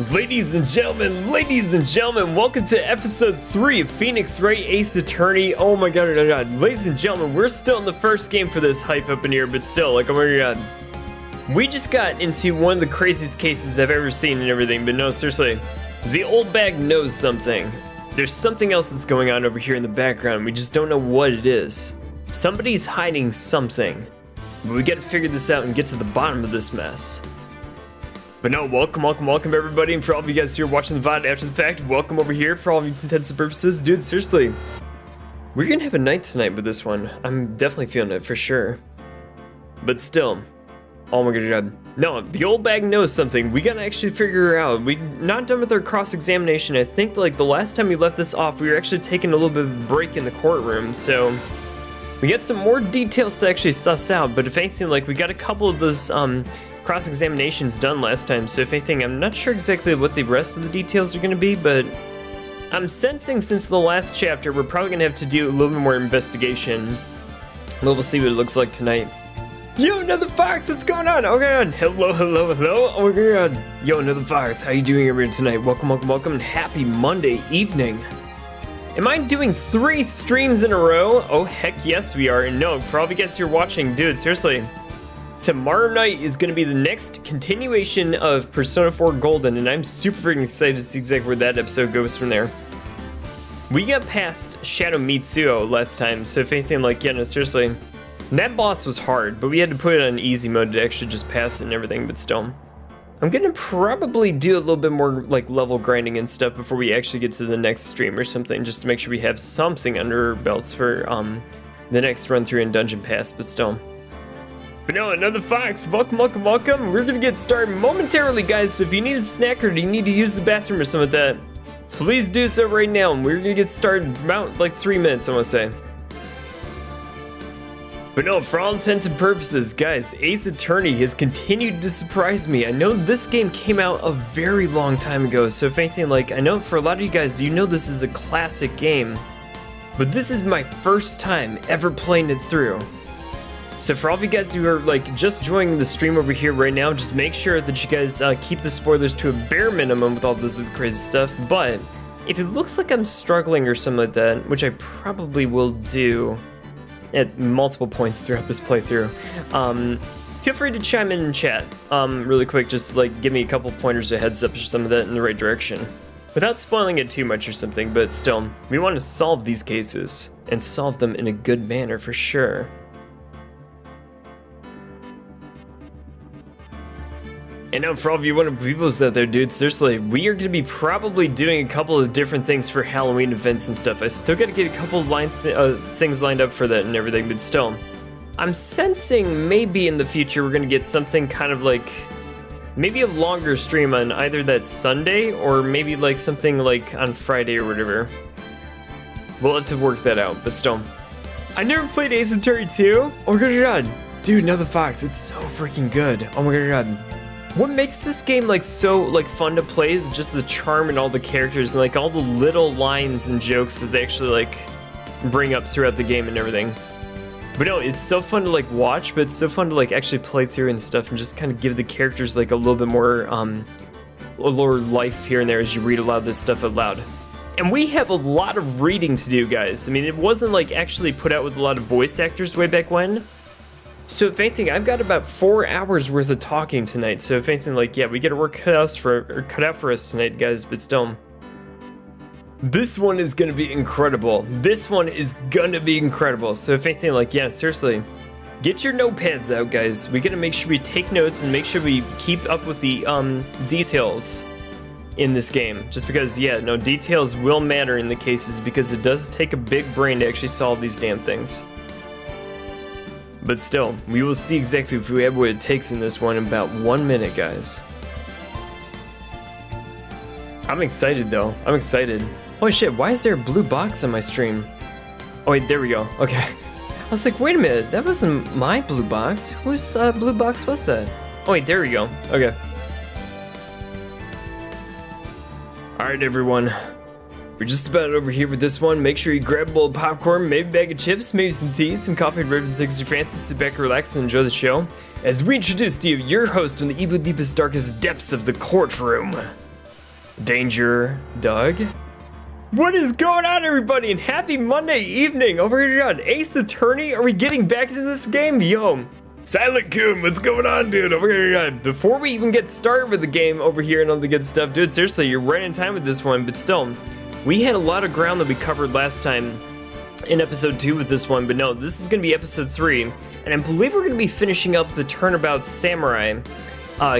Ladies and gentlemen, welcome to episode 3 of Phoenix Wright Ace Attorney. Oh my god, ladies and gentlemen, we're still in the first game for this hype up in here, but still, like, oh my god. We just got into one of the craziest cases I've ever seen and everything, but no, seriously, the old bag knows something. There's something else that's going on over here in the background, we just don't know what it is. Somebody's hiding something, but we gotta figure this out and get to the bottom of this mess. But no, welcome everybody, and for all of you guys who are watching the VOD after the fact, welcome over here for all of you intents and purposes. Dude, seriously, we're gonna have a night tonight with this one. I'm definitely feeling it for sure. But still, oh my god, no, the old bag knows something. We gotta actually figure her out. We're not done with our cross-examination. I think like the last time we left this off, we were actually taking a little bit of a break in the courtroom, so we got some more details to actually suss out. But if anything, like, we got a couple of those cross-examinations done last time, so if anything, I'm not sure exactly what the rest of the details are going to be, but I'm sensing since the last chapter we're probably going to have to do a little bit more investigation. We'll see what it looks like tonight. Yo, another Fox, what's going on? Oh god, hello, oh my god. Yo, another Fox, how you doing everybody tonight? Welcome, and happy Monday evening. Am I doing 3 streams in a row? Oh heck yes we are, and no, for all of you guys who are watching, dude, seriously, tomorrow night is going to be the next continuation of Persona 4 Golden, and I'm super freaking excited to see exactly where that episode goes from there. We got past Shadow Mitsuo last time, so if anything, like, yeah, no, seriously, that boss was hard, but we had to put it on easy mode to actually just pass it and everything, but still. I'm going to probably do a little bit more, like, level grinding and stuff before we actually get to the next stream or something, just to make sure we have something under our belts for the next run through in Dungeon Pass, but still. But no, another Fox, welcome. We're gonna get started momentarily, guys, so if you need a snack or you need to use the bathroom or something like that, please do so right now, and we're gonna get started in about like 3 minutes, I wanna say. But no, for all intents and purposes, guys, Ace Attorney has continued to surprise me. I know this game came out a very long time ago, so if anything, like, I know for a lot of you guys, you know this is a classic game, but this is my first time ever playing it through. So for all of you guys who are like just joining the stream over here right now, just make sure that you guys keep the spoilers to a bare minimum with all this crazy stuff. But if it looks like I'm struggling or something like that, which I probably will do at multiple points throughout this playthrough, feel free to chime in chat really quick, just like give me a couple pointers or heads up or some of that in the right direction. Without spoiling it too much or something, but still, we want to solve these cases and solve them in a good manner for sure. And now for all of you wonderful peoples out there, dude, seriously, we are going to be probably doing a couple of different things for Halloween events and stuff. I still got to get a couple of things lined up for that and everything, but still, I'm sensing maybe in the future we're going to get something kind of like, maybe a longer stream on either that Sunday or maybe like something like on Friday or whatever. We'll have to work that out, but still. I never played Ace Attorney 2. Oh my god, dude, another Fox, it's so freaking good. Oh my god. What makes this game like so like fun to play is just the charm and all the characters and like all the little lines and jokes that they actually like bring up throughout the game and everything. But no, it's so fun to like watch, but it's so fun to like actually play through and stuff and just kind of give the characters like a little bit more life here and there as you read a lot of this stuff out loud. And we have a lot of reading to do, guys. I mean, it wasn't like actually put out with a lot of voice actors way back when. So if anything, I've got about 4 hours worth of talking tonight. So if anything, like, yeah, we get a work cut out for us tonight, guys. But still, this one is gonna be incredible. So if anything, like, yeah, seriously, get your notepads out, guys. We gotta make sure we take notes and make sure we keep up with the details in this game. Just because, yeah, no, details will matter in the cases because it does take a big brain to actually solve these damn things. But still, we will see exactly if we have what it takes in this one in about 1 minute, guys. I'm excited, though. I'm excited. Holy shit, why is there a blue box on my stream? Oh, wait, there we go. Okay. I was like, wait a minute, that wasn't my blue box. Whose blue box was that? Oh, wait, there we go. Okay. Alright, everyone. We're just about over here with this one. Make sure you grab a bowl of popcorn, maybe a bag of chips, maybe some tea, some coffee, and ribbon tickets your fancy. Sit back, relax, and enjoy the show as we introduce to you your host from the evil, deepest, darkest depths of the courtroom, Danger, Doug. What is going on, everybody, and happy Monday evening over here on Ace Attorney. Are we getting back into this game? Yo, Silent Coon, what's going on, dude? Over here, before we even get started with the game over here and all the good stuff, dude, seriously, you're right in time with this one, but still, we had a lot of ground that we covered last time in episode 2 with this one, but no, this is going to be episode 3, and I believe we're going to be finishing up the Turnabout Samurai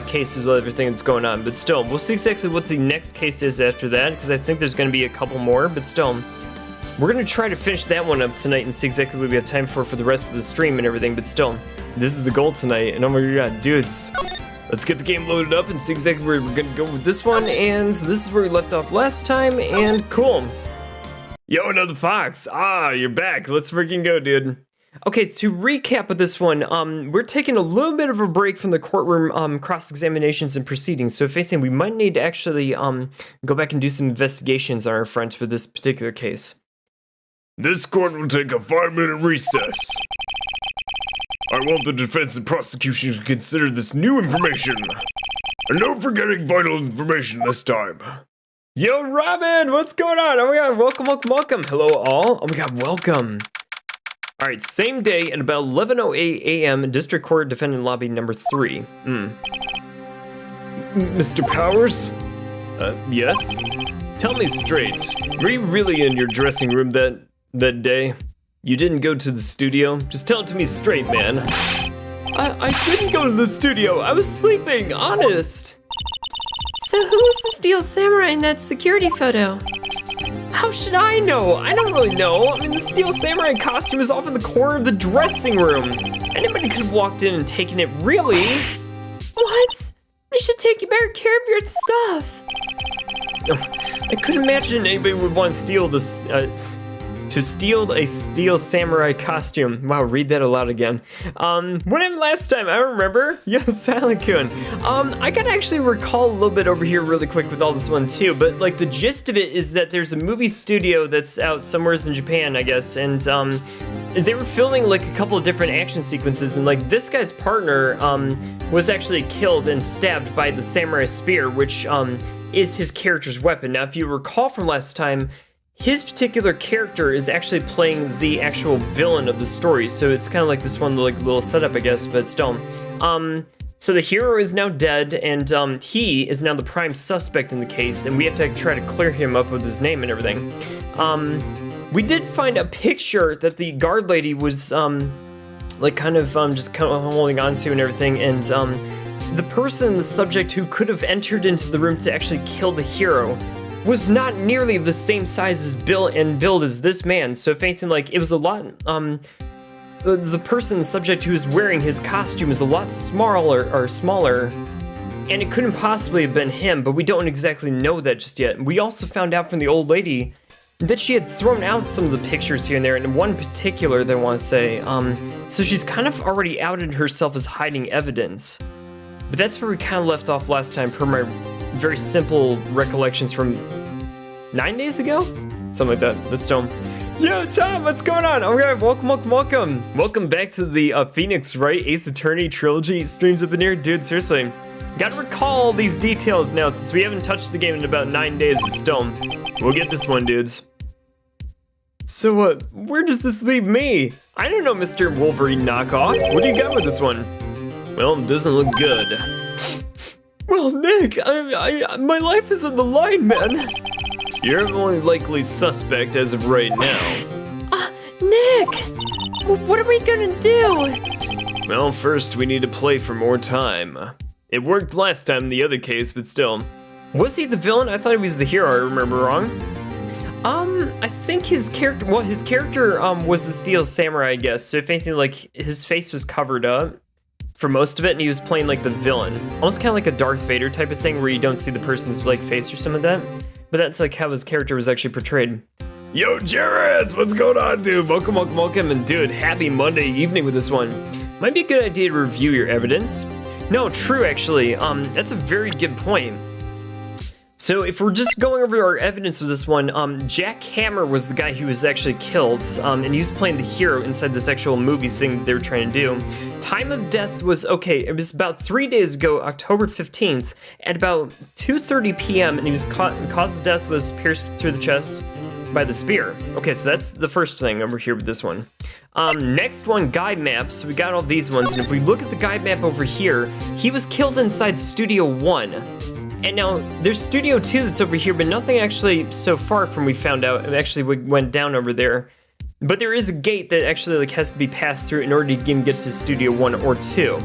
cases with everything that's going on, but still, we'll see exactly what the next case is after that, because I think there's going to be a couple more, but still, we're going to try to finish that one up tonight and see exactly what we have time for the rest of the stream and everything, but still, this is the goal tonight, and oh my god, dudes, let's get the game loaded up and see exactly where we're going to go with this one, and this is where we left off last time, and cool. Yo, another fox. You're back. Let's freaking go, dude. Okay, to recap with this one, we're taking a little bit of a break from the courtroom cross-examinations and proceedings, so if anything, we might need to actually go back and do some investigations on our front with this particular case. This court will take a 5-minute recess. I want the defense and prosecution to consider this new information. And no forgetting vital information this time. Yo, Robin, what's going on? Oh my god, welcome, welcome, welcome. Hello, all. Oh my god, welcome. All right, same day at about 11:08 a.m. District Court Defendant Lobby number 3. Mr. Powers? Yes? Tell me straight, were you really in your dressing room that day? You didn't go to the studio? Just tell it to me straight, man. I didn't go to the studio. I was sleeping, honest. So who was the Steel Samurai in that security photo? How should I know? I don't really know. I mean, the Steel Samurai costume is off in the corner of the dressing room. Anybody could have walked in and taken it, really. What? You should take better care of your stuff. I couldn't imagine anybody would want to steal this, steal a Steel Samurai costume. Wow, read that aloud again. What happened last time? I don't remember. Yo, Silent Coon. I gotta actually recall a little bit over here really quick with all this one too, but like the gist of it is that there's a movie studio that's out somewhere in Japan, I guess, and they were filming like a couple of different action sequences, and like this guy's partner was actually killed and stabbed by the samurai spear, which is his character's weapon. Now, if you recall from last time, his particular character is actually playing the actual villain of the story, so it's kind of like this one like little setup, I guess, but still. So the hero is now dead, and he is now the prime suspect in the case, and we have to try to clear him up with his name and everything. We did find a picture that the guard lady was like kind of holding on to and everything, and the person, the subject who could have entered into the room to actually kill the hero was not nearly the same size as build as this man. So if anything, like, it was a lot, the person, the subject who was wearing his costume is a lot smaller, and it couldn't possibly have been him, but we don't exactly know that just yet. We also found out from the old lady that she had thrown out some of the pictures here and there, and one particular that I want to say, so she's kind of already outed herself as hiding evidence. But that's where we kind of left off last time, per my very simple recollections from 9 days ago? Something like that. That's dumb. Yo, Tom, what's going on? Oh my god, welcome. Welcome back to the Phoenix Wright Ace Attorney Trilogy streams up in here. Dude, seriously. Gotta recall all these details now since we haven't touched the game in about 9 days, but still. We'll get this one, dudes. So, where does this leave me? I don't know, Mr. Wolverine knockoff. What do you got with this one? Well, it doesn't look good. Well, Nick, my life is on the line, man. You're the only likely suspect as of right now. Nick! What are we gonna do? Well, first we need to play for more time. It worked last time in the other case, but still. Was he the villain? I thought he was the hero, I remember wrong. I think his character, was the Steel Samurai, I guess. So if anything, like, his face was covered up for most of it, and he was playing like the villain, almost kind of like a Darth Vader type of thing, where you don't see the person's like face or some of that. But that's like how his character was actually portrayed. Yo, Jared, what's going on, dude? Welcome, and dude, happy Monday evening with this one. Might be a good idea to review your evidence. No, true, actually. That's a very good point. So if we're just going over our evidence of this one, Jack Hammer was the guy who was actually killed, and he was playing the hero inside this actual movie thing that they were trying to do. time of death was, okay, it was about 3 days ago, October 15th, at about 2:30 p.m., and he was caught, and cause of death was pierced through the chest by the spear. Okay, so that's the first thing over here with this one. Next one, guide maps. So we got all these ones, and if we look at the guide map over here, he was killed inside Studio 1. And now, there's Studio 2 that's over here, but nothing actually so far from we found out. It actually went down over there. But there is a gate that actually like has to be passed through in order to even get to Studio 1 or 2.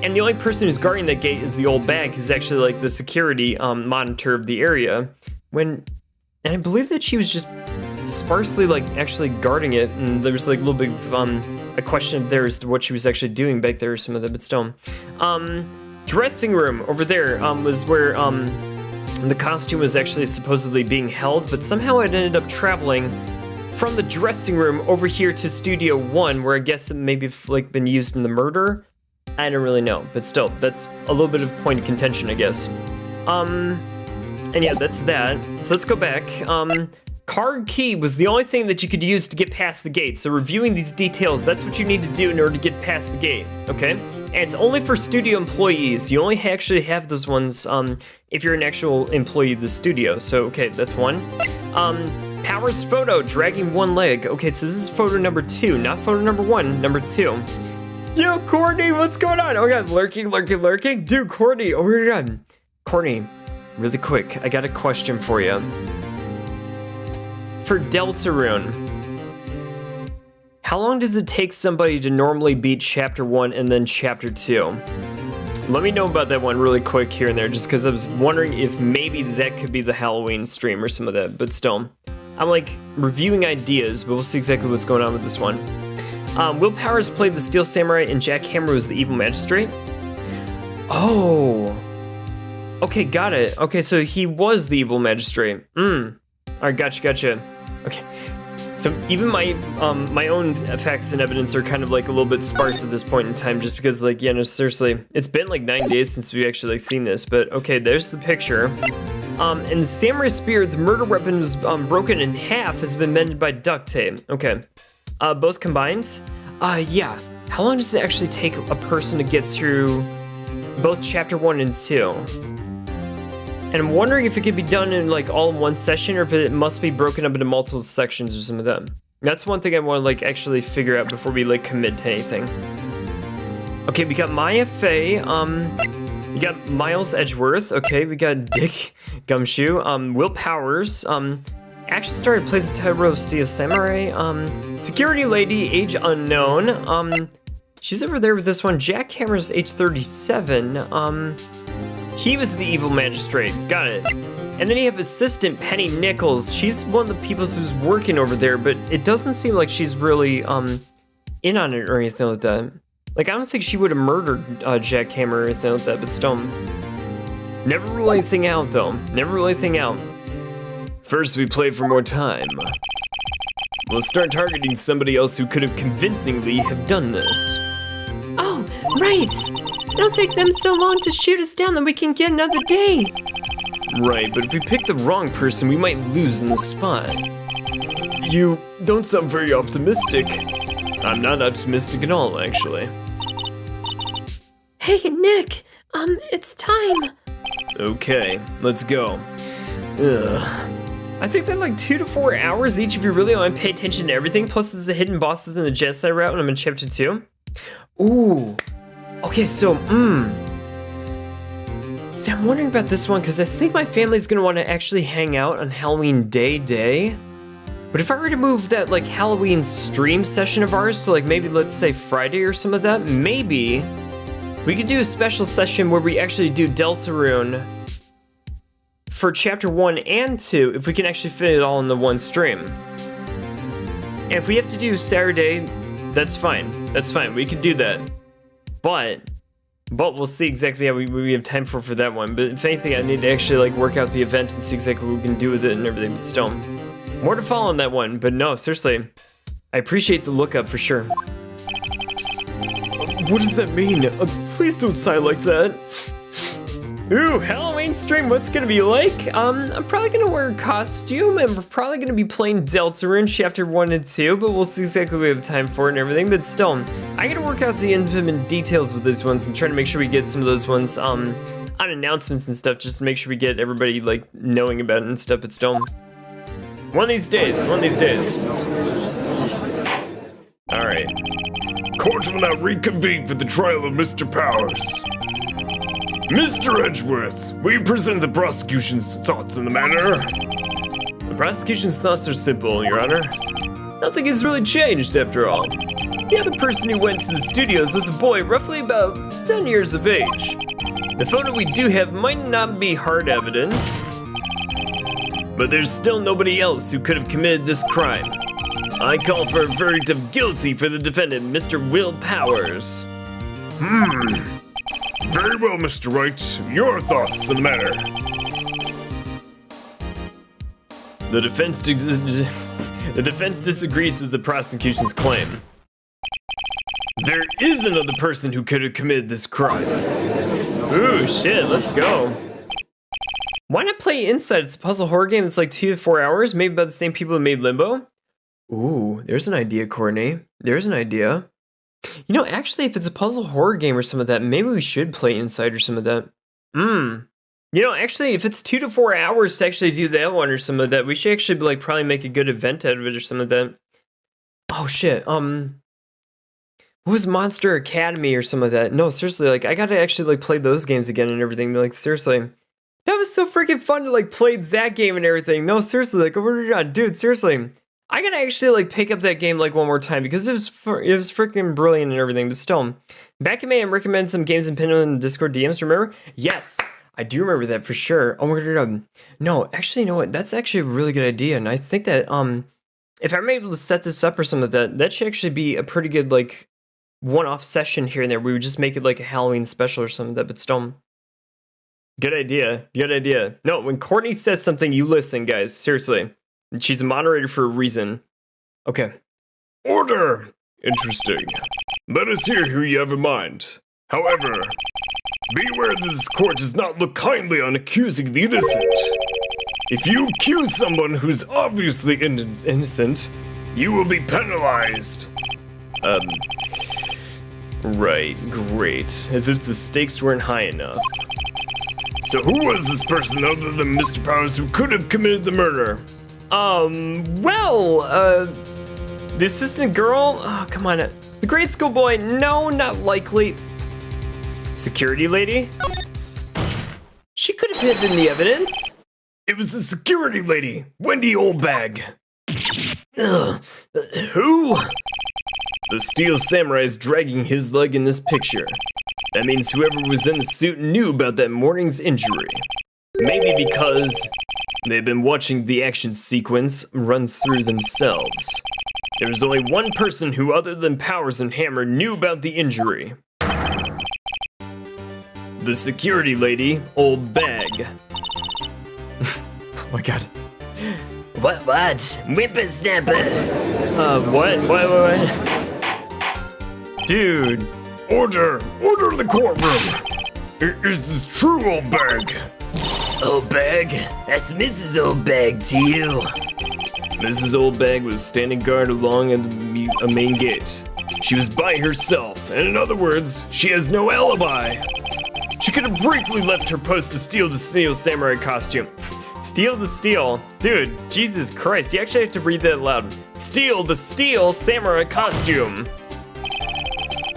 And the only person who's guarding that gate is the old bag, who's actually like the security monitor of the area. And I believe that she was just sparsely like actually guarding it, and there was like a little bit of a question there as to what she was actually doing back there, or some of that, but still. Dressing room over there was where the costume was actually supposedly being held, but somehow it ended up traveling from the dressing room over here to Studio 1, where I guess it maybe like been used in the murder. I don't really know, but still, that's a little bit of point of contention, I guess. And yeah, that's that. So let's go back. Card key was the only thing that you could use to get past the gate. So reviewing these details, that's what you need to do in order to get past the gate, okay? And it's only for studio employees. You only actually have those ones if you're an actual employee of the studio. So, okay, that's one. Powers photo, dragging one leg. Okay, so this is photo number 2, not photo number 1, number 2. Yo, Courtney, what's going on? Oh my god, lurking. Dude, Courtney, oh my god. Courtney, really quick, I got a question for you. For Deltarune, how long does it take somebody to normally beat Chapter 1 and then Chapter 2? Let me know about that one really quick here and there, just because I was wondering if maybe that could be the Halloween stream or some of that, but still. I'm like reviewing ideas, but we'll see exactly what's going on with this one. Will Powers played the Steel Samurai and Jack Hammer was the evil magistrate? Oh. Okay, got it. Okay, so he was the evil magistrate. Alright, gotcha. Okay. So even my my own facts and evidence are kind of like a little bit sparse at this point in time, just because like, yeah, no, seriously, it's been like 9 days since we actually like seen this, but okay, there's the picture. And the samurai spear, the murder weapon was broken in half, has been mended by duct tape. Okay. Both combined? Yeah. How long does it actually take a person to get through both Chapter 1 and 2? And I'm wondering if it could be done in like all in one session, or if it must be broken up into multiple sections or some of them. That's one thing I want to like actually figure out before we like commit to anything. Okay, we got Maya Fey, we got Miles Edgeworth, okay, we got Dick Gumshoe, Will Powers, Action Star plays the Tyro Steel Samurai, Security Lady, age unknown, she's over there with this one, Jack Hammer's age 37, he was the evil magistrate, got it. And then you have assistant Penny Nichols. She's one of the people who's working over there, but it doesn't seem like she's really in on it or anything like that. Like, I don't think she would have murdered Jack Hammer or anything like that, but still. Never rule anything out, though. Never rule anything out. First, we play for more time. We'll start targeting somebody else who could have convincingly have done this. Oh, right. It'll take them so long to shoot us down that we can get another day. Right, but if we pick the wrong person, we might lose in the spot. You don't sound very optimistic. I'm not optimistic at all, actually. Hey, Nick. It's time. Okay, let's go. Ugh. I think that like 2 to 4 hours each if you really want to pay attention to everything, plus there's the hidden bosses in the Jedi route when I'm in Chapter 2. Ooh. Okay, so, see, I'm wondering about this one, because I think my family's going to want to actually hang out on Halloween day. But if I were to move that, like, Halloween stream session of ours to, like, maybe, let's say, Friday or some of that, maybe we could do a special session where we actually do Deltarune for Chapter 1 and 2, if we can actually fit it all in the one stream. And if we have to do Saturday, that's fine. That's fine. We could do that. But we'll see exactly how we have time for that one. But if anything, I need to actually like work out the event and see exactly what we can do with it and everything. But still, more to follow on that one. But no, seriously, I appreciate the lookup for sure. What does that mean? Please don't sigh like that. Ooh, Halloween stream what's gonna be like. I'm probably gonna wear a costume, and we're probably gonna be playing Deltarune Chapter 1 and 2, but we'll see exactly what we have time for and everything. But still, I gotta work out the intimate details with these ones and try to make sure we get some of those ones on announcements and stuff, just to make sure we get everybody like knowing about it and stuff. But still, one of these days. All right. Court will now reconvene for the trial of Mr. Powers. Mr. Edgeworth, will you present the prosecution's thoughts on the matter? The prosecution's thoughts are simple, Your Honor. Nothing has really changed after all. The other person who went to the studios was a boy roughly about 10 years of age. The photo we do have might not be hard evidence, but there's still nobody else who could have committed this crime. I call for a verdict of guilty for the defendant, Mr. Will Powers. Very well, Mr. Wright. Your thoughts on the matter? The defense disagrees with the prosecution's claim. There is another person who could have committed this crime. Ooh, shit, let's go. Why not play Inside? It's a puzzle horror game. It's like 2 to 4 hours, made by the same people who made Limbo. Ooh, there's an idea, Courtney. There's an idea. You know, actually, if it's a puzzle horror game or some of that, maybe we should play Inside or some of that. You know, actually, if it's 2 to 4 hours to actually do that one or some of that, we should actually like probably make a good event out of it or some of that. Oh shit. What was Monster Academy or some of that? No, seriously, like I gotta actually like play those games again and everything. Like seriously, that was so freaking fun to like play that game and everything. No, seriously, like dude, seriously. I gotta actually like pick up that game like one more time because it was freaking brilliant and everything. But still, back in May, I'm recommending some games and pin them in the Discord DMs. Remember? Yes, I do remember that for sure. Oh my god, no, actually, you know what? That's actually a really good idea, and I think that if I'm able to set this up or something like that, that should actually be a pretty good like one-off session here and there. We would just make it like a Halloween special or something like that. But still, good idea. Good idea. No, when Courtney says something, you listen, guys. Seriously. She's a moderator for a reason. Okay. Order! Interesting. Let us hear who you have in mind. However, beware that this court does not look kindly on accusing the innocent. If you accuse someone who's obviously innocent, you will be penalized. Right, great. As if the stakes weren't high enough. So who was this person other than Mr. Powers who could have committed the murder? The assistant girl? Oh, come on. The grade school boy? No, not likely. Security lady? She could have hidden the evidence. It was the security lady, Wendy Oldbag. Ugh. Who? The steel samurai is dragging his leg in this picture. That means whoever was in the suit knew about that morning's injury. Maybe because they've been watching the action sequence run through themselves. There was only one person who, other than Powers and Hammer, knew about the injury. The security lady, Old Bag. Oh my god. What? Whippersnapper. What? Dude. Order in the courtroom. Is this true, Old Bag? Old Bag? That's Mrs. Old Bag to you. Mrs. Oldbag was standing guard along at the main gate. She was by herself, and in other words, she has no alibi. She could have briefly left her post to steal the steel samurai costume. Steal the steel? Dude, Jesus Christ, you actually have to read that loud. Steal the steel samurai costume.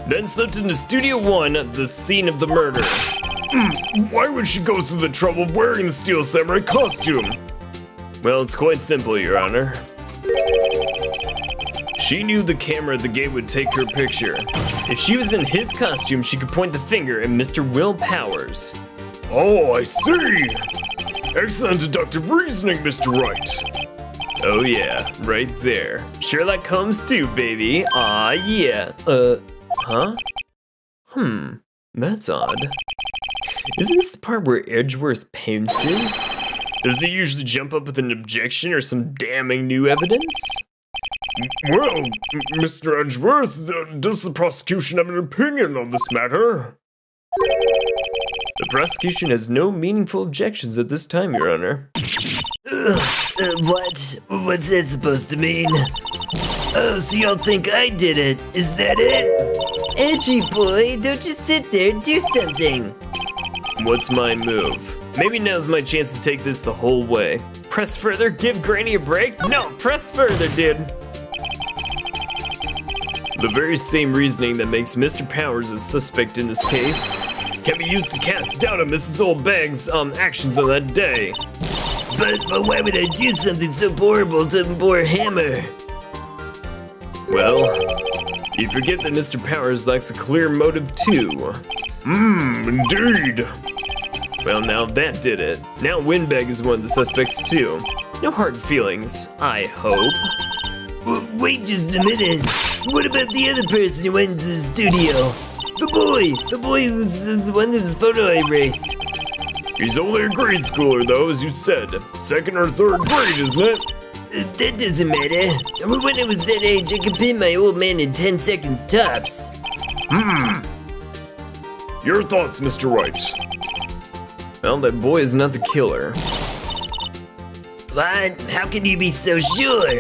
Then slipped into Studio 1, the scene of the murder. Why would she go through the trouble of wearing the steel samurai costume? Well, it's quite simple, Your Honor. She knew the camera at the gate would take her picture. If she was in his costume, she could point the finger at Mr. Will Powers. Oh, I see! Excellent deductive reasoning, Mr. Wright. Oh yeah, right there. Sherlock Holmes too, baby. Aw, yeah. Huh? That's odd. Isn't this the part where Edgeworth pounces? Does he usually jump up with an objection or some damning new evidence? Well, Mr. Edgeworth, does the prosecution have an opinion on this matter? The prosecution has no meaningful objections at this time, Your Honor. What? What's that supposed to mean? Oh, so y'all think I did it? Is that it? Edgy boy, don't just sit there, do something. What's my move? Maybe now's my chance to take this the whole way. Press further, give Granny a break? No, press further, dude. The very same reasoning that makes Mr. Powers a suspect in this case can be used to cast doubt on Mrs. Oldbag's actions on that day. But why would I do something so horrible to poor Hammer? Well, you forget that Mr. Powers lacks a clear motive too. Indeed. Well, now that did it. Now Windbag is one of the suspects too. No hard feelings, I hope. Wait just a minute. What about the other person who went into the studio? The boy who's the one whose photo I erased. He's only a grade schooler, though, as you said. Second or third grade, isn't it? That doesn't matter. When I was that age, I could pin my old man in 10 seconds tops. Your thoughts, Mr. Wright? Well, that boy is not the killer. What? How can you be so sure?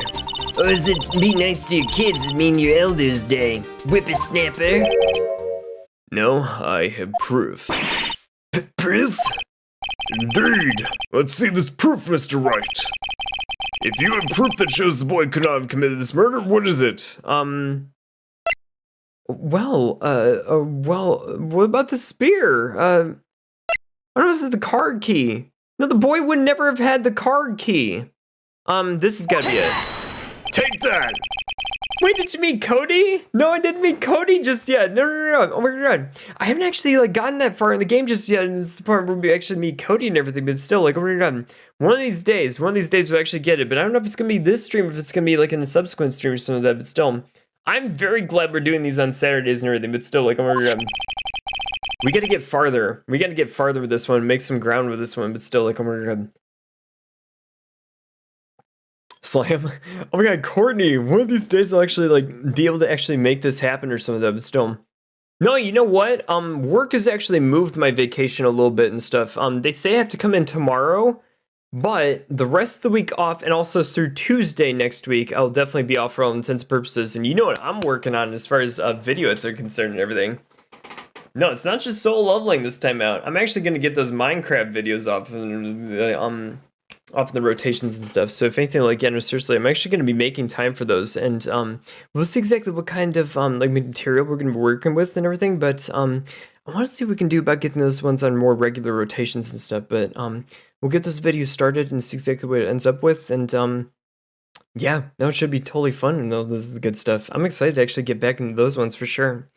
Or is it be nice to your kids mean your Elder's Day? Whippersnapper? No, I have proof. Proof? Indeed. Let's see this proof, Mr. Wright. If you have proof that shows the boy could not have committed this murder, what is it? Well, what about the spear? I don't know, is it the card key? No, the boy would never have had the card key. This has gotta be it. Take that! Wait, did you meet Cody? No, I didn't meet Cody just yet. No. Oh my god. I haven't actually gotten that far in the game just yet. And this is the part where we actually meet Cody and everything, but still, oh my god. One of these days we'll actually get it. But I don't know if it's gonna be this stream, if it's gonna be in the subsequent stream or something like that, but still. I'm very glad we're doing these on Saturdays and everything, but still, oh my god. We gotta get farther. We gotta get farther with this one, make some ground with this one, but still, oh my god. Slam. Oh my god, Courtney, one of these days I'll actually be able to actually make this happen or something like that, but still. No, you know what? Work has actually moved my vacation a little bit and stuff. They say I have to come in tomorrow, but the rest of the week off and also through Tuesday next week, I'll definitely be off for all intents and purposes. And you know what I'm working on as far as video edits are concerned and everything. No, it's not just solo leveling this time out. I'm actually going to get those Minecraft videos off the rotations and stuff. So if anything, no, seriously, I'm actually going to be making time for those, and we'll see exactly what kind of material we're going to be working with and everything. But I want to see what we can do about getting those ones on more regular rotations and stuff. But we'll get those videos started and see exactly what it ends up with. And yeah, no, it should be totally fun. And all this is the good stuff. I'm excited to actually get back into those ones for sure.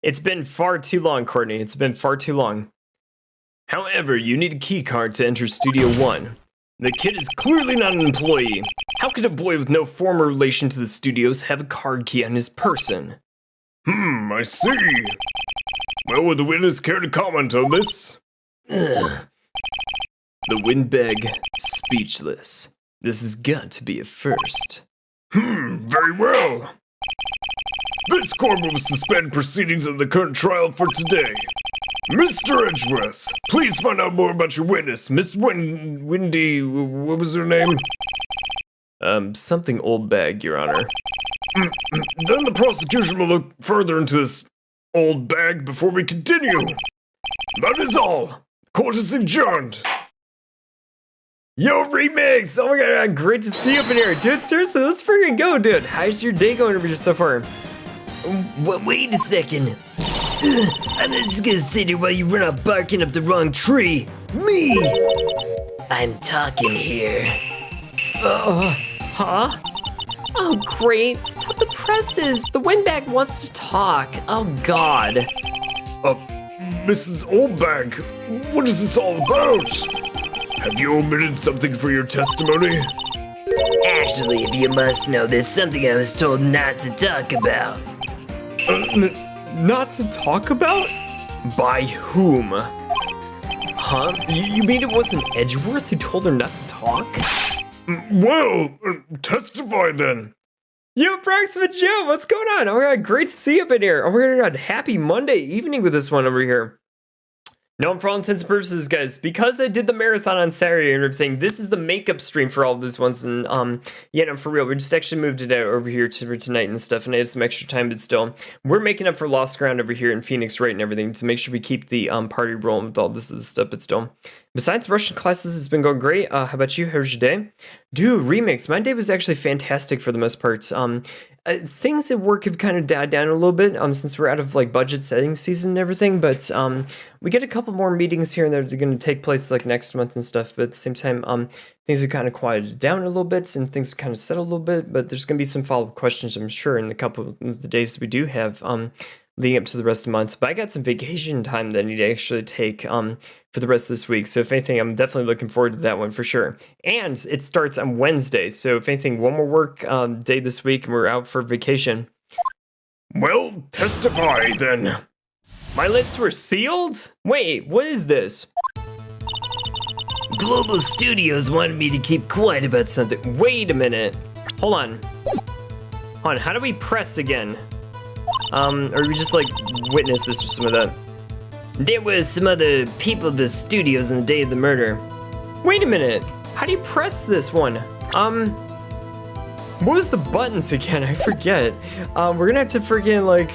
It's been far too long, Courtney. It's been far too long. However, you need a key card to enter Studio 1. The kid is clearly not an employee. How could a boy with no former relation to the studios have a card key on his person? I see. Well, would the witness care to comment on this? Ugh. The windbag, speechless. This has got to be a first. Very well. This court will suspend proceedings of the current trial for today. Mr. Edgeworth, please find out more about your witness, Miss Windy, what was her name? Something old bag, Your Honor. Then the prosecution will look further into this old bag before we continue. That is all. Court is adjourned. Yo, Remix! Oh my god, great to see you up in here. Dude, seriously, let's freaking go, dude. How's your day going over here so far? Wait a second. I'm not just gonna sit here while you run off barking up the wrong tree. Me! I'm talking here. Huh? Oh, great. Stop the presses. The windbag wants to talk. Oh, God. Mrs. Oldbag, what is this all about? Have you omitted something for your testimony? Actually, if you must know, there's something I was told not to talk about. Not to talk about? By whom? Huh? You mean it wasn't Edgeworth who told her not to talk? Well, testify then. Yo, Proximate Joe, what's going on? Oh my god, great to see you up in here. Oh my god, happy Monday evening with this one over here. No, for all intents and purposes, guys, because I did the marathon on Saturday and everything, this is the makeup stream for all of these ones. And, yeah, no, for real, we just actually moved it out over here for tonight and stuff, and I had some extra time, but still, we're making up for lost ground over here in Phoenix Wright and everything to make sure we keep the party rolling with all this stuff, but still. Besides Russian classes, it's been going great. How about you? How was your day? Dude, remix. My day was actually fantastic for the most part. Things at work have kind of died down a little bit since we're out of like budget setting season and everything, but we get a couple more meetings here and there that are going to take place like next month and stuff, but at the same time things have kind of quieted down a little bit and things kind of settled a little bit, but there's going to be some follow-up questions, I'm sure, in a couple of the days that we do have leading up to the rest of the month. But I got some vacation time that I need to actually take for the rest of this week, so if anything, I'm definitely looking forward to that one for sure. And it starts on Wednesday, so if anything, one more work day this week and we're out for vacation. Well, testify then. My lips were sealed? Wait, what is this? Global Studios wanted me to keep quiet about something. Wait a minute. Hold on. How do we press again? Or we just like witness this or some of that? There was some other people at the studios on the day of the murder. Wait a minute. How do you press this one? What was the buttons again? I forget. We're gonna have to freaking like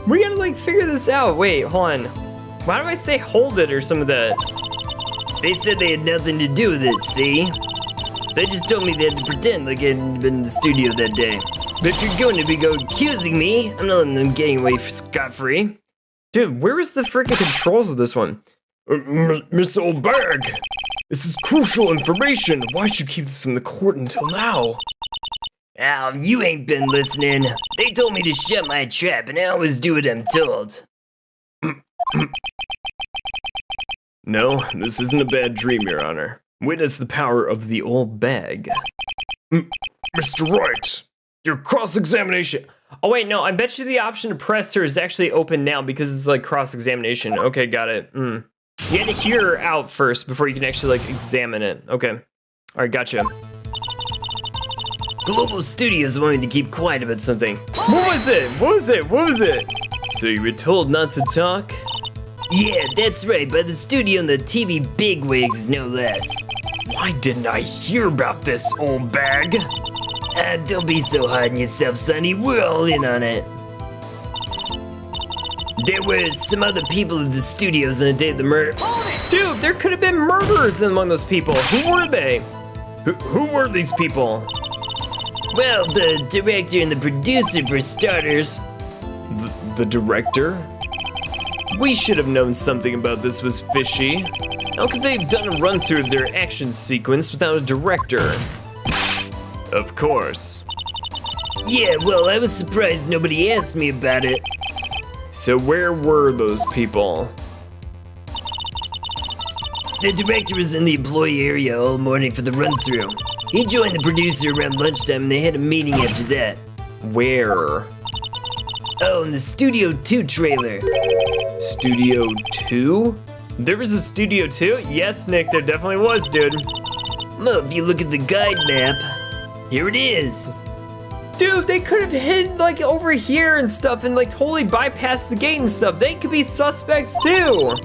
we gotta like figure this out. Wait, hold on. Why do I say hold it or some of that? They said they had nothing to do with it, see? They just told me they had to pretend like I hadn't been in the studio that day. But if you're going to be accusing me, I'm not letting them getting away scot-free. Dude, where is the freaking controls of this one? Miss Old Bag, this is crucial information. Why should you keep this in the court until now? Al, you ain't been listening. They told me to shut my trap, and I always do what I'm told. No, this isn't a bad dream, Your Honor. Witness the power of the old bag. Mr. Wright, your cross-examination. Oh wait, no, I bet you the option to press her is actually open now because it's like cross-examination. Okay, got it. You had to hear her out first before you can actually like examine it. Okay. All right, gotcha. Global Studios wanted to keep quiet about something. What was it? What was it? What was it? So you were told not to talk? Yeah, that's right, by the studio and the TV bigwigs, no less. Why didn't I hear about this, Old Bag? Don't be so hard on yourself, Sonny. We're all in on it. There were some other people at the studios on the day of the murder. Dude, there could have been murderers among those people. Who were they? Who were these people? Well, the director and the producer, for starters. The director? We should have known something about this was fishy. How could they have done a run-through of their action sequence without a director? Of course. Yeah, well, I was surprised nobody asked me about it. So where were those people? The director was in the employee area all morning for the run-through. He joined the producer around lunchtime and they had a meeting after that. Where? Oh, in the Studio 2 trailer. Studio 2? There was a Studio 2? Yes, Nick, there definitely was, dude. Well, if you look at the guide map, here it is. Dude, they could have hid like over here and stuff and like totally bypassed the gate and stuff. They could be suspects too.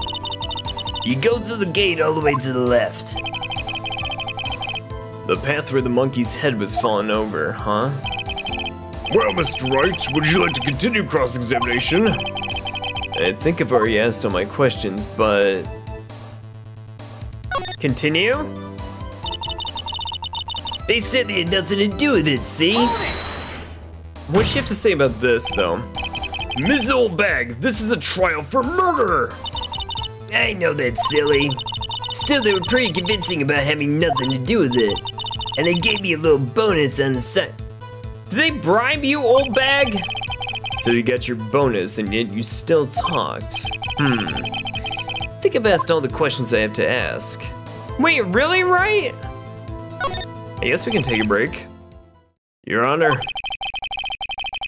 You go through the gate all the way to the left. The path where the monkey's head was falling over, huh? Well, Mr. Wright, would you like to continue cross-examination? I think I've already asked all my questions, but... Continue? They said they had nothing to do with it, see? What does she have to say about this, though? Ms. Oldbag, this is a trial for murder! I know that's silly. Still, they were pretty convincing about having nothing to do with it. And they gave me a little bonus on the side. Did they bribe you, old bag? So you got your bonus and yet you still talked. I think I've asked all the questions I have to ask. Wait, really, right? I guess we can take a break. Your Honor,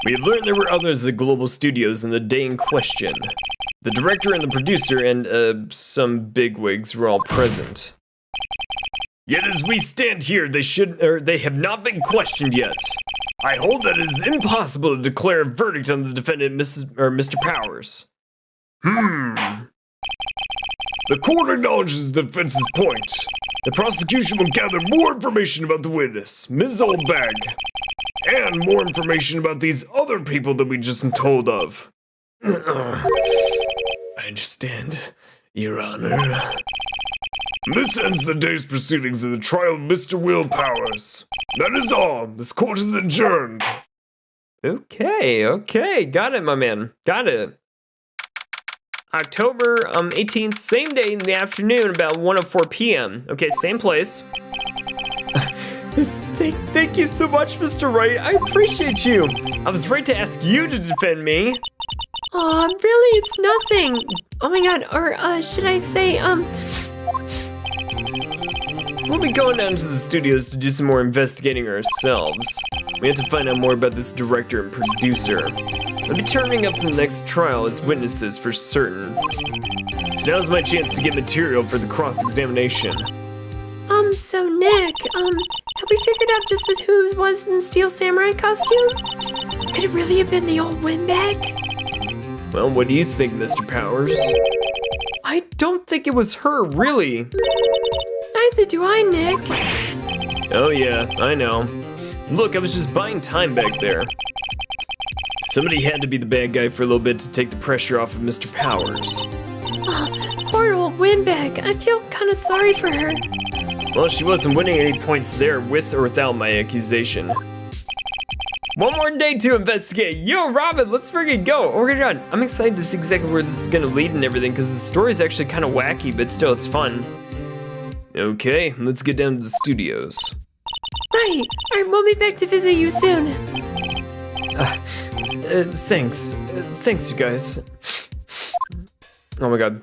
we have learned there were others at Global Studios in the day in question. The director and the producer and some bigwigs were all present. Yet as we stand here, they have not been questioned yet. I hold that it is impossible to declare a verdict on the defendant, Mr. Powers. The court acknowledges the defense's point. The prosecution will gather more information about the witness, Ms. Oldbag, and more information about these other people that we just told of. I understand, Your Honor. This ends the day's proceedings of the trial of Mr. Will Powers. That is all. This court is adjourned. Okay, got it, my man. Got it. October 18th, same day in the afternoon, about 1:04 p.m. Okay, same place. Thank you so much, Mr. Wright. I appreciate you. I was right to ask you to defend me. Really, it's nothing. Oh my god, or, should I say, We'll be going down to the studios to do some more investigating ourselves. We have to find out more about this director and producer. They'll be turning up the next trial as witnesses for certain. So now's my chance to get material for the cross-examination. so Nick, have we figured out just who was in the Steel Samurai costume? Could it really have been the old windbag? Well, what do you think, Mr. Powers? I don't think it was her, really. Neither do I, Nick. Oh yeah, I know. Look, I was just buying time back there. Somebody had to be the bad guy for a little bit to take the pressure off of Mr. Powers. Poor old windbag. I feel kind of sorry for her. Well, she wasn't winning any points there, with or without my accusation. One more day to investigate. Yo, Robin, let's friggin' go. Oh my god, I'm excited to see exactly where this is gonna lead and everything, because the story's actually kind of wacky, but still, it's fun. Okay, let's get down to the studios. Right. Alright, we'll be back to visit you soon. Thanks. Thanks, you guys. Oh my god.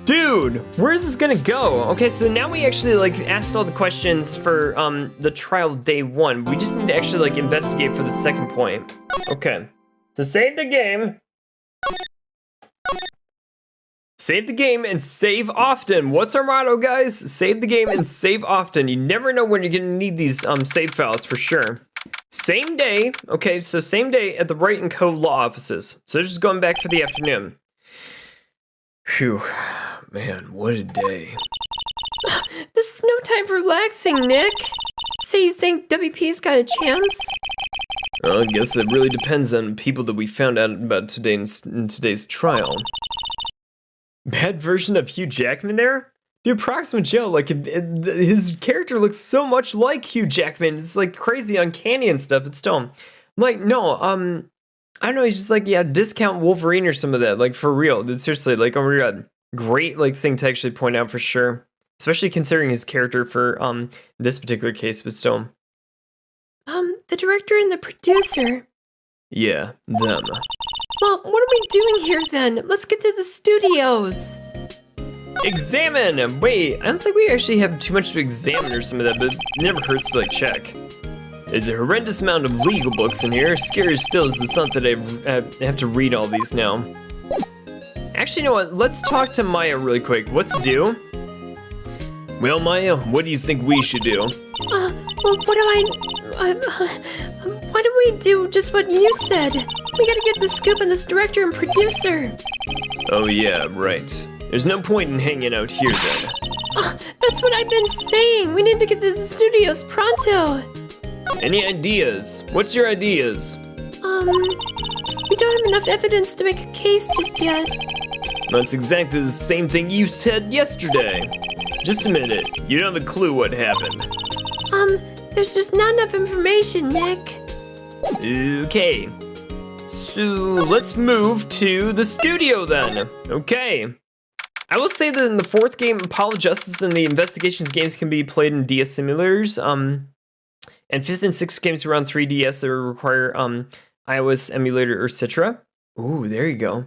Dude, where's this gonna go? Okay, so now we actually asked all the questions for the trial day 1. We just need to actually investigate for the second point. Okay. So save the game. Save the game and save often. What's our motto, guys? Save the game and save often. You never know when you're gonna need these save files for sure. Same day, okay, so same day at the Wright & Co. law offices. So just going back for the afternoon. Phew, man, what a day. This is no time for relaxing, Nick. So you think WP's got a chance? Well, I guess that really depends on people that we found out about today in today's trial. Bad version of Hugh Jackman there? Dude, Proxima Joe, his character looks so much like Hugh Jackman. It's crazy uncanny and stuff, but still. No, I don't know, he's just yeah, discount Wolverine or some of that, for real. Dude, seriously, oh my god, great, thing to actually point out for sure. Especially considering his character for, this particular case, but still. The director and the producer. Yeah, them. Well, what are we doing here then? Let's get to the studios. Examine! Wait, I don't think we actually have too much to examine or some of that, but it never hurts to check. There's a horrendous amount of legal books in here. Scary still is the thought that I have to read all these now. Actually, you know what? Let's talk to Maya really quick. What's due? Well, Maya, what do you think we should do? Well, why don't we do just what you said? We gotta get the scoop on this director and producer. Oh yeah, right. There's no point in hanging out here then. That's what I've been saying. We need to get to the studios pronto. Any ideas? What's your ideas? We don't have enough evidence to make a case just yet. That's exactly the same thing you said yesterday. Just a minute. You don't have a clue what happened. There's just not enough information, Nick. Okay. So let's move to the studio then. Okay. I will say that in the 4th game, Apollo Justice and the Investigations games can be played in DS simulators. And 5th and 6th games around 3DS that require iOS emulator or Citra. Ooh, there you go.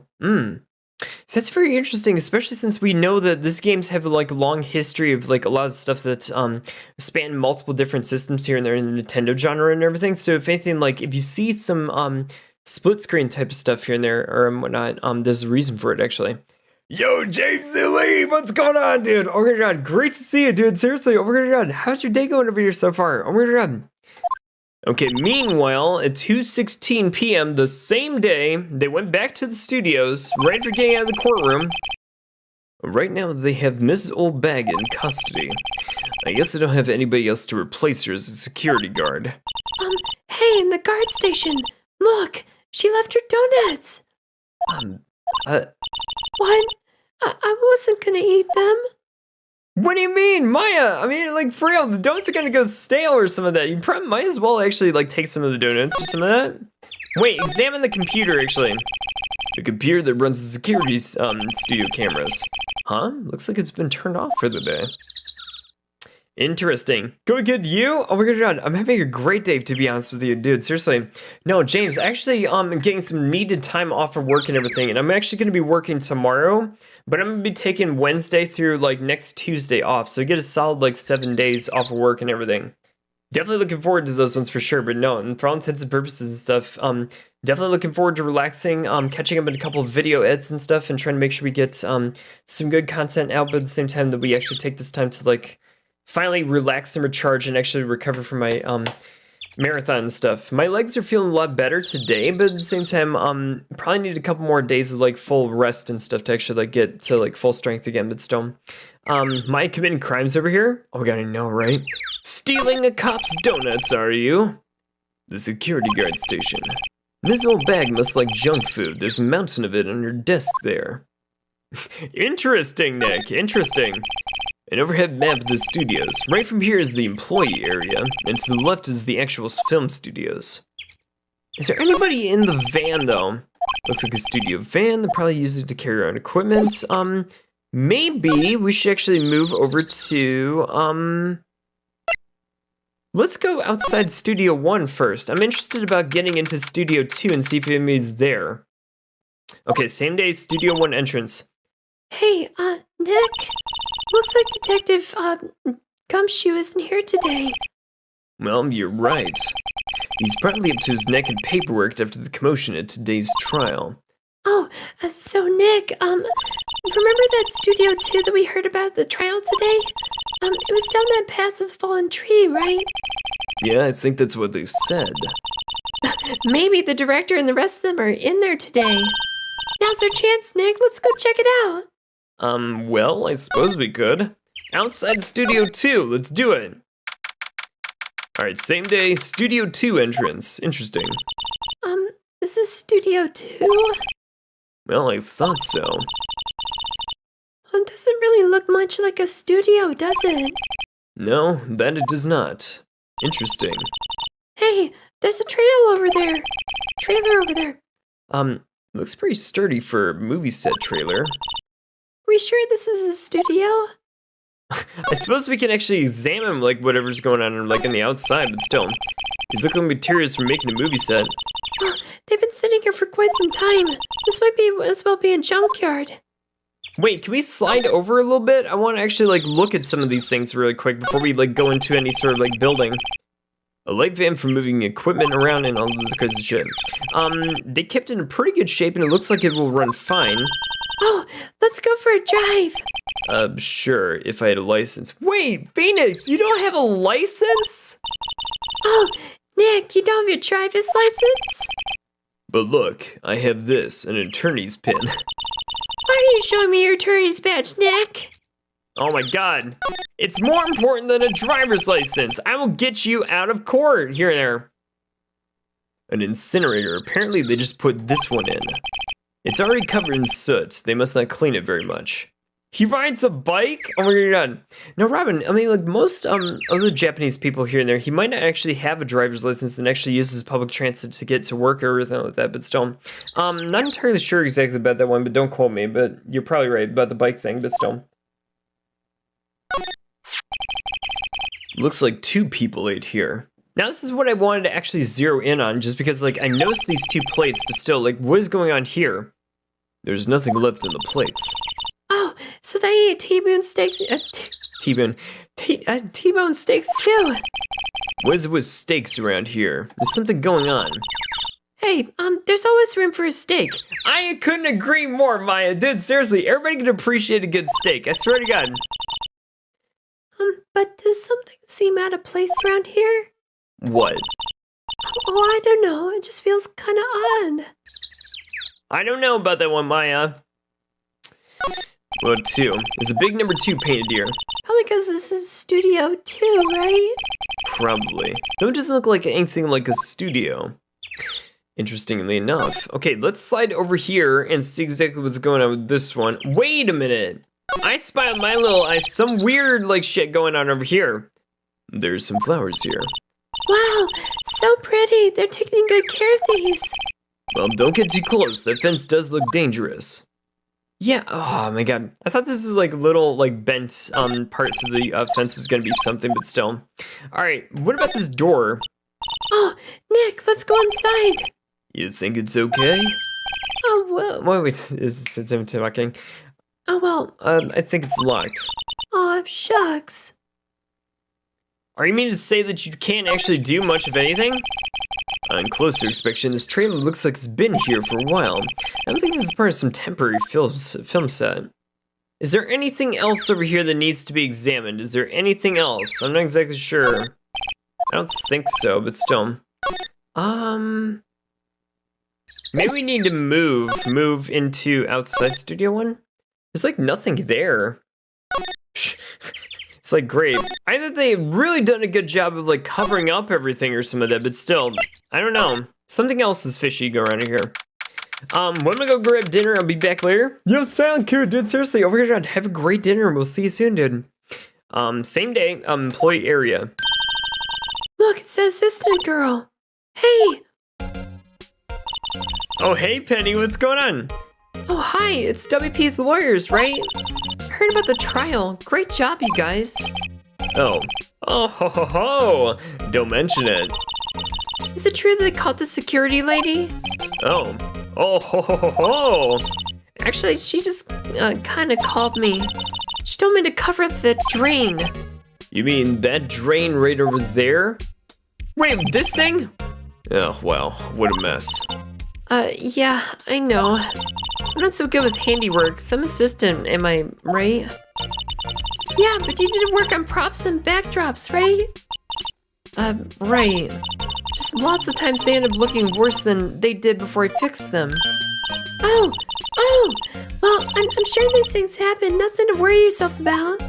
So that's very interesting, especially since we know that these games have a long history of a lot of stuff that span multiple different systems here and there in the Nintendo genre and everything. So if anything, if you see some split screen type of stuff here and there or whatnot, there's a reason for it actually. Yo, James Lee, what's going on, dude? Oh my god, great to see you, dude. Seriously, oh my god, how's your day going over here so far? Oh my god. Okay, meanwhile, at 2:16 p.m. the same day, they went back to the studios, right after getting out of the courtroom. Right now, they have Mrs. Old Bag in custody. I guess they don't have anybody else to replace her as a security guard. Hey, in the guard station. Look, she left her donuts. What? I wasn't gonna eat them. What do you mean, Maya? I mean, like, for real, the donuts are gonna go stale or some of that. You probably might as well actually, like, take some of the donuts or some of that. Wait, examine the computer, actually. The computer that runs the security studio cameras. Huh? Looks like it's been turned off for the day. Interesting. Going good, you? Oh my god, I'm having a great day, to be honest with you, dude. Seriously. No, James, actually, I'm getting some needed time off of work and everything, and I'm actually going to be working tomorrow, but I'm going to be taking Wednesday through, like, next Tuesday off, so I get a solid, like, 7 days off of work and everything. Definitely looking forward to those ones for sure, but no, and for all intents and purposes and stuff, definitely looking forward to relaxing, catching up on a couple of video edits and stuff, and trying to make sure we get, some good content out, but at the same time that we actually take this time to, like, finally relax and recharge and actually recover from my marathon and stuff. My legs are feeling a lot better today, but at the same time, probably need a couple more days of like full rest and stuff to actually like get to like full strength again. But still, my committing crimes over here. Oh my god, I know, right? Stealing a cop's donuts, are you? The security guard station. Miss Old Bag must like junk food. There's a mountain of it on her desk there. Interesting, Nick. Interesting. An overhead map of the studios. Right from here is the employee area, and to the left is the actual film studios. Is there anybody in the van, though? Looks like a studio van. They're probably using it to carry around equipment. Maybe we should actually move over to, let's go outside Studio 1 first. I'm interested about getting into Studio 2 and see if anybody's there. Okay, same day, Studio 1 entrance. Hey, Nick. Looks like Detective, Gumshoe isn't here today. Well, you're right. He's probably up to his neck in paperwork after the commotion at today's trial. Oh, so Nick, remember that Studio 2 that we heard about at the trial today? It was down that path of the fallen tree, right? Yeah, I think that's what they said. Maybe the director and the rest of them are in there today. Now's our chance, Nick. Let's go check it out. Well, I suppose we could. Outside Studio 2, let's do it. Alright, same day, Studio 2 entrance. Interesting. This is Studio 2? Well, I thought so. Well, it doesn't really look much like a studio, does it? No, that it does not. Interesting. Hey, there's a trailer over there. Looks pretty sturdy for a movie set trailer. Are we sure this is a studio? I suppose we can actually examine like whatever's going on like on the outside, but still. These look like materials for making a movie set. Oh, they've been sitting here for quite some time. This might be as well be a junkyard. Wait, can we slide over a little bit? I want to actually like look at some of these things really quick before we like go into any sort of like building. A light van for moving equipment around and all the crazy shit. They kept it in pretty good shape and it looks like it will run fine. Oh, let's go for a drive. Sure, if I had a license. Wait, Phoenix, you don't have a license? Oh, Nick, you don't have your driver's license? But look, I have this, an attorney's pin. Why are you showing me your attorney's badge, Nick? Oh my god. It's more important than a driver's license. I will get you out of court. Here and there. An incinerator. Apparently they just put this one in. It's already covered in soot. They must not clean it very much. He rides a bike? Oh my god. Now Robin, I mean like most other Japanese people here and there, he might not actually have a driver's license and actually uses public transit to get to work or anything like that, but still. Not entirely sure exactly about that one, but don't quote me, but you're probably right about the bike thing, but still. Looks like 2 people ate here. Now this is what I wanted to actually zero in on, just because like I noticed these 2 plates, but still, like what is going on here? There's nothing left in the plates. Oh, so they ate T-bone steaks. T-bone steaks too. What is it with steaks around here? There's something going on. Hey, there's always room for a steak. I couldn't agree more, Maya. Dude, seriously, everybody can appreciate a good steak. I swear to God. But does something seem out of place around here? What? Oh, I don't know. It just feels kind of odd. I don't know about that one, Maya. Well, 2. There's a big number 2 painted here. Probably because this is Studio 2, right? Probably. No, it doesn't look like anything like a studio. Interestingly enough. Okay, let's slide over here and see exactly what's going on with this one. Wait a minute. I spy on my little eye some weird like shit going on over here. There's some flowers here. Wow, so pretty. They're taking good care of these. Well, don't get too close. That fence does look dangerous. Yeah, oh my god. I thought this was like little like bent parts of the fence is gonna be something, but still. Alright, what about this door? Oh, Nick, let's go inside. You think it's okay? Oh, well. Wait, is him talking? Oh, well. I think it's locked. Aw, shucks. Are you meaning to say that you can't actually do much of anything? On closer inspection, this trailer looks like it's been here for a while. I don't think this is part of some temporary film set. Is there anything else over here that needs to be examined? Is there anything else? I'm not exactly sure. I don't think so, but still. Maybe we need to move into outside Studio 1? There's like nothing there. It's like great. Either they've really done a good job of like covering up everything or some of that, but still, I don't know. Something else is fishy going on here. When I'm gonna go grab dinner, I'll be back later. Yo, sound cool, dude. Seriously, over here, have a great dinner. We'll see you soon, dude. Same day, employee area. Look, it says assistant girl. Hey. Oh, hey, Penny, what's going on? Oh, hi, it's WP's lawyers, right? Heard about the trial. Great job, you guys. Oh. Oh, ho, ho, ho. Don't mention it. Is it true that they caught the security lady? Oh. Oh, ho, ho, ho, ho. Actually, she just kind of called me. She told me to cover up that drain. You mean that drain right over there? Wait, this thing? Oh, wow, what a mess. Yeah, I know. I'm not so good with handiwork. Some assistant, am I right? Yeah, but you did work on props and backdrops, right? Right. Just lots of times they end up looking worse than they did before I fixed them. Oh! Well, I'm sure these things happen. Nothing to worry yourself about.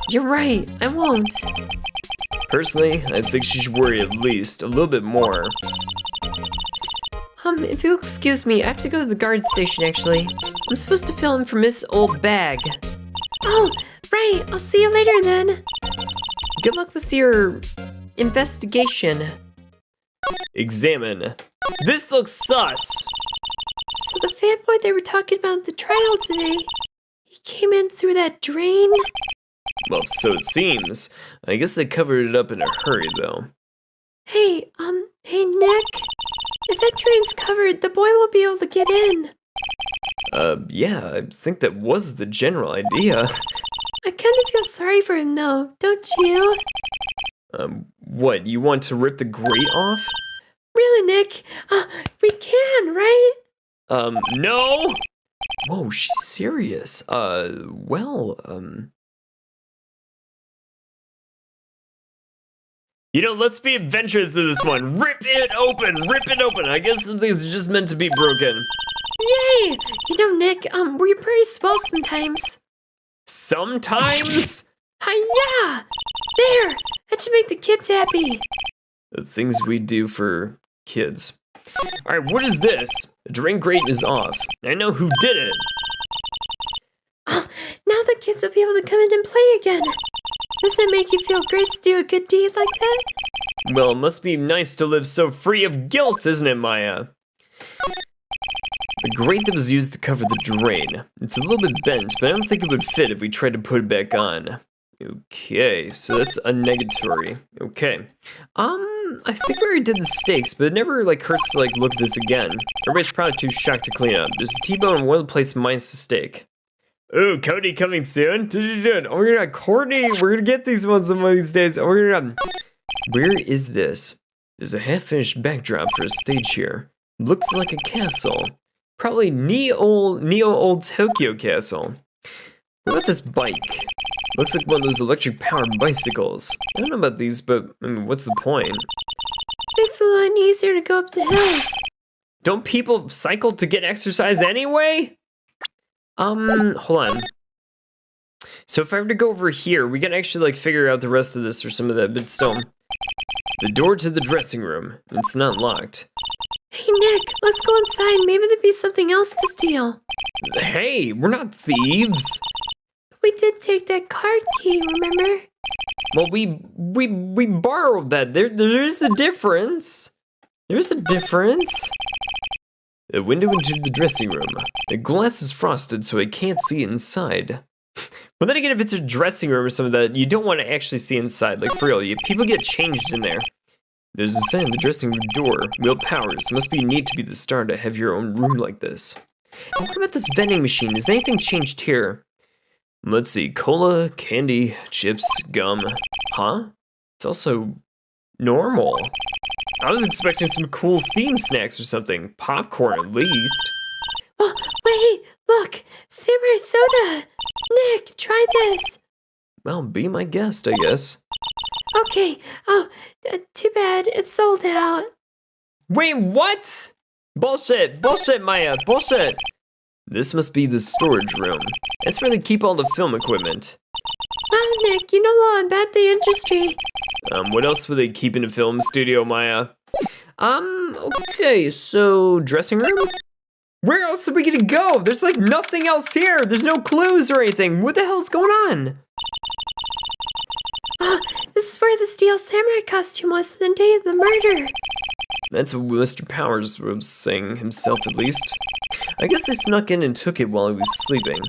You're right, I won't. Personally, I think she should worry at least a little bit more. If you'll excuse me, I have to go to the guard station, actually. I'm supposed to fill in for Miss Old Bag. Oh, right. I'll see you later, then. Good luck with your investigation. Examine. This looks sus. So the fanboy they were talking about at the trial today, he came in through that drain? Well, so it seems. I guess they covered it up in a hurry, though. Hey, Nick. If that drain's covered, the boy won't be able to get in. Yeah, I think that was the general idea. I kind of feel sorry for him, though, don't you? What, you want to rip the grate off? Really, Nick? We can, right? No! Whoa, she's serious. You know, let's be adventurous to this one. Rip it open! Rip it open! I guess some things are just meant to be broken. Yay! You know, Nick, we're pretty swell sometimes. Sometimes? Hi-ya! There! That should make the kids happy. The things we do for kids. Alright, what is this? The drain grate is off. I know who did it. Oh, now the kids will be able to come in and play again. Doesn't it make you feel great to do a good deed like that? Well, it must be nice to live so free of guilt, isn't it, Maya? The grate that was used to cover the drain. It's a little bit bent, but I don't think it would fit if we tried to put it back on. Okay, so that's a negatory. Okay. I think we already did the stakes, but it never hurts to look at this again. Everybody's probably too shocked to clean up. There's a T-bone in one place minus the steak. Ooh, Cody coming soon? Dude, oh my god, Courtney, we're gonna get these ones some of these days. Oh, we're gonna... Where is this? There's a half-finished backdrop for a stage here. Looks like a castle. Probably neo-old Tokyo castle. What about this bike? Looks like one of those electric-powered bicycles. I don't know about these, but I mean, what's the point? Makes it a lot easier to go up the hills. Don't people cycle to get exercise anyway? Hold on. So if I were to go over here, we can actually like figure out the rest of this or some of that, but still. The door to the dressing room. It's not locked. Hey, Nick, let's go inside. Maybe there'd be something else to steal. Hey, we're not thieves. We did take that card key, remember? Well, we borrowed that. There is a difference. There's a difference. A window into the dressing room. The glass is frosted, so I can't see inside. But then again, if it's a dressing room or something that you don't want to actually see inside, like for real, people get changed in there. There's a sign on the dressing room door. Will Powers. Must be neat to be the star to have your own room like this. And what about this vending machine? Is anything changed here? Let's see. Cola, candy, chips, gum. Huh? It's also normal. I was expecting some cool theme snacks or something. Popcorn, at least. Oh, wait, look! Samurai soda! Nick, try this! Well, be my guest, I guess. Okay, oh, too bad, it's sold out. Wait, what? Bullshit, bullshit, Maya, bullshit. This must be the storage room. That's where they keep all the film equipment. Wow, Nick, you know a lot about the industry. What else would they keep in a film studio, Maya? Okay, so dressing room? Where else are we gonna go? There's like nothing else here. There's no clues or anything. What the hell's going on? This is where the steel samurai costume was the day of the murder. That's what Mr. Powers was saying himself, at least. I guess they snuck in and took it while he was sleeping.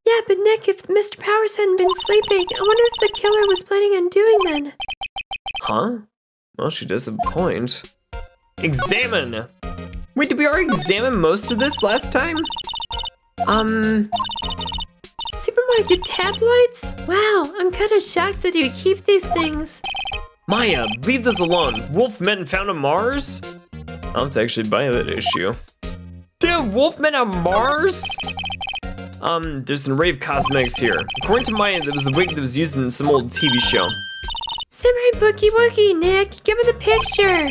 Yeah, but Nick, if Mr. Powers hadn't been sleeping, I wonder if the killer was planning on doing then. Huh? Well, she does have a point. Examine! Wait, did we already examine most of this last time? Supermarket tabloids? Wow, I'm kind of shocked that you keep these things. Maya, leave this alone. Wolfmen found on Mars? I'll have to actually buy that issue. Dude, Wolfmen on Mars? There's an array of cosmetics here. According to Maya, that was the wig that was used in some old TV show. Samurai Bookie Wookie, Nick, give me the picture.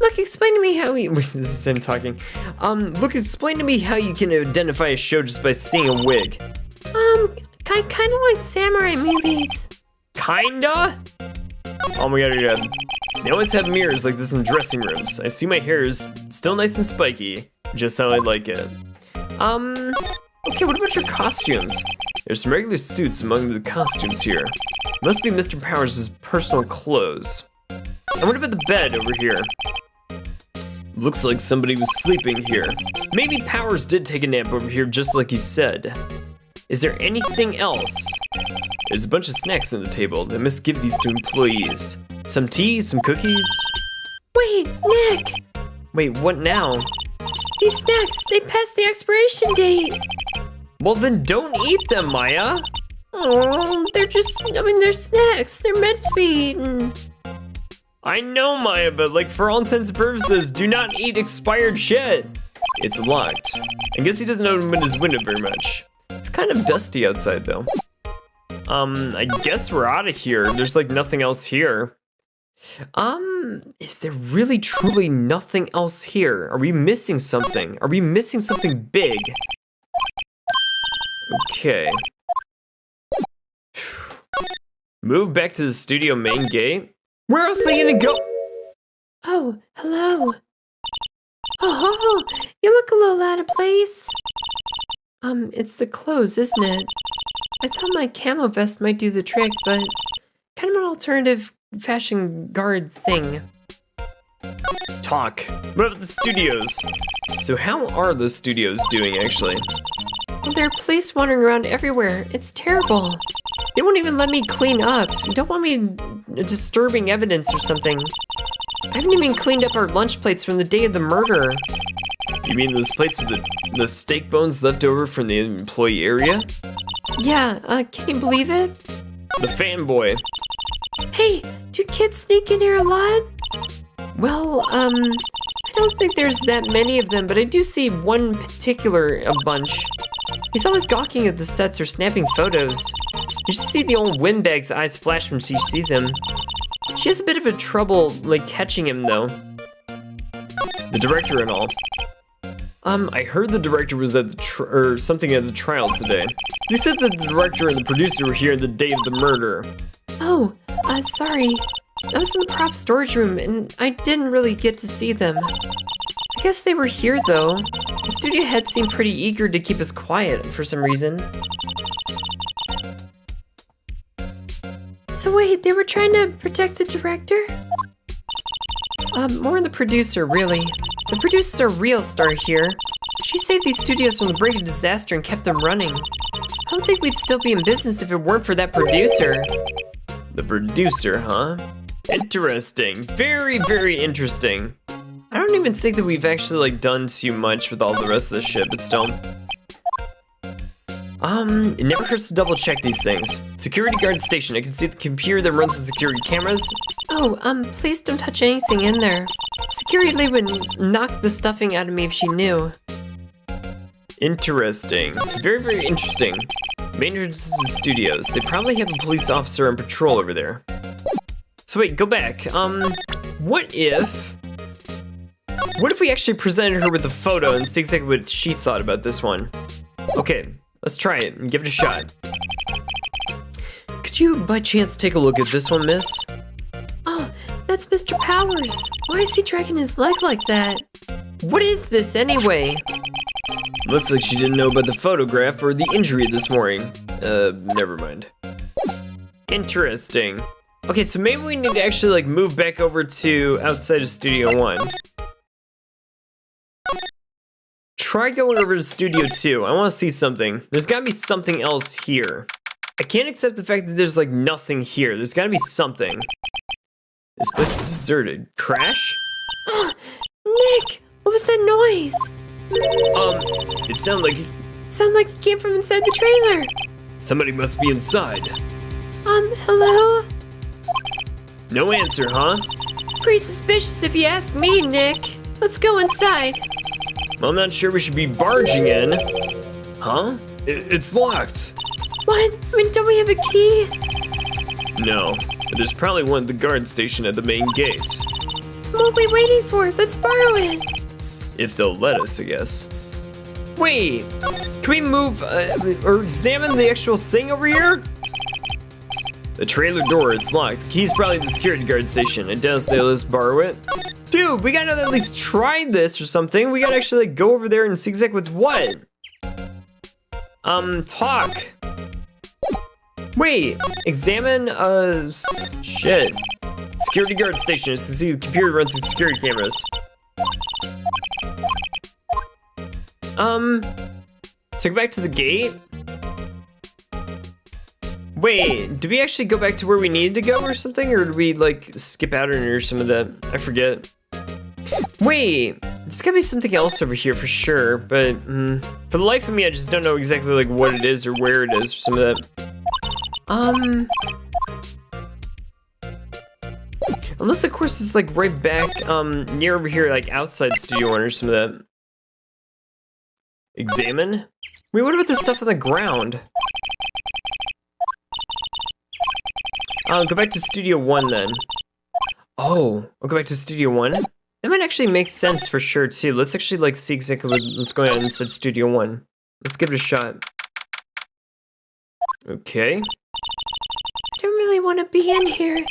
Look, explain to me how we. Wait, this is him talking. Look, explain to me how you can identify a show just by seeing a wig. Kind of like samurai movies. Kinda? Oh my god. They always have mirrors like this in dressing rooms. I see my hair is still nice and spiky, just how I like it. Okay, what about your costumes? There's some regular suits among the costumes here. Must be Mr. Powers' personal clothes. And what about the bed over here? Looks like somebody was sleeping here. Maybe Powers did take a nap over here just like he said. Is there anything else? There's a bunch of snacks on the table. They must give these to employees. Some tea, some cookies. Wait, Nick! Wait, what now? These snacks, they passed the expiration date. Well then don't eat them, Maya. Oh, they're snacks. They're meant to be eaten. I know, Maya, but like for all intents and purposes, do not eat expired shit. It's locked. I guess he doesn't open his window very much. It's kind of dusty outside though. I guess we're out of here. There's like nothing else here. Is there really truly nothing else here? Are we missing something? Are we missing something big? Okay. Move back to the studio main gate. Where else are you gonna go? Oh, hello. Oh, you look a little out of place. It's the clothes, isn't it? I thought my camo vest might do the trick, but kind of an alternative fashion guard thing. Talk. What about the studios? So how are the studios doing, actually? Well, there are police wandering around everywhere. It's terrible. They won't even let me clean up. Don't want me disturbing evidence or something. I haven't even cleaned up our lunch plates from the day of the murder. You mean those plates with the steak bones left over from the employee area? Yeah, can you believe it? The fanboy. Hey, do kids sneak in here a lot? Well, I don't think there's that many of them, but I do see one particular a bunch. He's always gawking at the sets or snapping photos. You should see the old windbag's eyes flash when she sees him. She has a bit of a trouble, like, catching him, though. The director and all. I heard the director was at the or something at the trial today. You said that the director and the producer were here the day of the murder. Oh, sorry. I was in the prop storage room and I didn't really get to see them. I guess they were here though. The studio head seemed pretty eager to keep us quiet for some reason. So wait, they were trying to protect the director? More the producer, really. The producer's a real star here. She saved these studios from the brink of disaster and kept them running. I don't think we'd still be in business if it weren't for that producer. The producer, huh? Interesting. Very, very interesting. I don't even think that we've actually like done too much with all the rest of the shit, but still. It never hurts to double check these things. Security guard station. I can see the computer that runs the security cameras. Oh, please don't touch anything in there. Security lady would knock the stuffing out of me if she knew. Interesting. Very, very interesting. Main entrance to the studios. They probably have a police officer on patrol over there. So wait, go back. What if we actually presented her with a photo and see exactly what she thought about this one? Okay, let's try it and give it a shot. Could you, by chance, take a look at this one, miss? Oh, that's Mr. Powers. Why is he dragging his leg like that? What is this, anyway? Looks like she didn't know about the photograph or the injury this morning. Never mind. Interesting. Okay, so maybe we need to actually, like, move back over to outside of Studio 1. Try going over to Studio 2. I want to see something. There's gotta be something else here. I can't accept the fact that there's like nothing here. There's gotta be something. This place is deserted. Crash? Nick, what was that noise? It sounded like Sounded like it came from inside the trailer. somebody must be inside. Hello? No answer, huh? Pretty suspicious if you ask me, Nick. Let's go inside. Well, I'm not sure we should be barging in. Huh? It's locked. What? I mean, don't we have a key? No, but there's probably one at the guard station at the main gate. What are we waiting for? Let's borrow it. If they'll let us, I guess. Wait, can we move or examine the actual thing over here? The trailer door, it's locked. The key's probably at the security guard station. I doubt they'll let us borrow it. Dude, we gotta at least try this or something. We gotta actually like, go over there and see exactly what's what. Talk. Wait, examine, shit. Security guard station is to see the computer runs the security cameras. So go back to the gate? Wait, did we actually go back to where we needed to go or something? Or did we like skip out or some of that? I forget. Wait, there's gotta be something else over here for sure, but for the life of me, I just don't know exactly like what it is or where it is or some of that. Unless of course it's like right back near over here, like outside Studio 1 or some of that. Examine? Wait, what about the stuff on the ground? I'll go back to Studio 1 then. Oh, I'll go back to Studio 1? That might actually make sense for sure too. Let's actually like see exactly what's going on inside Studio 1. Let's give it a shot. Okay. I don't really want to be in here.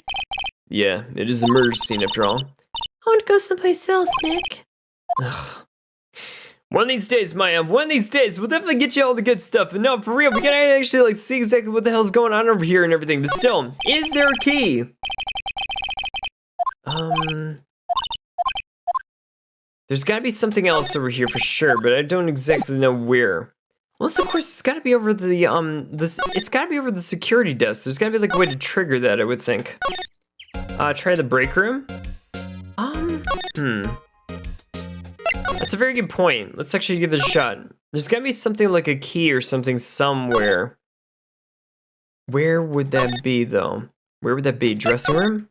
Yeah, it is a murder scene after all. I want to go someplace else, Nick. Ugh. One of these days, Maya, one of these days, we'll definitely get you all the good stuff. But no, for real, we gotta actually like see exactly what the hell's going on over here and everything. But still, is there a key? There's gotta be something else over here for sure, but I don't exactly know where. Unless, of course, it's gotta be over the, it's gotta be over the security desk. There's gotta be like a way to trigger that, I would think. Try the break room? That's a very good point. Let's actually give it a shot. There's gotta be something like a key or something somewhere. Where would that be, though? Where would that be? Dressing room?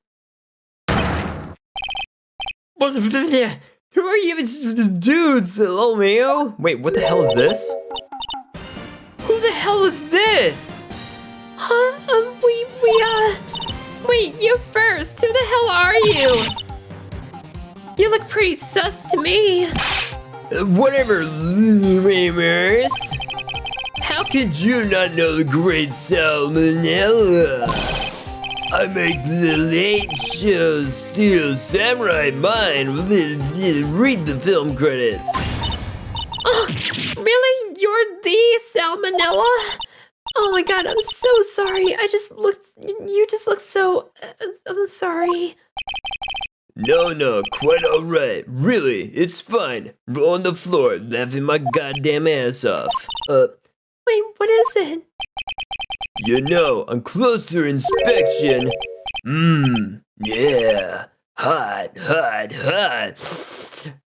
Who are you? Dudes, oh, Mayo. Wait, what the hell is this? Who the hell is this? Huh? Wait, you first. Who the hell are you? You look pretty sus to me. Whatever, lemurs. How could you not know the great Salmonella? I make the late show Steel Samurai mine. Read the film credits. Oh, really? You're the Salmonella? Oh my god, I'm so sorry. You just look so, I'm sorry. No, quite alright. Really, it's fine. Roll on the floor, laughing my goddamn ass off. Wait, what is it? You know, on closer inspection, yeah, hot.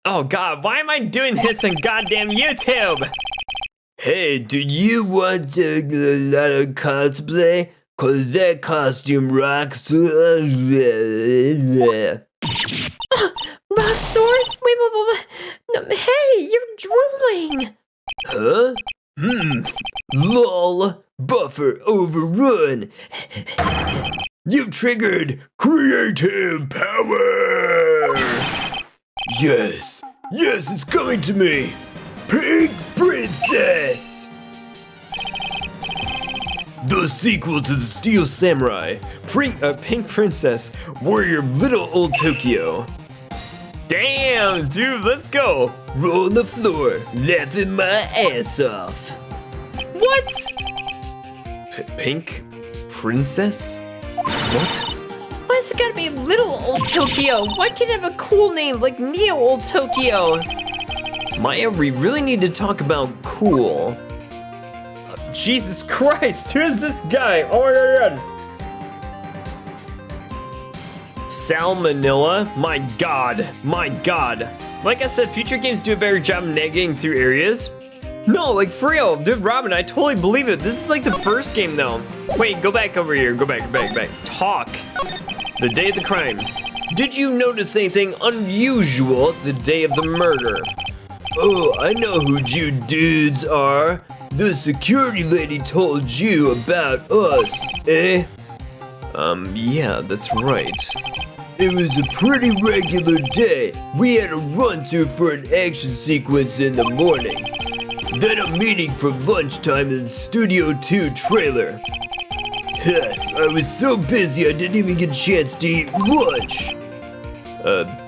Oh god, why am I doing this on goddamn YouTube? Hey, do you want to a lot of cosplay? Cause that costume rocks. Rock source? Wait. No, hey, you're drooling. Huh? Lol. Buffer overrun. You've triggered creative powers. Yes, it's coming to me. Pink Princess. The sequel to the Steel Samurai, Pink Princess, Warrior Little Old Tokyo. damn, dude, let's go. Roll on the floor, laughing my ass off. What? Pink Princess? What? Why is it gotta be Little Old Tokyo? Why can't it have a cool name like Neo Old Tokyo? Maya, we really need to talk about cool. Jesus Christ, who is this guy? Oh my god. Salmonella? My god. Like I said, future games do a better job navigating through areas. No, like for real, dude, Robin, I totally believe it. This is like the first game though. Wait, go back over here, go back. Talk. The day of the crime. Did you notice anything unusual the day of the murder? Oh, I know who you dudes are. The security lady told you about us, eh? Yeah, that's right. It was a pretty regular day. We had a run-through for an action sequence in the morning. Then a meeting for lunchtime in Studio 2 trailer. I was so busy I didn't even get a chance to eat lunch.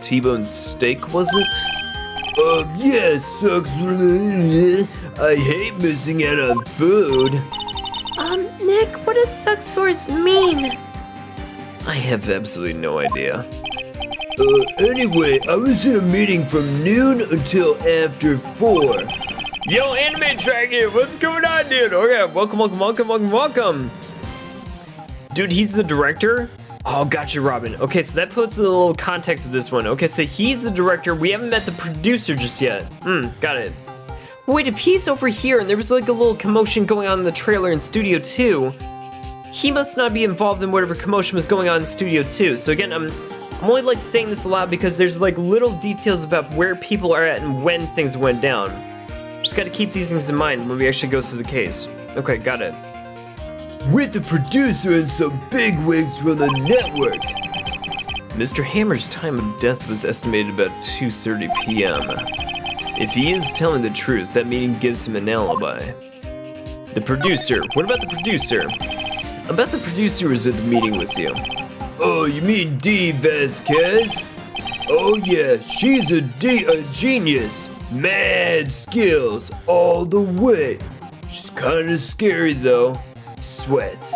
T-bone steak, was it? Yeah, sucks. I hate missing out on food. Nick, what does suck-source mean? I have absolutely no idea. Anyway, I was in a meeting from noon until after 4. Yo, Anime Dragon, what's going on, dude? Okay, welcome. Dude, he's the director? Oh, gotcha, Robin. Okay, so that puts a little context of this one. Okay, so he's the director. We haven't met the producer just yet. Got it. Wait, if he's over here and there was like a little commotion going on in the trailer in Studio 2, he must not be involved in whatever commotion was going on in Studio 2. So again, I'm only like saying this aloud because there's like little details about where people are at and when things went down. Just gotta keep these things in mind when we actually go through the case. Okay, got it. With the producer and some bigwigs from the network. Mr. Hammer's time of death was estimated about 2:30 p.m. If he is telling the truth, that meeting gives him an alibi. The producer. What about the producer? I bet the producer was at the meeting with you. Oh, you mean Dee Vasquez? Oh yeah, she's a genius. Mad skills all the way. She's kinda scary though. Sweats.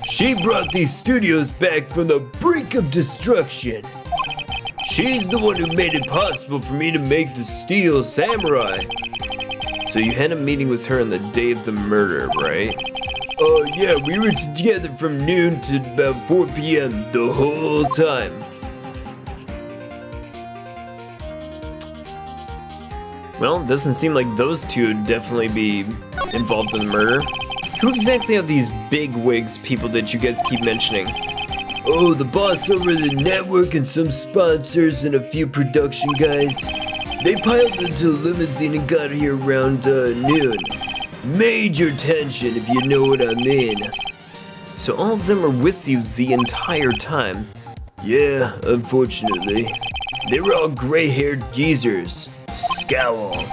She brought these studios back from the brink of destruction. She's the one who made it possible for me to make the Steel Samurai. So you had a meeting with her on the day of the murder, right? Oh yeah, we were together from noon to about 4 p.m. the whole time. Well, it doesn't seem like those two would definitely be involved in the murder. Who exactly are these big wigs people that you guys keep mentioning? Oh, the boss over the network and some sponsors and a few production guys. They piled into a limousine and got here around noon. Major tension, if you know what I mean. So all of them are with you the entire time? Yeah, unfortunately. They were all gray-haired geezers. scowl.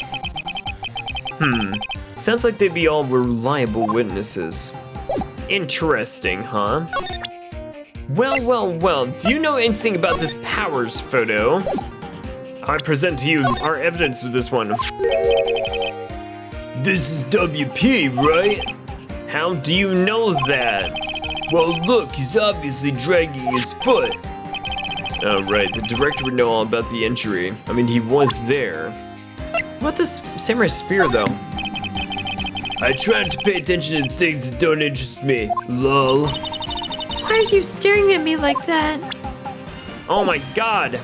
Sounds like they'd be all reliable witnesses. Interesting, huh? Well, do you know anything about this Powers photo? I present to you our evidence with this one. This is WP, right? How do you know that? Well, look, he's obviously dragging his foot. Oh, right, the director would know all about the injury. I mean, he was there. What about this samurai spear, though? I try not to pay attention to things that don't interest me. Lol. Why are you staring at me like that? Oh my god!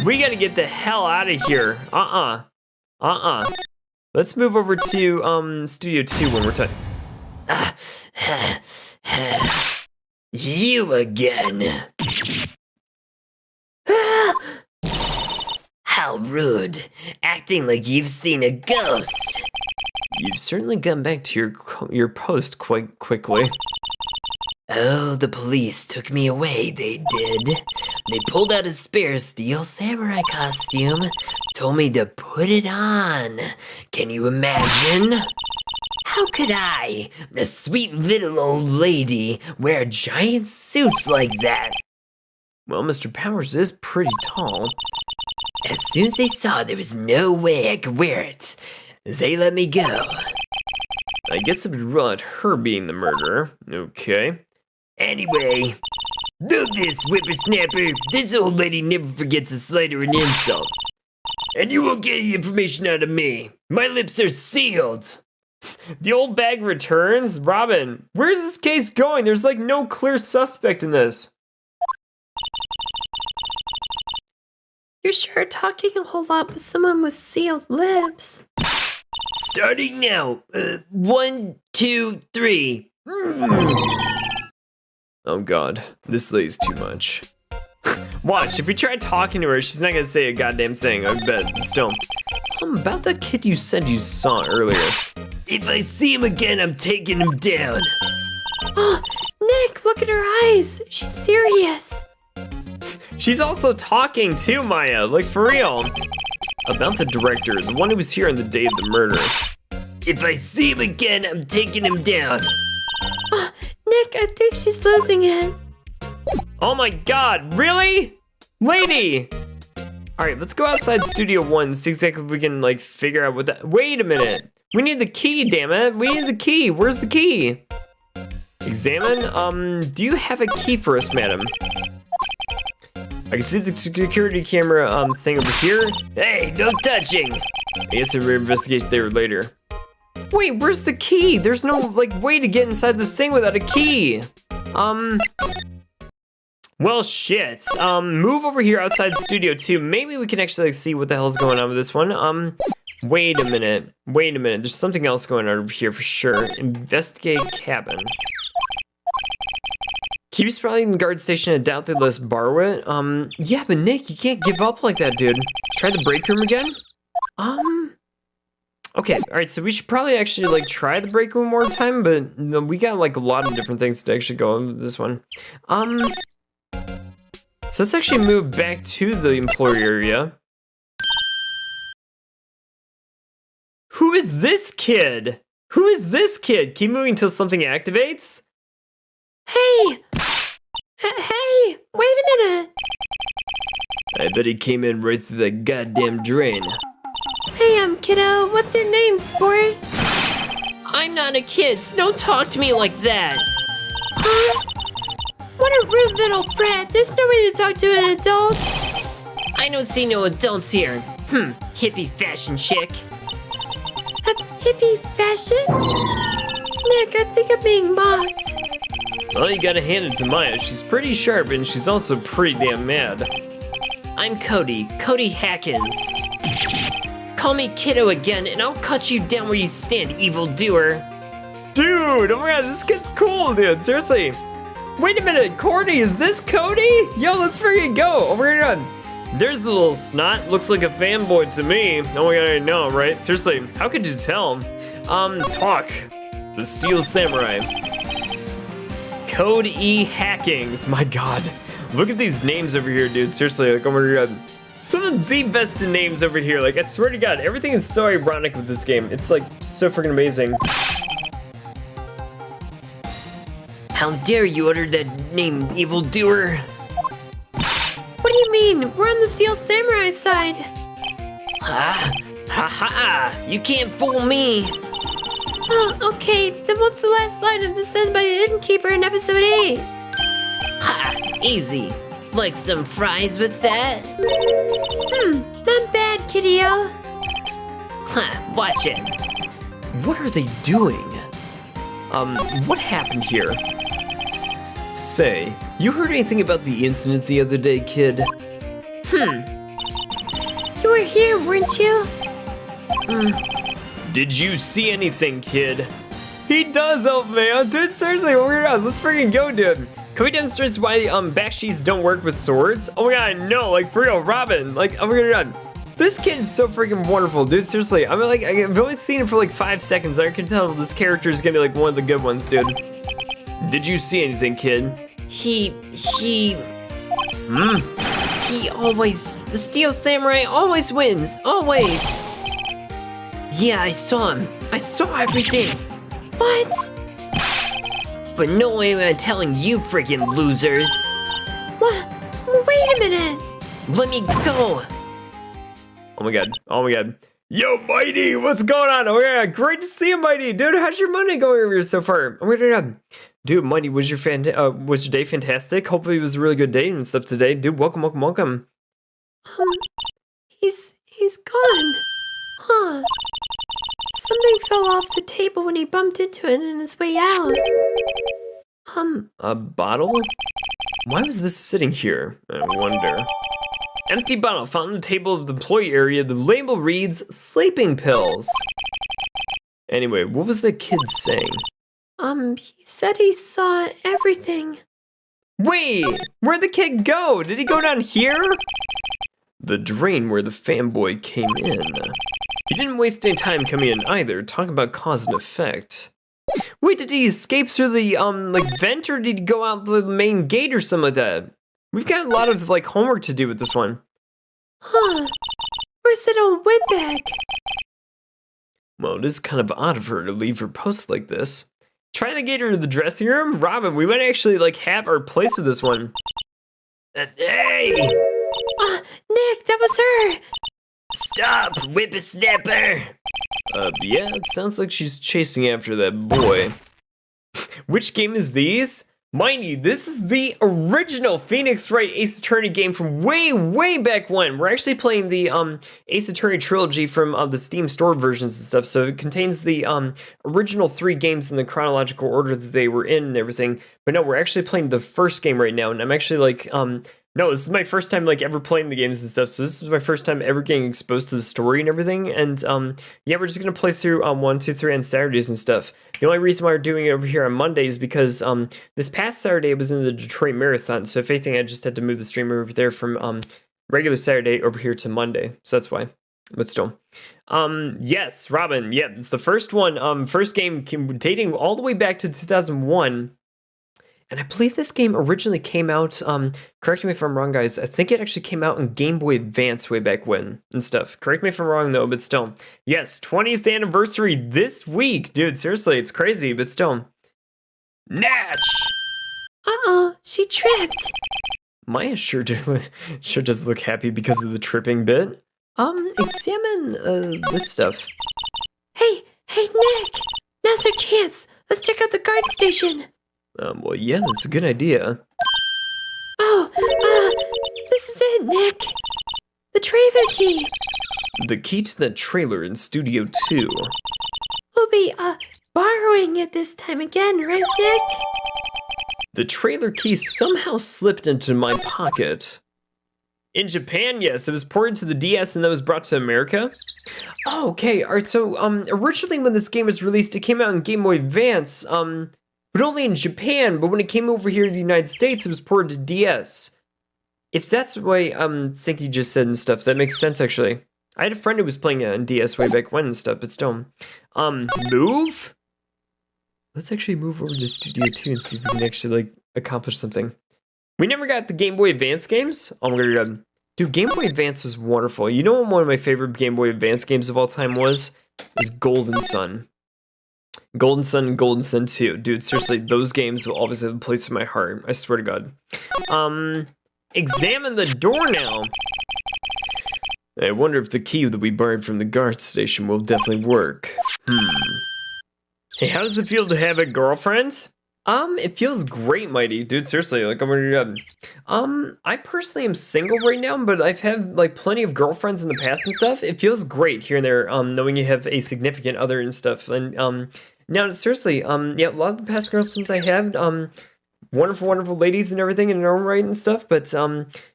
We gotta get the hell out of here. Let's move over to Studio 2 one more time. You again. How rude. Acting like you've seen a ghost. You've certainly gotten back to your post quite quickly. Oh, the police took me away, they did. They pulled out a spare steel samurai costume, told me to put it on. Can you imagine? How could I, a sweet little old lady, wear a giant suit like that? Well, Mr. Powers is pretty tall. As soon as they saw there was no way I could wear it, they let me go. I guess it would rule out her being the murderer. Okay. Anyway, know this, whippersnapper. This old lady never forgets a slight or an insult. And you won't get any information out of me. My lips are sealed. The old bag returns? Robin, where's this case going? There's like no clear suspect in this. You're sure talking a whole lot with someone with sealed lips. Starting now. 1, 2, 3. Oh god, this lady's too much. Watch, if we try talking to her, she's not gonna say a goddamn thing, I bet. Still. About that kid you said you saw earlier. If I see him again, I'm taking him down. Oh, Nick, look at her eyes. She's serious. She's also talking too, Maya, like for real. About the director, the one who was here on the day of the murder. If I see him again, I'm taking him down. Oh, Nick, I think she's losing it. Oh my god, really? Lady! Alright, let's go outside Studio 1 and see exactly if we can, like, figure out what that— Wait a minute! We need the key, damn it! We need the key! Where's the key? Examine, do you have a key for us, madam? I can see the security camera, thing over here. Hey, no touching! I guess we'll investigate there later. Wait, where's the key? There's no, like, way to get inside the thing without a key. Well, shit. Move over here outside Studio 2. Maybe we can actually, like, see what the hell's going on with this one. Wait a minute. There's something else going on over here for sure. Investigate cabin. Keeps probably in the guard station. I doubt they'd let us borrow it. Yeah, but Nick, you can't give up like that, dude. Try the break room again? Okay, alright, so we should probably actually, like, try the break room one more time, but no, we got, like, a lot of different things to actually go on with this one. So let's actually move back to the employee area. Who is this kid? Keep moving till something activates? Hey! Hey! Wait a minute! I bet he came in right through that goddamn drain. Hey, kiddo. What's your name, sport? I'm not a kid, so don't talk to me like that. Huh? What a rude little brat. There's no way to talk to an adult. I don't see no adults here. Hippie fashion chick. Hippie fashion? Nick, I think I'm being mocked. Well, you gotta hand it to Maya. She's pretty sharp and she's also pretty damn mad. I'm Cody Hackins. Call me kiddo again and I'll cut you down where you stand, evildoer. Dude, oh my god, this kid's cool, dude. Seriously. Wait a minute, Courtney, is this Cody? Yo, let's freaking go. Oh my god. There's the little snot. Looks like a fanboy to me. Oh my god, I know, right? Seriously, how could you tell? Talk. The Steel Samurai. Code E Hackings. My god. Look at these names over here, dude. Seriously, like, oh my god. Some of the best in names over here. Like, I swear to God, everything is so ironic with this game. It's like so freaking amazing. How dare you utter that name, evildoer? What do you mean? We're on the Steel Samurai side. Ha! Ha ha! You can't fool me! Oh, okay. Then what's the last line of the said by the Innkeeper in episode 8? Ha! Easy. Like some fries with that? Not bad, kiddo. Ha! Watch it. What are they doing? What happened here? Say, you heard anything about the incident the other day, kid? You were here, weren't you? Did you see anything, kid? He does help me. Dude, seriously, oh my God, let's freaking go, dude. Can we demonstrate why backsheets don't work with swords? Oh my God, no, like for real, Robin. Like, oh my God. This kid is so freaking wonderful, dude. Seriously, I mean, like, I've only seen him for like 5 seconds. I can tell this character is gonna be like one of the good ones, dude. Did you see anything, kid? He always, the Steel Samurai always wins, always. Yeah, I saw him. I saw everything. What? But no way am I telling you freaking losers. What? Wait a minute. Let me go. Oh my God, oh my God. Yo, Mighty, what's going on? Oh my God, great to see you, Mighty. Dude, how's your Monday going over here so far? Oh my God. Dude, Mighty, was your day fantastic? Hopefully it was a really good day and stuff today. Dude, welcome, welcome, welcome. He's gone. Huh. Something fell off the table when he bumped into it on his way out. A bottle? Why was this sitting here? I wonder. Empty bottle found on the table of the employee area. The label reads, sleeping pills. Anyway, what was the kid saying? He said he saw everything. Wait, where'd the kid go? Did he go down here? The drain where the fanboy came in. He didn't waste any time coming in either. Talk about cause and effect. Wait, did he escape through the, like, vent, or did he go out the main gate or something like that? We've got a lot of, like, homework to do with this one. Huh. Where's that old windbag? Well, it is kind of odd of her to leave her post like this. Trying to get her into the dressing room? Robin, we might actually, like, have our place with this one. Hey! Nick, that was her. Stop, whippersnapper! Yeah, it sounds like she's chasing after that boy. Which game is these? Mind you, this is the original Phoenix Wright Ace Attorney game from way, way back when. We're actually playing the Ace Attorney Trilogy from the Steam store versions and stuff, so it contains the original 3 games in the chronological order that they were in and everything. But no, we're actually playing the first game right now, and I'm actually like, no, this is my first time like ever playing the games and stuff, so this is my first time ever getting exposed to the story and everything, and yeah, we're just gonna play through 1, 2, 3 on Saturdays and stuff. The only reason why we're doing it over here on Monday is because this past Saturday I was in the Detroit Marathon, so if anything, I just had to move the stream over there from regular Saturday over here to Monday, so that's why. But still, yes, Robin, yeah, it's the first one, first game dating all the way back to 2001. And I believe this game originally came out, correct me if I'm wrong, guys, I think it actually came out in Game Boy Advance way back when and stuff. Correct me if I'm wrong, though, but still. Yes, 20th anniversary this week. Dude, seriously, it's crazy, but still. Natch! Uh-oh, she tripped. Maya sure does look happy because of the tripping bit. Examine, this stuff. Hey, Nick! Now's our chance. Let's check out the guard station. Well, yeah, that's a good idea. Oh, this is it, Nick. The trailer key. The key to the trailer in Studio 2. We'll be, borrowing it this time again, right, Nick? The trailer key somehow slipped into my pocket. In Japan, yes, it was ported to the DS and then was brought to America. Oh, okay, alright, so, originally when this game was released, it came out in Game Boy Advance, but only in Japan, but when it came over here to the United States, it was ported to DS. If that's the way I think you just said and stuff, that makes sense, actually. I had a friend who was playing it on DS way back when and stuff, but still. Move? Let's actually move over to Studio 2 and see if we can actually, like, accomplish something. We never got the Game Boy Advance games? Oh my god. Dude, Game Boy Advance was wonderful. You know what one of my favorite Game Boy Advance games of all time was? Is Golden Sun. Golden Sun and Golden Sun 2. Dude, seriously, those games will always have a place in my heart. I swear to God. Examine the door now. I wonder if the key that we borrowed from the guard station will definitely work. Hey, how does it feel to have a girlfriend? It feels great, Mighty. Dude, seriously, like, I personally am single right now, but I've had, like, plenty of girlfriends in the past and stuff. It feels great here and there, knowing you have a significant other and stuff. And, now, seriously, yeah, a lot of the past girlfriends I had, wonderful, wonderful ladies and everything in their own right and stuff, but,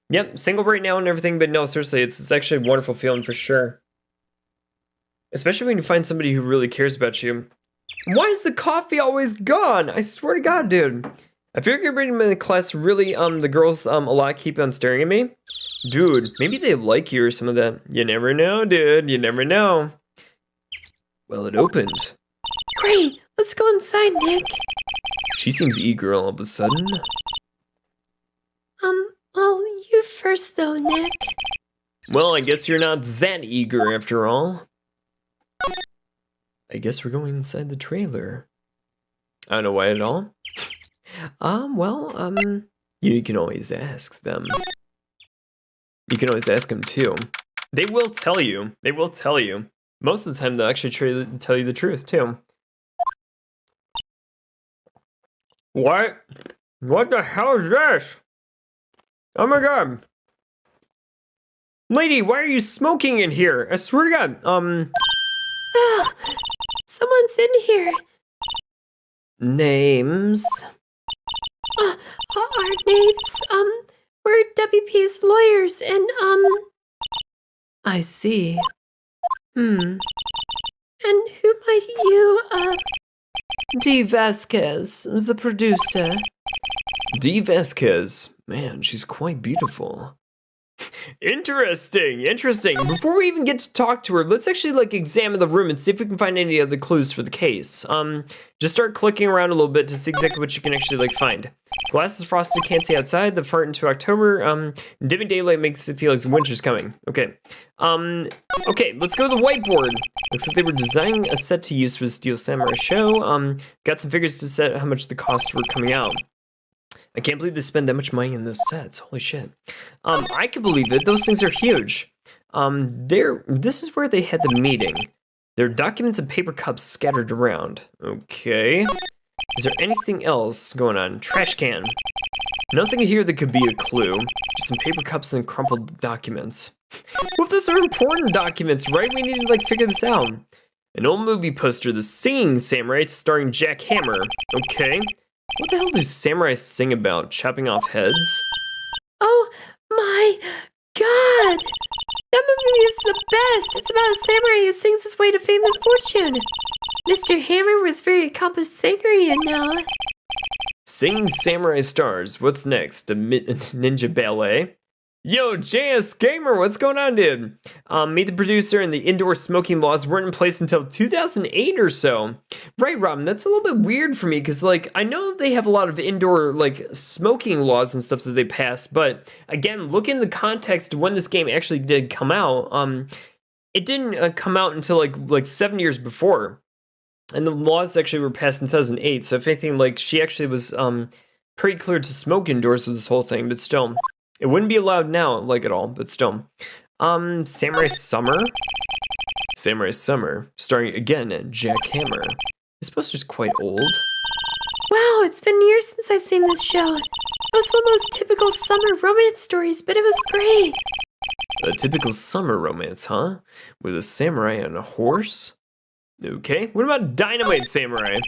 yep, single right now and everything, but no, seriously, it's actually a wonderful feeling for sure. Especially when you find somebody who really cares about you. Why is the coffee always gone? I swear to God, dude. I feel like everybody in the class really, the girls, a lot keep on staring at me. Dude, maybe they like you or some of that. You never know, dude. You never know. Well, it opened. Great, let's go inside, Nick. She seems eager all of a sudden. Well, you first though, Nick. Well, I guess you're not that eager after all. I guess we're going inside the trailer. I don't know why at all. You can always ask them. You can always ask them too. They will tell you. They will tell you. Most of the time, they'll actually try to tell you the truth too. What? What the hell is this? Oh my God. Lady, why are you smoking in here? I swear to God, Someone's in here. Names? Our names, we're WP's lawyers, and, I see. and who might you, D. Vasquez, the producer. D. Vasquez. Man, she's quite beautiful. Interesting, interesting. Before we even get to talk to her, let's actually like examine the room and see if we can find any other clues for the case. Just start clicking around a little bit to see exactly what you can actually like find. Glass is frosted, can't see outside. The fart into October. Dimming daylight makes it feel like winter's coming. Okay. Okay, let's go to the whiteboard. Looks like they were designing a set to use for the Steel Samurai show. Got some figures to set how much the costs were coming out. I can't believe they spend that much money in those sets. Holy shit. I can believe it. Those things are huge. This is where they had the meeting. There are documents and paper cups scattered around. Okay. Is there anything else going on? Trash can. Nothing here that could be a clue. Just some paper cups and crumpled documents. Well, those are important documents, right? We need to like figure this out. An old movie poster, The Singing Samurai, starring Jack Hammer. Okay. What the hell do samurais sing about? Chopping off heads? oh my God! That movie is the best! It's about a samurai who sings his way to fame and fortune. Mr. Hammer was a very accomplished singer, you know. Singing samurai stars. What's next? A ninja ballet? Yo, JS Gamer, what's going on, dude? Meet the producer, and the indoor smoking laws weren't in place until 2008 or so. Right, Robin, that's a little bit weird for me, because, like, I know they have a lot of indoor, like, smoking laws and stuff that they passed, but, again, look in the context of when this game actually did come out. It didn't come out until, like 7 years before, and the laws actually were passed in 2008, so if anything, like, she actually was, pretty clear to smoke indoors with this whole thing, but still. It wouldn't be allowed now, like at all, but still. Samurai Summer? Samurai Summer, starring again Jack Hammer. This poster's quite old. Wow, it's been years since I've seen this show. It was one of those typical summer romance stories, but it was great. A typical summer romance, huh? With a samurai on a horse? Okay, what about Dynamite Samurai?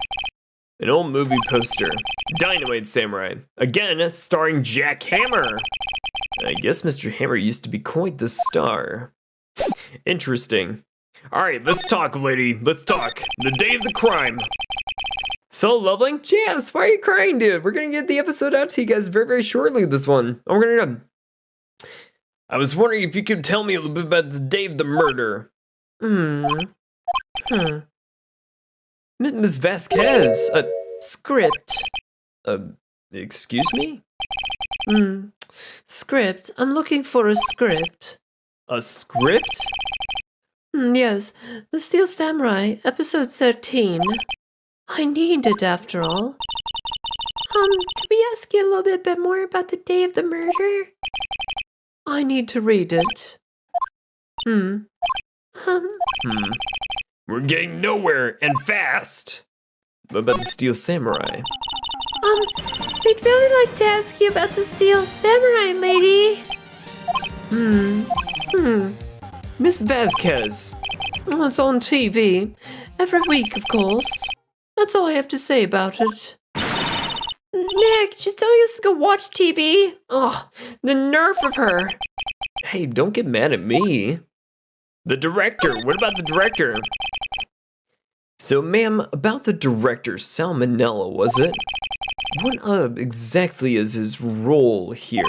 An old movie poster. Dynamite Samurai. Again, starring Jack Hammer. I guess Mr. Hammer used to be quite the star. Interesting. Alright, let's talk, lady. Let's talk. The day of the crime. So, Lovely? Jazz, why are you crying, dude? We're gonna get the episode out to you guys very, very shortly, this one. Oh, we're gonna... I was wondering if you could tell me a little bit about the day of the murder. Ms. Vasquez, a script. Excuse me? Script. I'm looking for a script. A script? Yes, The Steel Samurai, episode 13. I need it after all. Could we ask you a little bit more about the day of the murder? I need to read it. We're getting nowhere and fast. What about the Steel Samurai? We'd really like to ask you about the Steel Samurai, lady. Miss Vasquez. Oh, it's on TV. Every week, of course. That's all I have to say about it. Nick, she's telling us to go watch TV. Oh, the nerve of her. Hey, don't get mad at me. The director. What about the director? So, ma'am, about the director, Salmonella, was it? What exactly is his role here?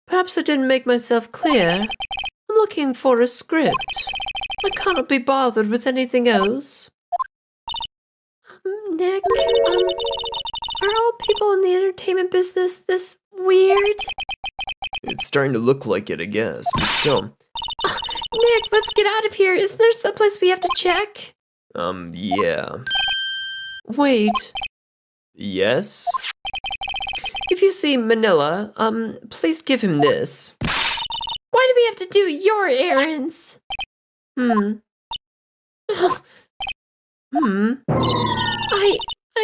Perhaps I didn't make myself clear. I'm looking for a script. I cannot be bothered with anything else. Nick, are all people in the entertainment business this weird? It's starting to look like it, I guess, but still. Nick, let's get out of here. Isn't there someplace we have to check? Yeah. Wait. Yes? If you see Manila, please give him this. Why do we have to do your errands? I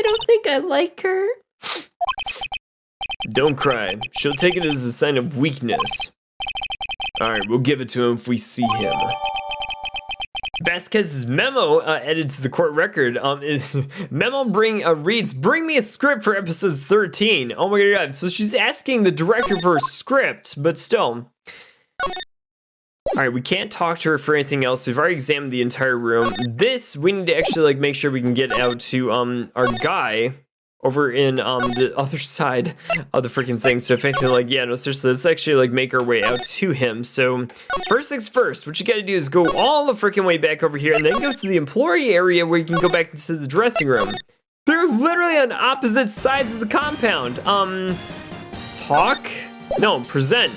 don't think I like her. Don't cry. She'll take it as a sign of weakness. Alright, we'll give it to him if we see him. Vasquez's memo added to the court record is memo reads, bring me a script for episode 13. Oh my god, so she's asking the director for a script, but still. Alright, we can't talk to her for anything else. We've already examined the entire room. This, we need to actually make sure we can get out to our guy over in the other side of the freaking thing. So if anything, no, seriously, let's actually make our way out to him. So first things first, what you gotta do is go all the freaking way back over here and then go to the employee area where you can go back into the dressing room. They're literally on opposite sides of the compound. Talk? No, present.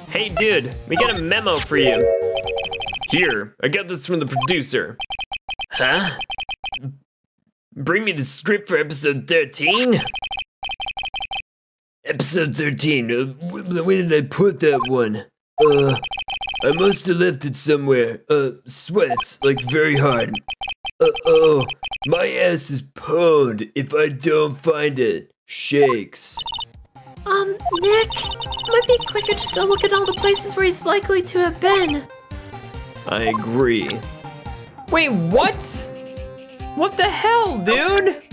Hey dude, we got a memo for you. Here, I got this from the producer. Huh? Bring me the script for episode 13? Episode 13, where did I put that one? I must have left it somewhere. Sweats, very hard. Oh, my ass is pwned if I don't find it. Shakes. Nick, it might be quicker just to look at all the places where he's likely to have been. I agree. Wait, what? What the hell, dude?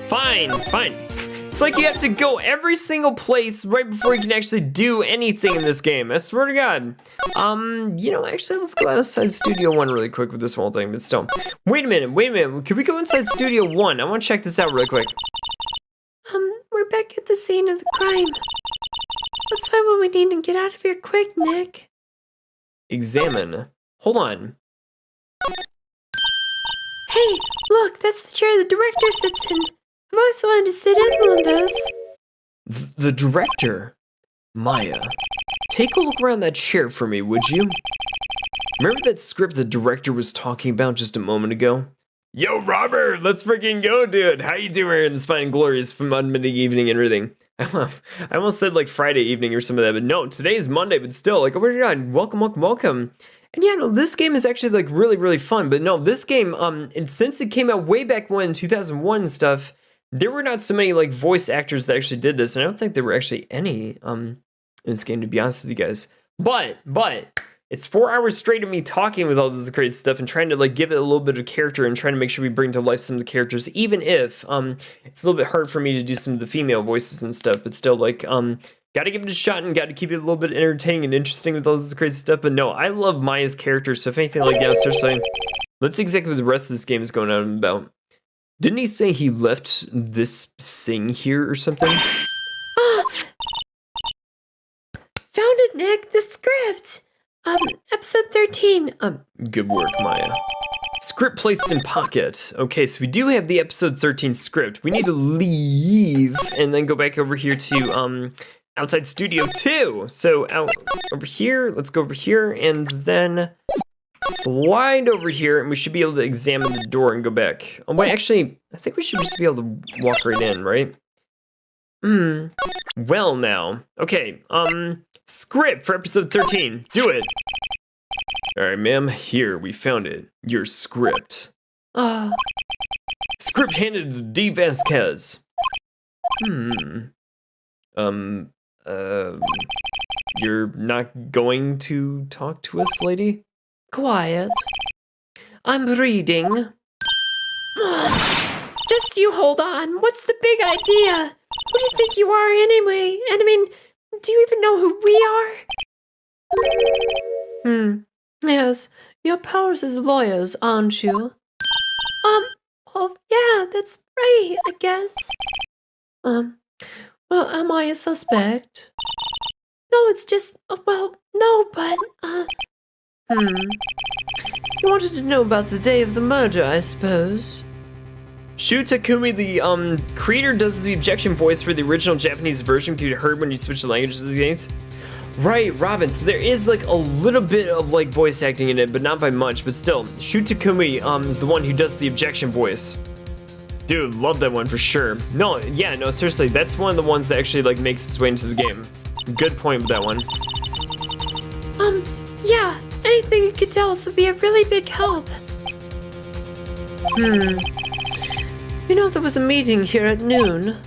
Fine. It's like you have to go every single place right before you can actually do anything in this game. I swear to God. Actually, let's go outside Studio 1 really quick with this whole thing, but still. Wait a minute. Can we go inside Studio 1? I want to check this out really quick. We're back at the scene of the crime. Let's find what we need and get out of here quick, Nick. Examine. Hold on. Hey, look, that's the chair the director sits in. I've always wanted to sit in one of those. The director? Maya, take a look around that chair for me, would you? Remember that script the director was talking about just a moment ago? Yo, Robert, let's freaking go, dude. How you doing in this fine and glorious from Monday evening and everything? I almost said Friday evening or some of that, but no, today is Monday, but still, oh my god, welcome. And yeah, no, this game is actually really fun, but no, this game, and since it came out way back when, 2001 and stuff, there were not so many voice actors that actually did this, and I don't think there were actually any in this game, to be honest with you guys. But it's 4 hours straight of me talking with all this crazy stuff and trying to give it a little bit of character and trying to make sure we bring to life some of the characters, even if it's a little bit hard for me to do some of the female voices and stuff, but still gotta give it a shot and gotta keep it a little bit entertaining and interesting with all this crazy stuff. But no, I love Maya's character, so if anything seriously, let's see exactly what the rest of this game is going on about. Didn't he say he left this thing here or something? Found it, Nick, the script. Episode 13. Good work, Maya. Script placed in pocket. Okay, so we do have the episode 13 script. We need to leave and then go back over here to outside studio 2. So out over here, let's go over here and then slide over here and we should be able to examine the door and go back. Oh wait, actually, I think we should just be able to walk right in, right? Well now. Okay, script for episode 13. Do it. All right, ma'am, here, we found it. Your script. Script handed to D. Vasquez. You're not going to talk to us, lady? Quiet. I'm reading. Just you hold on. What's the big idea? Who do you think you are anyway? And I mean, do you even know who we are? Yes, your powers as lawyers, aren't you? Well, yeah, that's right, I guess. Well, am I a suspect? No, it's just, well, no, but, You wanted to know about the day of the murder, I suppose. Shu Takumi, the creator, does the objection voice for the original Japanese version can be heard when you switch the languages of the games. Right, Robin, so there is like a little bit of like voice acting in it, but not by much, but still, Shu Takumi is the one who does the objection voice. Dude, love that one for sure. No, yeah, no, seriously, that's one of the ones that actually like makes its way into the game. Good point with that one. Yeah, anything you could tell us would be a really big help. You know, there was a meeting here at noon.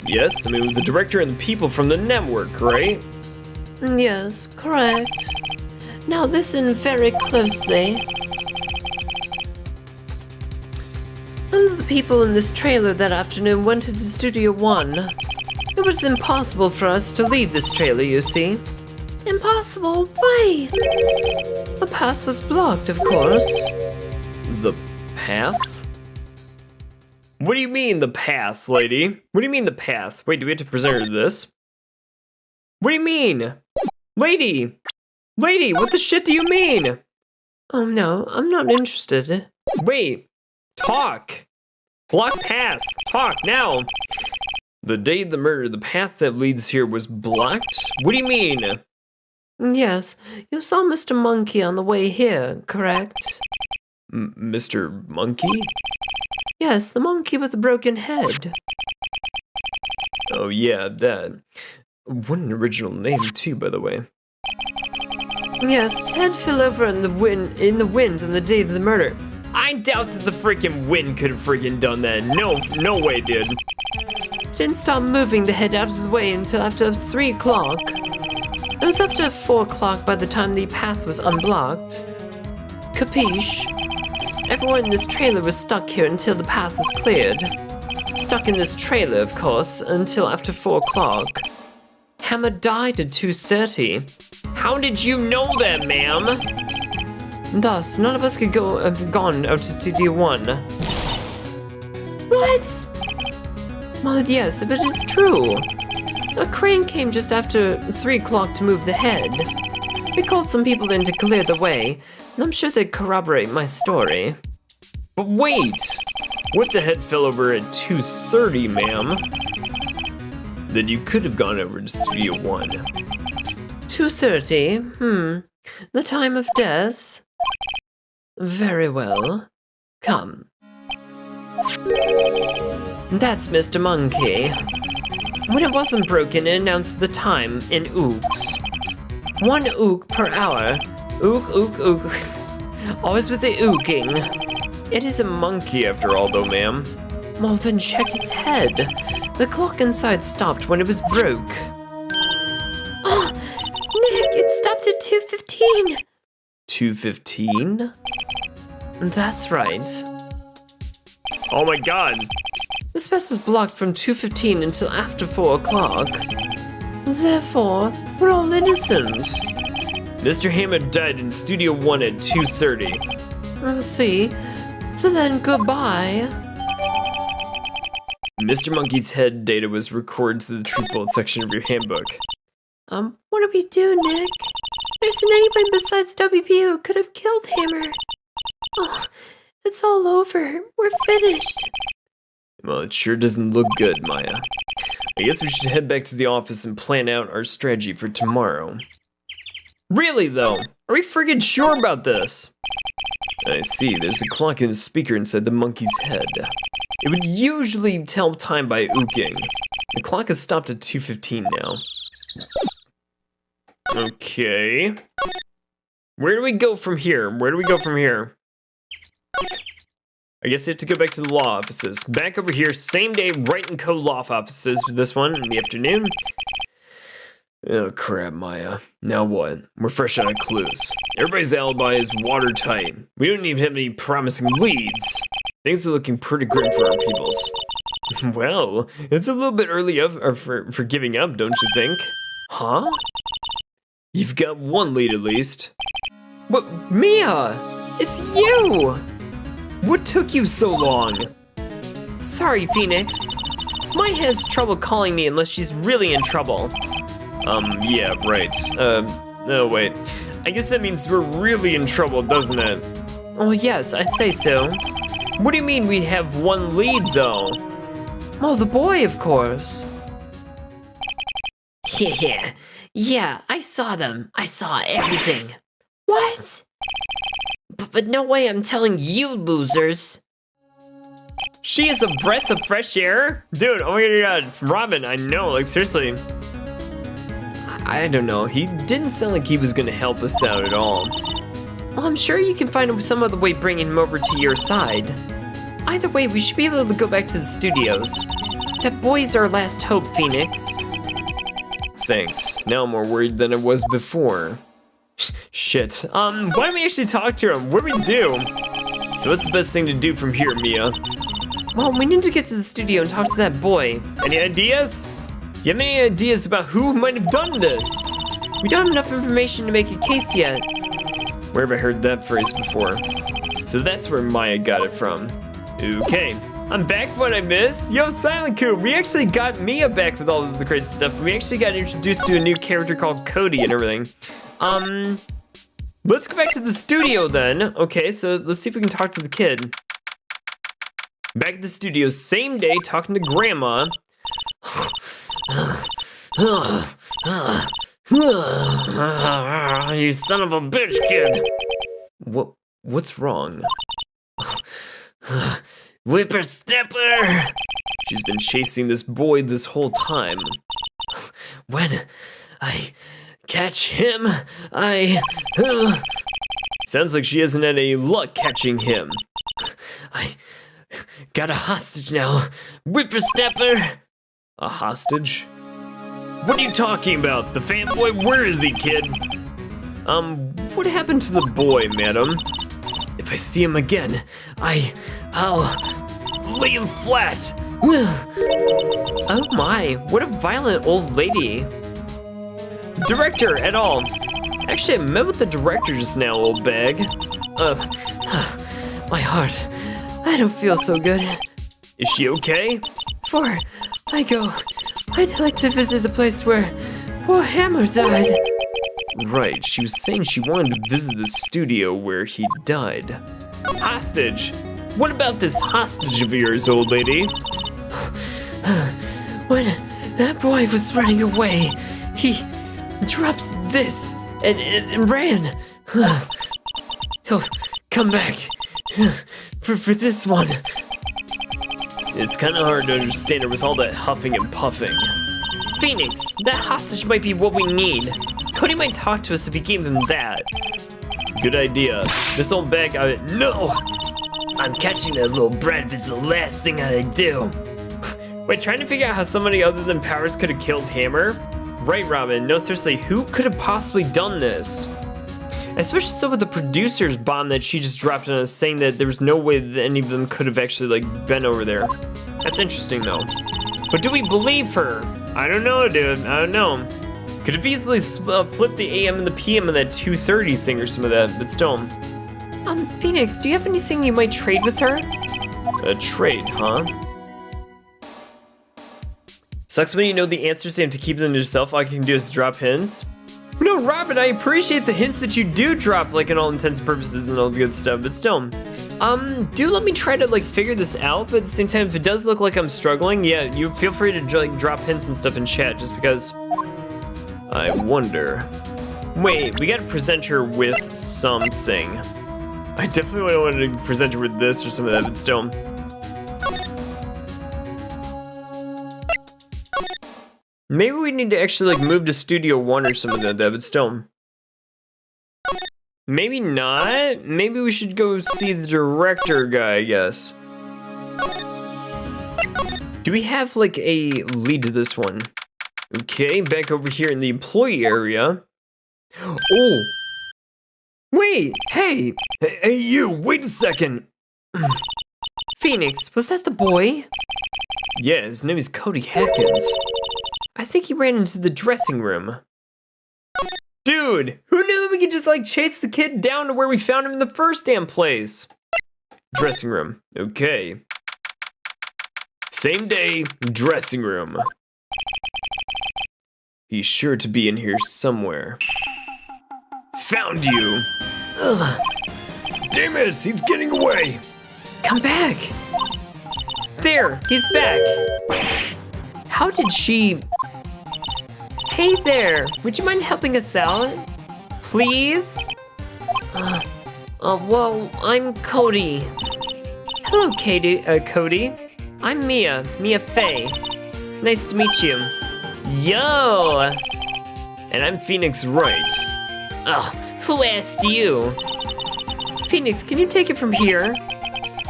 Yes, I mean with the director and the people from the network, right? Yes, correct. Now listen very closely. None of the people in this trailer that afternoon went into Studio 1. It was impossible for us to leave this trailer, you see. Impossible? Why? The path was blocked, of course. The pass? What do you mean, the pass, lady? What do you mean, the pass? Wait, do we have to present her this? What do you mean? Lady! Lady, what the shit do you mean? Oh no, I'm not interested. Wait, talk! Block pass, talk now! The day of the murder, the path that leads here was blocked? What do you mean? Yes, you saw Mr. Monkey on the way here, correct? Mr. Monkey? Yes, the monkey with the broken head. Oh yeah, that. What an original name too, by the way. Yes, its head fell over in the wind on the day of the murder. I doubt that the freaking wind could have freaking done that. No way, dude. Didn't stop moving the head out of the way until after 3 o'clock. It was after 4 o'clock by the time the path was unblocked. Capiche? Everyone in this trailer was stuck here until the path was cleared. Stuck in this trailer, of course, until after 4 o'clock. Hammer died at 2:30. How did you know that, ma'am? Thus, none of us could have gone out to Studio 1. What? Well, yes, but it's true. A crane came just after 3 o'clock to move the head. We called some people in to clear the way, and I'm sure they'd corroborate my story. But wait! What if the head fell over at 2:30, ma'am? Then you could have gone over to Studio 1. 2:30? The time of death? Very well. Come. That's Mr. Monkey. When it wasn't broken, it announced the time in ooks. 1 ook per hour. Ook, ook, ook. Always with the ooking. It is a monkey after all, though, ma'am. Well, then check its head. The clock inside stopped when it was broke. Oh, Nick, it stopped at 2:15. 2:15? That's right. Oh my god. This path was blocked from 2:15 until after 4 o'clock. Therefore, we're all innocent. Mr. Hammond died in Studio 1 at 2:30. We'll see. So then, goodbye. Mr. Monkey's head data was recorded to the truth bullet section of your handbook. What do we do, Nick? There isn't anybody besides WP who could have killed Hammer. Oh, it's all over. We're finished. Well, it sure doesn't look good, Maya. I guess we should head back to the office and plan out our strategy for tomorrow. Really, though? Are we friggin' sure about this? I see, there's a clock in the speaker inside the monkey's head. It would usually tell time by ooking. The clock has stopped at 2:15 now. Okay. Where do we go from here? Where do we go from here? I guess I have to go back to the law offices. Back over here, same day, Wright & Co. law offices with this one in the afternoon. Oh crap, Maya. Now what? We're fresh out of clues. Everybody's alibi is watertight. We don't even have any promising leads. Things are looking pretty grim for our peoples. Well, it's a little bit early for giving up, don't you think? Huh? You've got one lead at least. What? Mia! It's you! What took you so long? Sorry, Phoenix. Maya has trouble calling me unless she's really in trouble. Yeah, right. No, wait. I guess that means we're really in trouble, doesn't it? Oh, yes, I'd say so. What do you mean we have one lead, though? Oh, the boy, of course. Yeah, I saw them. I saw everything. What? But no way I'm telling you, losers. She is a breath of fresh air? Dude, oh my god, Robin, I know, like seriously. I don't know, he didn't sound like he was gonna help us out at all. Well, I'm sure you can find some other way bringing him over to your side. Either way, we should be able to go back to the studios. That boy's our last hope, Phoenix. Thanks, now I'm more worried than I was before. Shit, why don't we actually talk to him? What do we do? So what's the best thing to do from here, Mia? Well, we need to get to the studio and talk to that boy. Any ideas? You have any ideas about who might have done this? We don't have enough information to make a case yet. Where have I heard that phrase before? So that's where Maya got it from. Okay, I'm back. What I missed? Yo, Silent Coop, we actually got Mia back with all this crazy stuff. We actually got introduced to a new character called Cody and everything. Let's go back to the studio then. Okay, so let's see if we can talk to the kid. Back at the studio, same day, talking to Grandma. You son of a bitch, kid. What's wrong? Whippersnapper! She's been chasing this boy this whole time. When I catch him, I... Sounds like she hasn't had any luck catching him. I got a hostage now. Whippersnapper! A hostage? What are you talking about? The fanboy? Where is he, kid? What happened to the boy, madam? If I see him again, I'll lay him flat. Oh my, what a violent old lady. Director, at all. Actually, I met with the director just now, old bag. My heart, I don't feel so good. Is she okay? Before I go, I'd like to visit the place where poor Hammer died. Right, she was saying she wanted to visit the studio where he died. Hostage? What about this hostage of yours, old lady? When that boy was running away, he dropped this and ran. He'll come back for this one. It's kind of hard to understand her with all that huffing and puffing. Phoenix, that hostage might be what we need. Cody might talk to us if we gave him that. Good idea. This old bag, no! I'm catching that little brat if it's the last thing I do. Wait, trying to figure out how somebody other than Powers could have killed Hammer? Right, Robin. No, seriously, who could have possibly done this? Especially so with the producer's bomb that she just dropped on us, saying that there was no way that any of them could have actually, like, been over there. That's interesting, though. But do we believe her? I don't know, dude. I don't know. Could have easily flipped the AM and the PM of that 2:30 thing or some of that, but still. Phoenix, do you have anything you might trade with her? A trade, huh? Sucks when you know the answers and you have to keep them to yourself. All you can do is drop hints. No, Robin, I appreciate the hints that you do drop, like, in all intents and purposes and all the good stuff, but still. Do let me try to, like, figure this out, but at the same time, if it does look like I'm struggling, yeah, you feel free to, like, drop hints and stuff in chat, just because I wonder. Wait, we gotta present her with something. I definitely don't want to present her with this or some of that, but still. Maybe we need to actually, like, move to Studio 1 or something like that, but still. Maybe not. Maybe we should go see the director guy, I guess. Do we have, like, a lead to this one? Okay, back over here in the employee area. Oh! Wait! Hey! Hey, you! Wait a second! Phoenix, was that the boy? Yeah, his name is Cody Hatkins. I think he ran into the dressing room. Dude, who knew that we could just, like, chase the kid down to where we found him in the first damn place? Dressing room. Okay. Same day, dressing room. He's sure to be in here somewhere. Found you. Ugh. Damn it, he's getting away. Come back. There, he's back. How did she... Hey there, would you mind helping us out? Please? Well, I'm Cody. Hello, Cody. I'm Mia Fey. Nice to meet you. Yo! And I'm Phoenix Wright. Oh, who asked you? Phoenix, can you take it from here?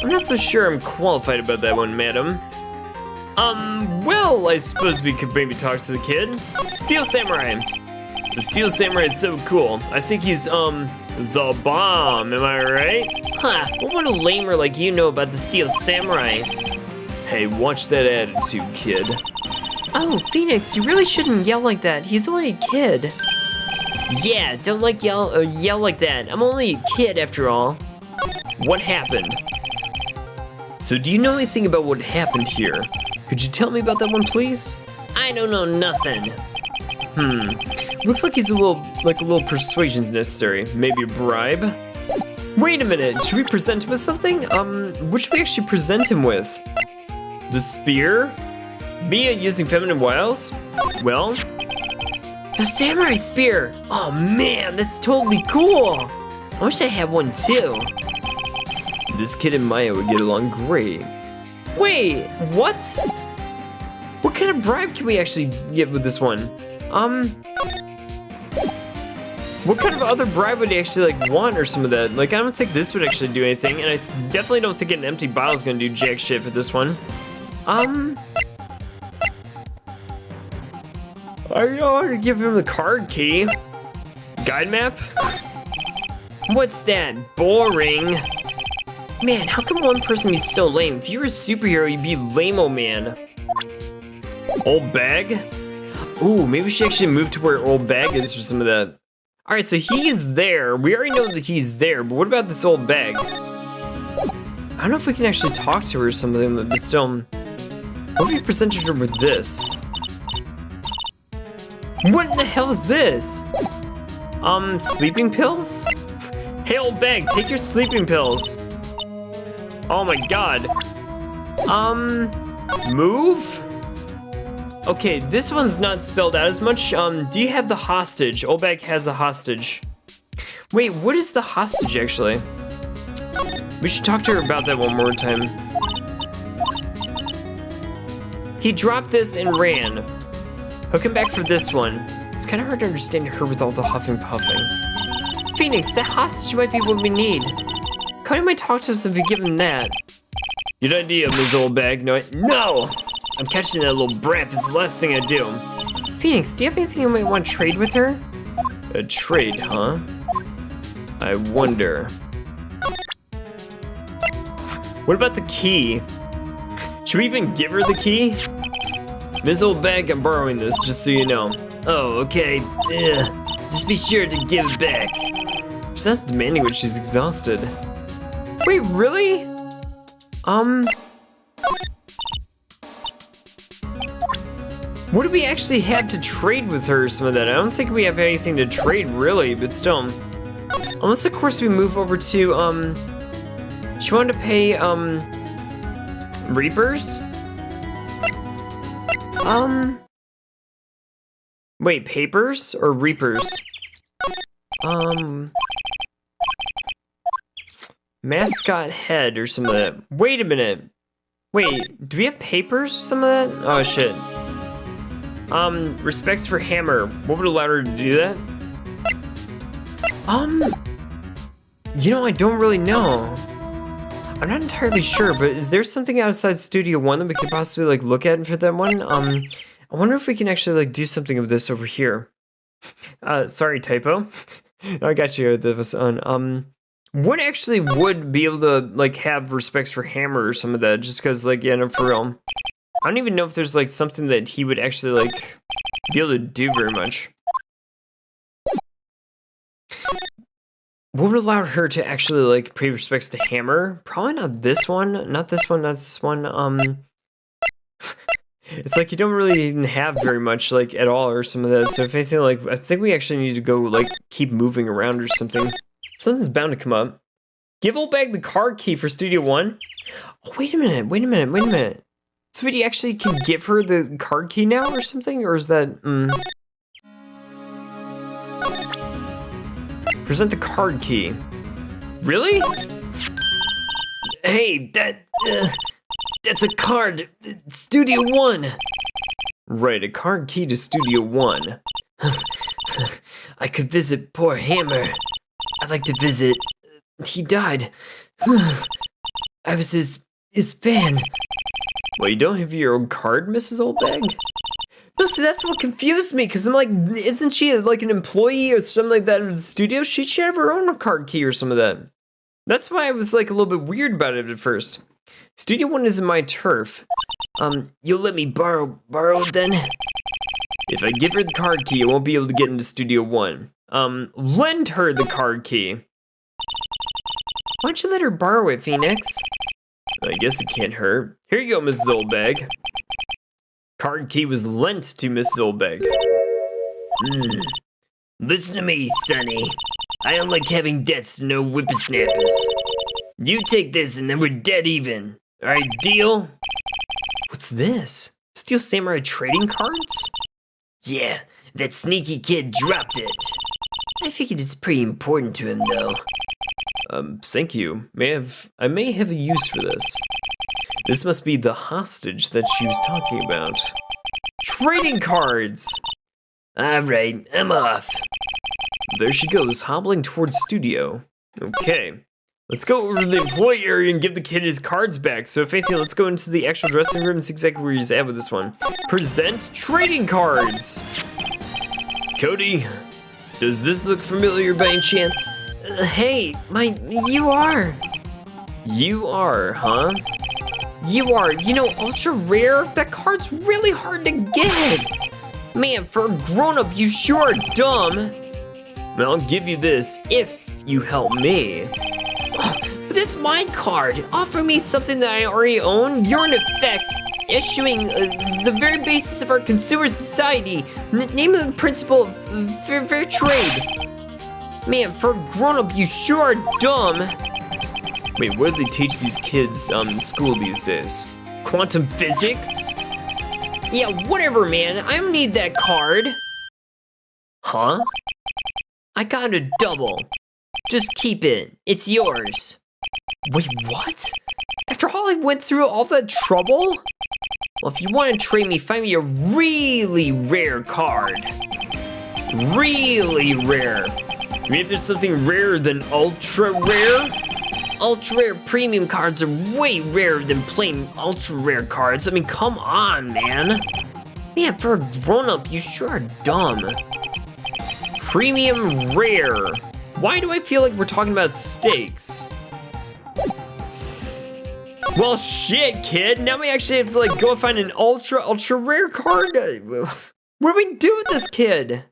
I'm not so sure I'm qualified about that one, madam. Well, I suppose we could maybe talk to the kid. Steel Samurai. The Steel Samurai is so cool. I think he's, the bomb, am I right? Huh, what would a lamer like you know about the Steel Samurai? Hey, watch that attitude, kid. Oh, Phoenix, you really shouldn't yell like that. He's only a kid. Yeah, don't yell like that. I'm only a kid after all. What happened? So do you know anything about what happened here? Could you tell me about that one, please? I don't know nothing. Looks like he's a little persuasion's necessary. Maybe a bribe? Wait a minute, should we present him with something? What should we actually present him with? The spear? Mia using feminine wiles? Well, The samurai spear. Oh man, that's totally cool. I wish I had one too. this kid and Maya would get along great. Wait, what? What kind of bribe can we actually get with this one? What kind of other bribe would he actually like want or some of that? Like, I don't think this would actually do anything, and I definitely don't think an empty bottle is gonna do jack shit for this one. I ought to give him the card key. Guide map? What's that? Boring. Man, how come one person be so lame? If you were a superhero, you'd be lame-o man. Old bag? Ooh, maybe we should actually move to where old bag is for some of that. Alright, so he's there. We already know that he's there, but what about this old bag? I don't know if we can actually talk to her or something, but still. What if we presented her with this? What in the hell is this? Sleeping pills? Hey, old bag, take your sleeping pills. Oh my god. Move? Okay, this one's not spelled out as much. Do you have the hostage? Old bag has a hostage. Wait, what is the hostage actually? We should talk to her about that one more time. He dropped this and ran. He'll come back for this one. It's kind of hard to understand her with all the huffing puffing. Phoenix, that hostage might be what we need. Cody might talk to us if we give him that. Good idea, Ms. Oldbag. No! I'm catching that little brat. It's the last thing I do. Phoenix, do you have anything you might want to trade with her? A trade, huh? I wonder. What about the key? Should we even give her the key? Ms. Oldbag, I'm borrowing this, just so you know. Oh, okay. Just be sure to give it back. She sounds demanding when she's exhausted. Wait, really? What do we actually have to trade with her or some of that? I don't think we have anything to trade really, but still. Unless of course we move over to, she wanted to pay, Reapers? Wait, papers or Reapers? Mascot head or some of that. Wait a minute. Wait, do we have papers? Some of that? Oh shit. Respects for hammer. What would allow her to do that? You know, I don't really know. I'm not entirely sure, but is there something outside Studio One that we could possibly like look at for that one? I wonder if we can actually like do something of this over here. Sorry, typo. I got you. That was on. What actually would be able to like have respects for hammer or some of that? Just because, like, yeah, no, for real. I don't even know if there's like something that he would actually like be able to do very much. What would allow her to actually like pay respects to hammer? Probably not this one. Not this one. Not this one. It's like you don't really even have very much like at all or some of that. So if anything, like I think we actually need to go like keep moving around or something. Something's bound to come up. Give old bag the card key for Studio One. Oh, wait a minute. So we actually can give her the card key now or something? Or is that, Present the card key. Really? Hey, that's a card. Studio One. Right, a card key to Studio One. I could visit poor Hammer. I'd like to visit. He died. I was his fan. Well, you don't have your own card, Mrs. Oldbag? No, see, that's what confused me, because I'm like, isn't she like an employee or something like that of the studio? She should have her own card key or some of that. That's why I was like a little bit weird about it at first. Studio One isn't my turf. You'll let me borrow it then? If I give her the card key, I won't be able to get into Studio One. Lend her the card key. Why don't you let her borrow it, Phoenix? I guess it can't hurt. Here you go, Mrs. Oldbag. Card key was lent to Mrs. Oldbag. Listen to me, Sonny. I don't like having debts to no whippersnappers. You take this and then we're dead even. Alright, deal? What's this? Steel Samurai trading cards? Yeah, that sneaky kid dropped it. I figured it's pretty important to him, though. Thank you. I may have a use for this. This must be the hostage that she was talking about. Trading cards! Alright, I'm off. There she goes, hobbling towards studio. Okay. Let's go over to the employee area and give the kid his cards back. So if anything, let's go into the actual dressing room and see exactly where he's at with this one. Present trading cards! Cody, does this look familiar by any chance? Hey, you are. You are, huh? You are, ultra rare? That card's really hard to get. Man, for a grown-up, you sure are dumb. Well, I'll give you this if you help me. But that's my card. Offer me something that I already own. You're in effect issuing the very basis of our consumer society. Name of the principle of fair trade. Man, for a grown-up, you sure are dumb. Wait, what do they teach these kids in school these days? Quantum physics? Yeah, whatever, man. I don't need that card. Huh? I got a double. Just keep it. It's yours. Wait, what? After all I went through all that trouble? Well, if you want to trade me, find me a really rare card. Really rare. I mean, if there's something rarer than ultra rare? Ultra rare premium cards are way rarer than plain ultra rare cards. I mean, come on, man. Man, for a grown-up, you sure are dumb. Premium rare. Why do I feel like we're talking about steaks? Well, shit, kid. Now we actually have to like go find an ultra rare card. What do we do with this kid?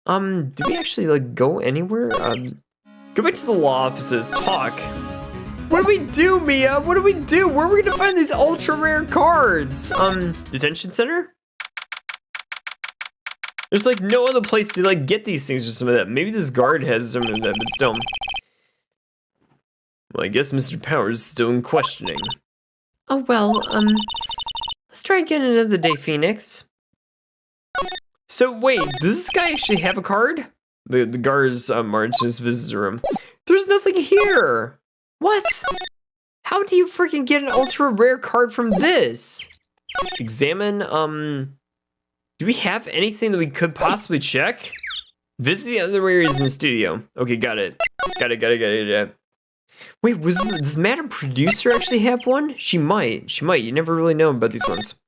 Do we actually like go anywhere? Go back to the law offices, talk. What do we do, Mia? What do we do? Where are we gonna find these ultra rare cards? Detention center? There's like no other place to like get these things or some of that. Maybe this guard has some of that, but still. Well, I guess Mr. Powers is still in questioning. Oh, well, let's try again another day, Phoenix. So wait, does this guy actually have a card? The guards march in his visitor room. There's nothing here. What? How do you freaking get an ultra rare card from this? Examine, do we have anything that we could possibly check? Visit the other areas in the studio. Okay, got it. Got it. Wait, does Madam Producer actually have one? She might. You never really know about these ones.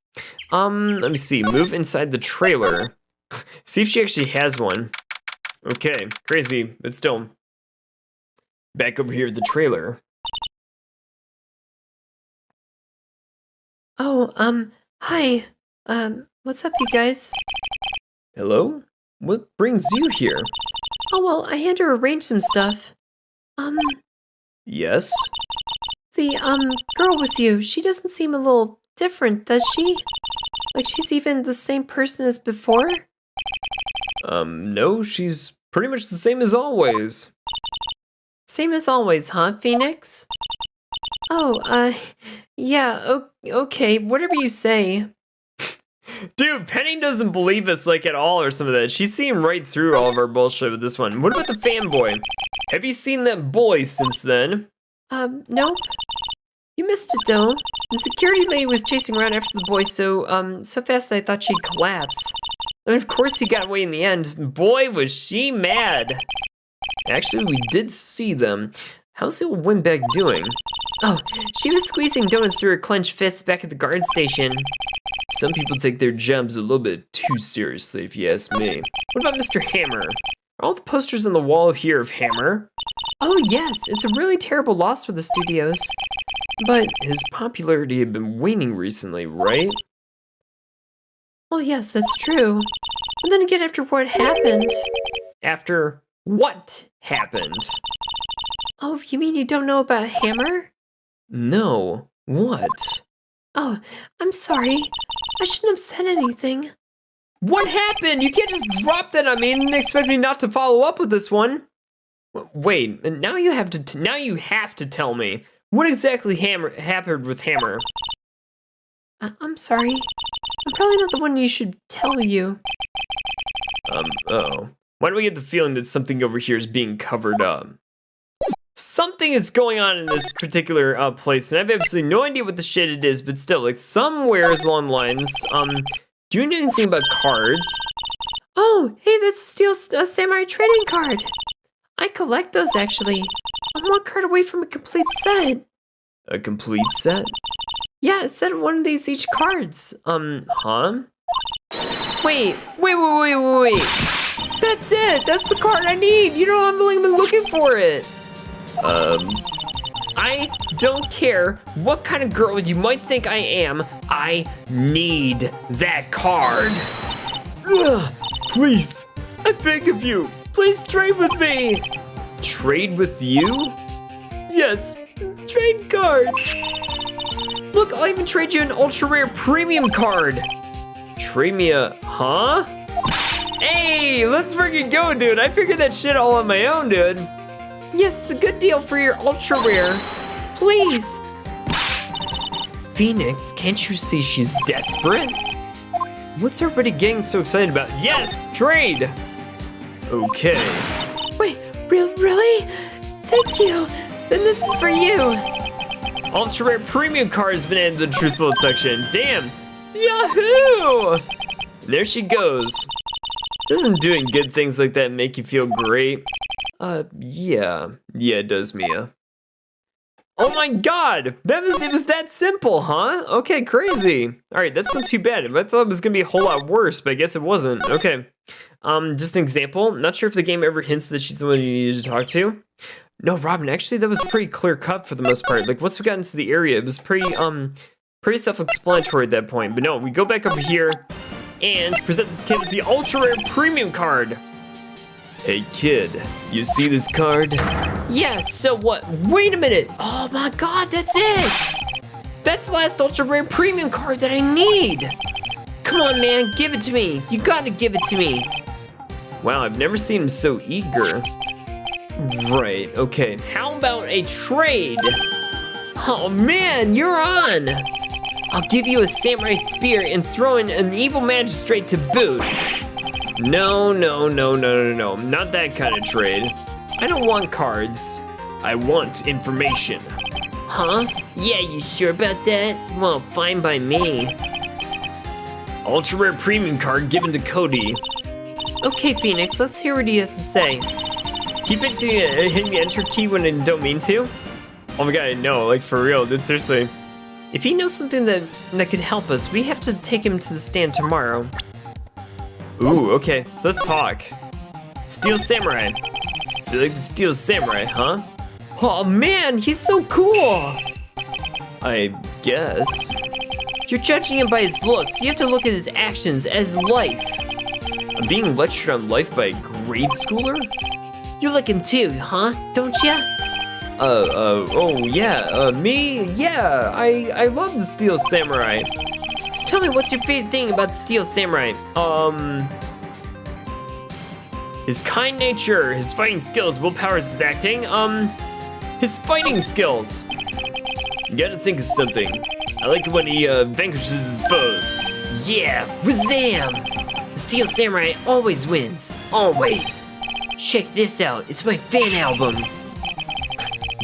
Let me see. Move inside the trailer. See if she actually has one. Okay, crazy, but still. Back over here at the trailer. Oh, hi. What's up, you guys? Hello? What brings you here? Oh, well, I had to arrange some stuff. Yes? The, girl with you, she doesn't seem a little different, does she? Like she's even the same person as before? No, she's pretty much the same as always. Same as always, huh, Phoenix? Oh, yeah, okay, whatever you say. Dude, Penny doesn't believe us, like, at all or some of that. She's seeing right through all of our bullshit with this one. What about the fanboy? Have you seen that boy since then? Nope. You missed it, though. The security lady was chasing around after the boy so fast that I thought she'd collapse. I mean, of course he got away in the end. Boy, was she mad. Actually, we did see them. How's the old windbag doing? Oh, she was squeezing donuts through her clenched fists back at the guard station. Some people take their jobs a little bit too seriously, if you ask me. What about Mr. Hammer? Are all the posters on the wall here of Hammer? Oh yes, it's a really terrible loss for the studios. But his popularity had been waning recently, right? Well, yes, that's true. But then again, after what happened... After what happened? Oh, you mean you don't know about Hammer? No. What? Oh, I'm sorry. I shouldn't have said anything. What happened? You can't just drop that on me and expect me not to follow up with this one. Wait, now you have to tell me. What exactly happened with Hammer? I'm sorry. I'm probably not the one you should tell you. Uh-oh. Why do I get the feeling that something over here is being covered up? Something is going on in this particular place, and I have absolutely no idea what the shit it is, but still, like, somewhere along the lines, do you know anything about cards? Oh, hey, that's Steel Samurai trading card. I collect those, actually. I'm one card away from a complete set. A complete set? Yeah, a set of one of these each cards. Huh? Wait. That's it. That's the card I need. You know, I've only been looking for it. I don't care what kind of girl you might think I am. I need that card. Ugh, please, I beg of you, please trade with me. Trade with you? Yes, trade cards. Look, I'll even trade you an ultra rare premium card. Trade me a, huh? Hey, let's freaking go, dude. I figured that shit all on my own, dude. Yes, it's a good deal for your ultra rare. Please. Phoenix, can't you see she's desperate? What's everybody getting so excited about? Yes, trade. Okay. Wait, really? Thank you. Then this is for you. Ultra rare premium card has been added to the truth bullet section. Damn. Yahoo! There she goes. Doesn't doing good things like that make you feel great? Yeah, it does, Mia. Oh my god! It was that simple, huh? Okay, crazy. Alright, that's not too bad. I thought it was gonna be a whole lot worse, but I guess it wasn't. Okay. Just an example. Not sure if the game ever hints that she's the one you needed to talk to. No, Robin, actually that was pretty clear cut for the most part. Like once we got into the area, it was pretty self-explanatory at that point. But no, we go back over here and present this kid with the ultra rare premium card. Hey kid, you see this card? Yes, so what? Wait a minute. Oh my god, that's it. That's the last ultra rare premium card that I need. Come on, man, give it to me. You gotta give it to me. Wow, I've never seen him so eager. Right, okay. How about a trade? Oh man, you're on! I'll give you a samurai spear and throw in an evil magistrate to boot. No. Not that kind of trade. I don't want cards. I want information. Huh? Yeah, you sure about that? Well, fine by me. Ultra rare premium card given to Cody. Okay, Phoenix, let's hear what he has to say. Keep it to hitting the enter key when I don't mean to. Oh my god, no, like for real, dude, seriously. If he knows something that could help us, we have to take him to the stand tomorrow. Ooh, okay, so let's talk. Steel Samurai. So you like the Steel Samurai, huh? Oh man, he's so cool! I guess. You're judging him by his looks. You have to look at his actions as life. I'm being lectured on life by a grade schooler? You like him too, huh? Don't ya? Oh yeah, me? Yeah, I love the Steel Samurai. So tell me, what's your favorite thing about the Steel Samurai? His kind nature, his fighting skills, willpower, his acting, his fighting skills. You gotta think of something. I like it when he vanquishes his foes. Yeah, wazam! The Steel Samurai always wins, always. Check this out, it's my fan album.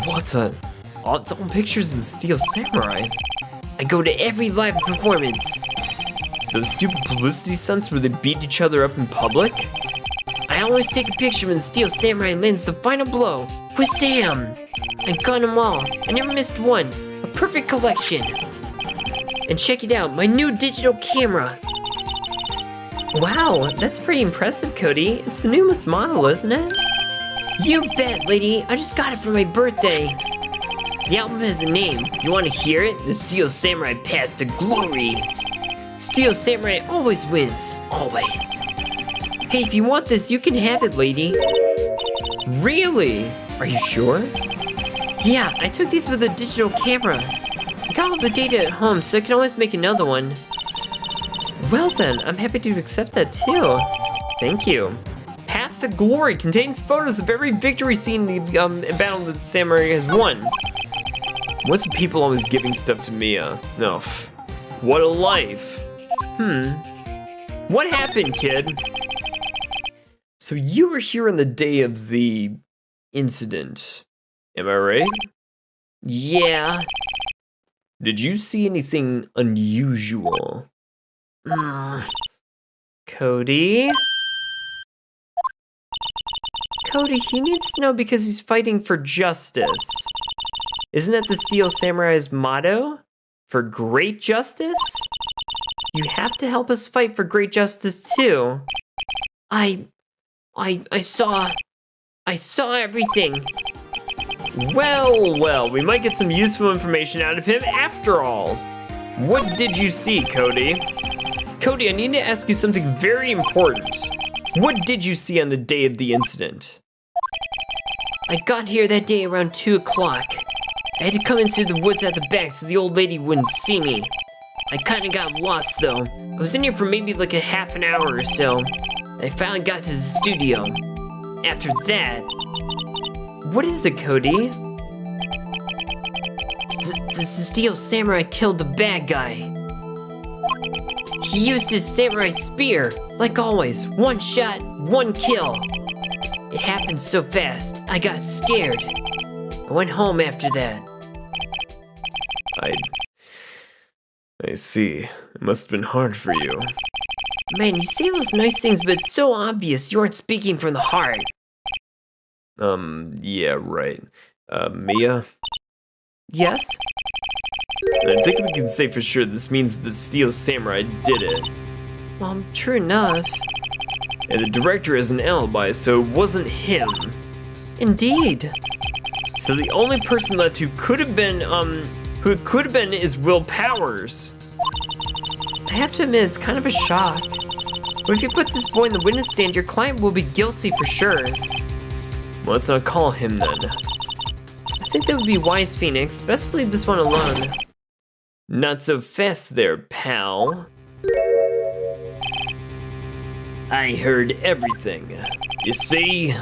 What's a? Oh, it's all pictures of the Steel Samurai. I go to every live performance. Those stupid publicity stunts where they beat each other up in public? I always take a picture when the Steel Samurai lands the final blow. Wazam! I got them all. I never missed one. A perfect collection. And check it out, my new digital camera. Wow, that's pretty impressive, Cody. It's the newest model, isn't it? You bet, lady. I just got it for my birthday. The album has a name. You want to hear it? The Steel Samurai Path to Glory. Steel Samurai always wins. Always. Hey, if you want this, you can have it, lady. Really? Are you sure? Yeah, I took these with a digital camera. I got all the data at home, so I can always make another one. Well then, I'm happy to accept that too. Thank you. Path to Glory contains photos of every victory scene in the battle that the samurai has won. What's the people always giving stuff to Mia? No, what a life. What happened, kid? So you were here on the day of the incident, am I right? Yeah. Did you see anything unusual? Cody? Cody, he needs to know because he's fighting for justice. Isn't that the Steel Samurai's motto? For great justice? You have to help us fight for great justice too. I saw everything. Well, we might get some useful information out of him after all. What did you see, Cody? Cody, I need to ask you something very important. What did you see on the day of the incident? I got here that day around 2 o'clock. I had to come in through the woods at the back so the old lady wouldn't see me. I kinda got lost though. I was in here for maybe like a half an hour or so. I finally got to the studio. After that... What is it, Cody? The Steel Samurai killed the bad guy. He used his samurai spear. Like always, 1 shot, 1 kill. It happened so fast, I got scared. I went home after that. I see. It must have been hard for you. Man, you say those nice things, but it's so obvious you aren't speaking from the heart. Yeah, right. Mia? Yes? I think we can say for sure this means the Steel Samurai did it. Well, true enough. And the director has an alibi, so it wasn't him. Indeed. So the only person left who could have been is Will Powers. I have to admit, it's kind of a shock. But if you put this boy in the witness stand, your client will be guilty for sure. Well, let's not call him then. I think that would be wise, Phoenix. Best leave this one alone. Not so fast there, pal. I heard everything. You see,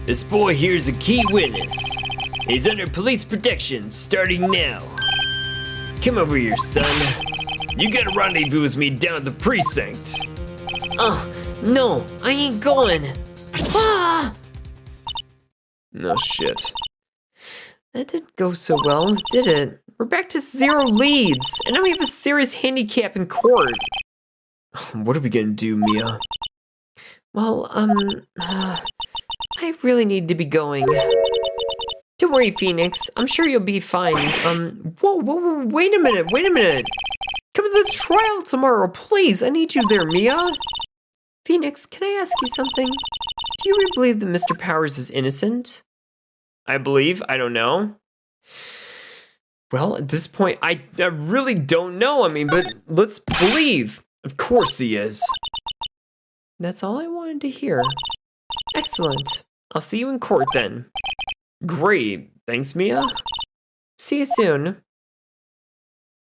this boy here's a key witness. He's under police protection starting now. Come over here, son. You gotta rendezvous with me down at the precinct. No, I ain't going. Ah! No shit. That didn't go so well, did it? We're back to 0 leads, and now we have a serious handicap in court. What are we gonna do, Mia? Well, I really need to be going. Don't worry, Phoenix. I'm sure you'll be fine. Whoa, wait a minute. Come to the trial tomorrow, please. I need you there, Mia. Phoenix, can I ask you something? Do you really believe that Mr. Powers is innocent? I believe. I don't know. Well, at this point, I really don't know. I mean, but let's believe. Of course he is. That's all I wanted to hear. Excellent. I'll see you in court then. Great. Thanks, Mia. See you soon.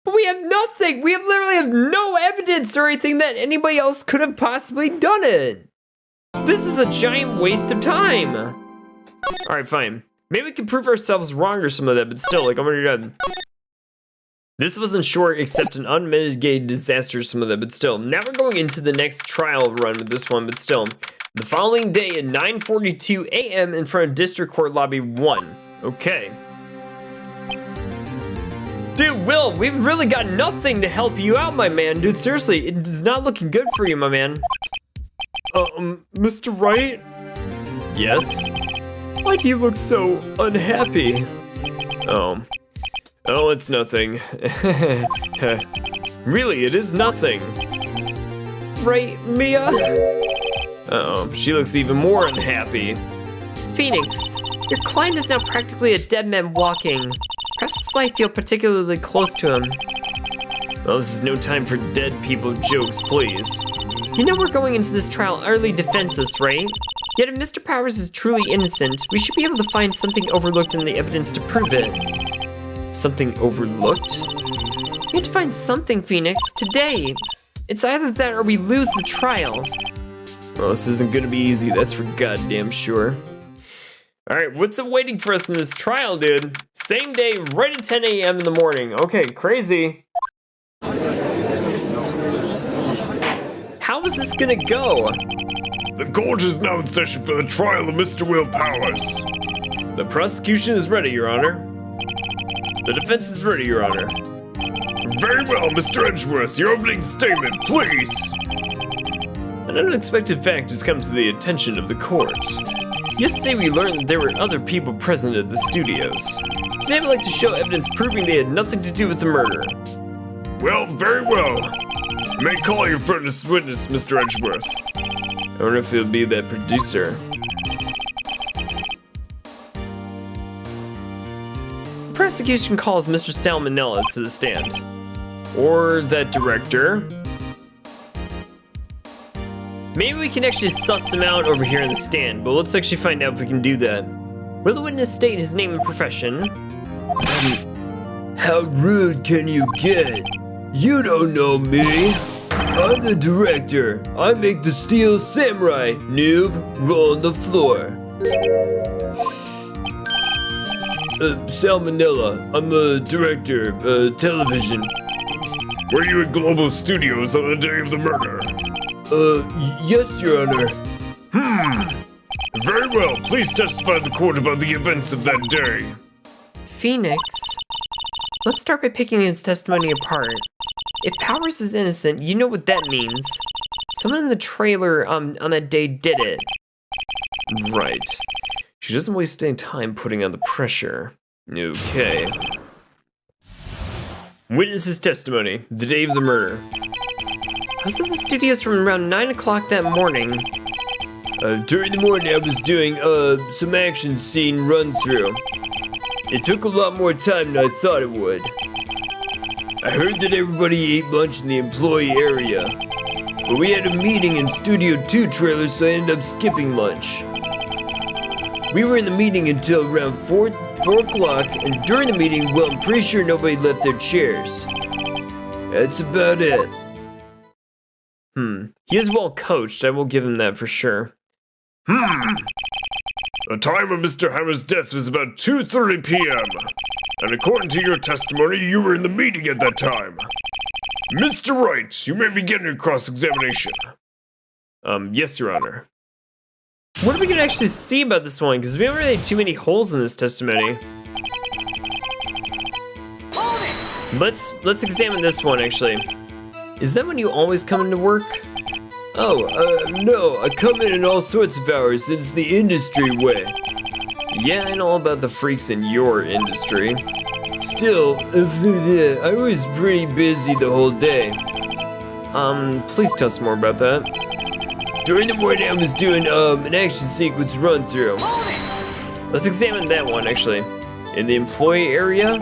But we have nothing. We literally have no evidence or anything that anybody else could have possibly done it. This is a giant waste of time. All right, fine. Maybe we can prove ourselves wrong or some of that, but still, like, I'm already done. This wasn't short except an unmitigated disaster or some of that, but still. Now we're going into the next trial run with this one, but still. The following day at 9:42 a.m. in front of District Court Lobby 1. Okay. Dude, Will, we've really got nothing to help you out, my man. Dude, seriously, it is not looking good for you, my man. Mr. Wright? Yes? Why do you look so unhappy? Oh, it's nothing. Really, it is nothing. Right, Mia? Uh-oh, she looks even more unhappy. Phoenix, your client is now practically a dead man walking. Perhaps that's why I feel particularly close to him. Well, this is no time for dead people jokes, please. You know we're going into this trial utterly defenseless, right? Yet if Mr. Powers is truly innocent, we should be able to find something overlooked in the evidence to prove it. Something overlooked? We have to find something, Phoenix, today. It's either that or we lose the trial. Well, this isn't gonna be easy, that's for goddamn sure. Alright, what's awaiting for us in this trial, dude? Same day, right at 10 a.m. in the morning. Okay, crazy. How is this gonna go? The court is now in session for the trial of Mr. Will Powers. The prosecution is ready, Your Honor. The defense is ready, Your Honor. Very well, Mr. Edgeworth, your opening statement, please. An unexpected fact has come to the attention of the court. Yesterday we learned that there were other people present at the studios. Today I'd like to show evidence proving they had nothing to do with the murder. Well, very well. You may call your first witness, Mr. Edgeworth. I wonder if it'll be that producer. The prosecution calls Mr. Salmonella to the stand. Or that director. Maybe we can actually suss him out over here in the stand, but let's actually find out if we can do that. Will the witness state his name and profession? How rude can you get? You don't know me. I'm the director. I make the Steel Samurai. Noob, roll on the floor. Salmonella. I'm a director, television. Were you at Global Studios on the day of the murder? Yes, Your Honor. Very well, please testify to the court about the events of that day. Phoenix, let's start by picking his testimony apart. If Powers is innocent, you know what that means. Someone in the trailer on that day did it. Right. She doesn't waste any time putting on the pressure. Okay. Witness's testimony, the day of the murder. I was at the studios from around 9 o'clock that morning. During the morning I was doing, some action scene run-through. It took a lot more time than I thought it would. I heard that everybody ate lunch in the employee area. But we had a meeting in Studio 2 trailer, so I ended up skipping lunch. We were in the meeting until around 4 o'clock, and during the meeting, well, I'm pretty sure nobody left their chairs. That's about it. He is well coached, I will give him that for sure. The time of Mr. Hammer's death was about 2:30 p.m. And according to your testimony, you were in the meeting at that time. Mr. Wright, you may begin your cross-examination. Yes, Your Honor. What are we gonna actually see about this one? Because we haven't really had too many holes in this testimony. Let's examine this one, actually. Is that when you always come into work? Oh, no, I come in all sorts of hours. It's the industry way. Yeah, I know all about the freaks in your industry. Still, I was pretty busy the whole day. Please tell us more about that. During the morning, I was doing, an action sequence run-through. Let's examine that one, actually. In the employee area?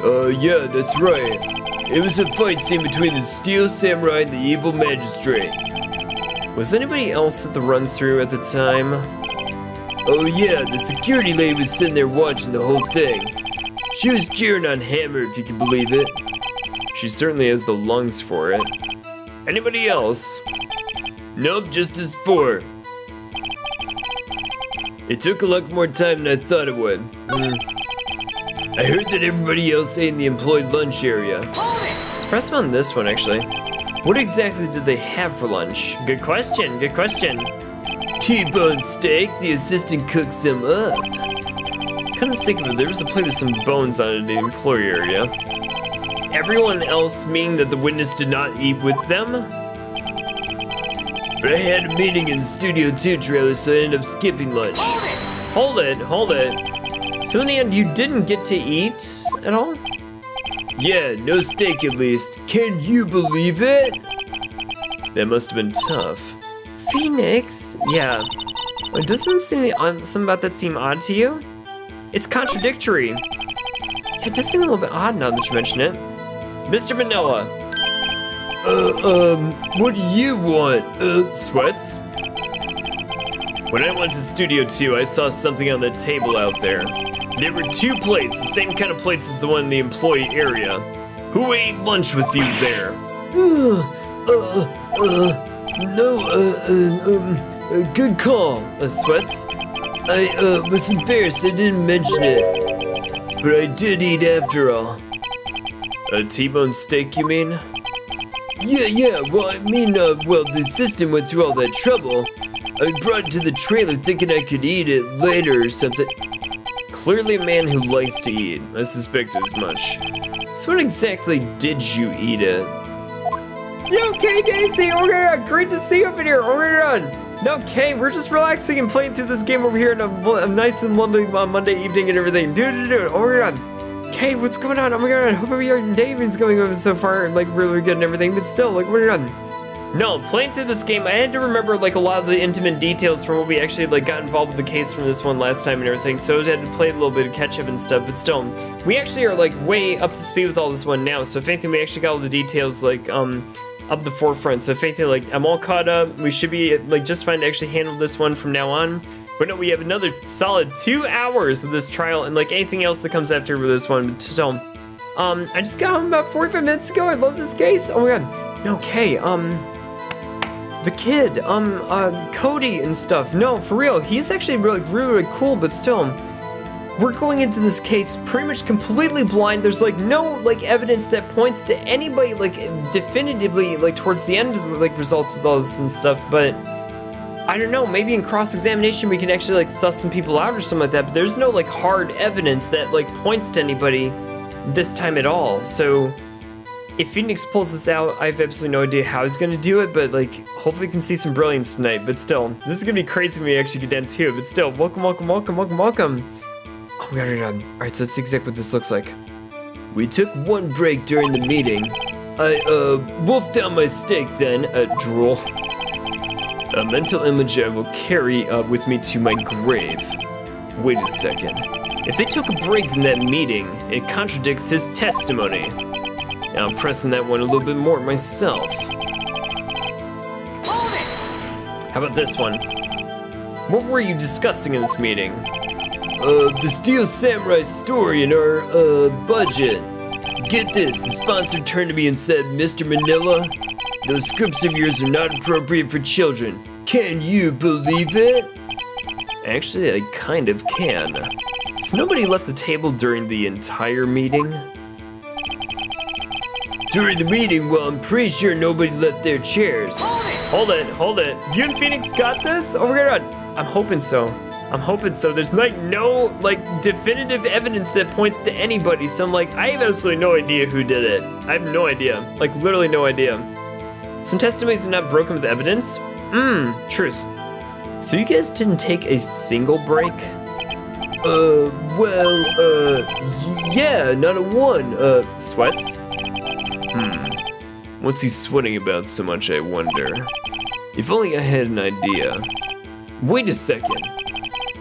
Yeah, that's right. It was a fight scene between the Steel Samurai and the Evil Magistrate. Was anybody else at the run-through at the time? Oh yeah, the security lady was sitting there watching the whole thing. She was cheering on Hammer, if you can believe it. She certainly has the lungs for it. Anybody else? Nope, just us four. It took a lot more time than I thought it would. I heard that everybody else ate in the employee lunch area. Let's press on this one, actually. What exactly did they have for lunch? Good question, good question. T-bone steak, the assistant cooked some up. Come to think of it, there was a plate with some bones on it in the employee area. Everyone else, meaning that the witness did not eat with them? But I had a meeting in the Studio 2 trailer, so I ended up skipping lunch. Hold it. So in the end, you didn't get to eat at all? Yeah, no steak at least. Can you believe it? That must have been tough. Phoenix? Yeah. Well, doesn't something about that seem odd to you? It's contradictory. Yeah, it does seem a little bit odd now that you mention it. Mr. Manila. What do you want? Sweats? When I went to Studio 2, I saw something on the table out there. There were 2 plates, the same kind of plates as the one in the employee area. Who ate lunch with you there? No, good call, Sweats? I, was embarrassed I didn't mention it. But I did eat after all. A T-bone steak, you mean? Yeah, well, I mean, well, the assistant went through all that trouble. I brought it to the trailer thinking I could eat it later or something. Clearly a man who likes to eat. I suspected as much. So what exactly did you eat it? Yo, Kay Daisy! Oh my god, great to see you up in here! Oh my god! No, Kay, we're just relaxing and playing through this game over here on a nice and lovely Monday evening and everything. Dude, oh my god. Kay, what's going on? Oh my god, I hope your David's going over so far, like, really good and everything, but still, like, what are you doing? No, playing through this game, I had to remember, like, a lot of the intimate details from what we actually, like, got involved with the case from this one last time and everything, so I had to play a little bit of catch-up and stuff, but still, we actually are, like, way up to speed with all this one now, so if anything, we actually got all the details, like, up the forefront, so if anything, like, I'm all caught up, we should be, like, just fine to actually handle this one from now on. But no, we have another solid 2 hours of this trial and, like, anything else that comes after with this one, but still, I just got home about 45 minutes ago, I love this case, oh my god, no, Kay, the kid, Cody and stuff. No, for real, he's actually really cool, but still, we're going into this case pretty much completely blind. There's like no like evidence that points to anybody like definitively like towards the end like results with all this and stuff, but I don't know, maybe in cross-examination we can actually like suss some people out or something like that, but there's no like hard evidence that like points to anybody this time at all. So if Phoenix pulls this out, I have absolutely no idea how he's gonna do it, but like, hopefully we can see some brilliance tonight, but still, this is gonna be crazy when we actually get down to it, but still, welcome. Oh my god. Alright, so let's see exactly what this looks like. We took one break during the meeting. I, wolfed down my steak then, drool. A mental image I will carry with me to my grave. Wait a second. If they took a break in that meeting, it contradicts his testimony. Now I'm pressing that one a little bit more myself. How about this one? What were you discussing in this meeting? The Steel Samurai story and our, budget. Get this, the sponsor turned to me and said, Mr. Manila, Those scripts of yours are not appropriate for children. Can you believe it? Actually, I kind of can. So nobody left the table during the entire meeting? During the meeting, well, I'm pretty sure nobody left their chairs. Hold it. You and Phoenix got this? Oh my god. I'm hoping so. There's like no like definitive evidence that points to anybody. So I'm like, I have absolutely no idea who did it. I have no idea. Like literally no idea. Some testimonies are not broken with evidence. Truth. So you guys didn't take a single break? Yeah, not a one. Sweats? What's he sweating about so much, I wonder? If only I had an idea. Wait a second.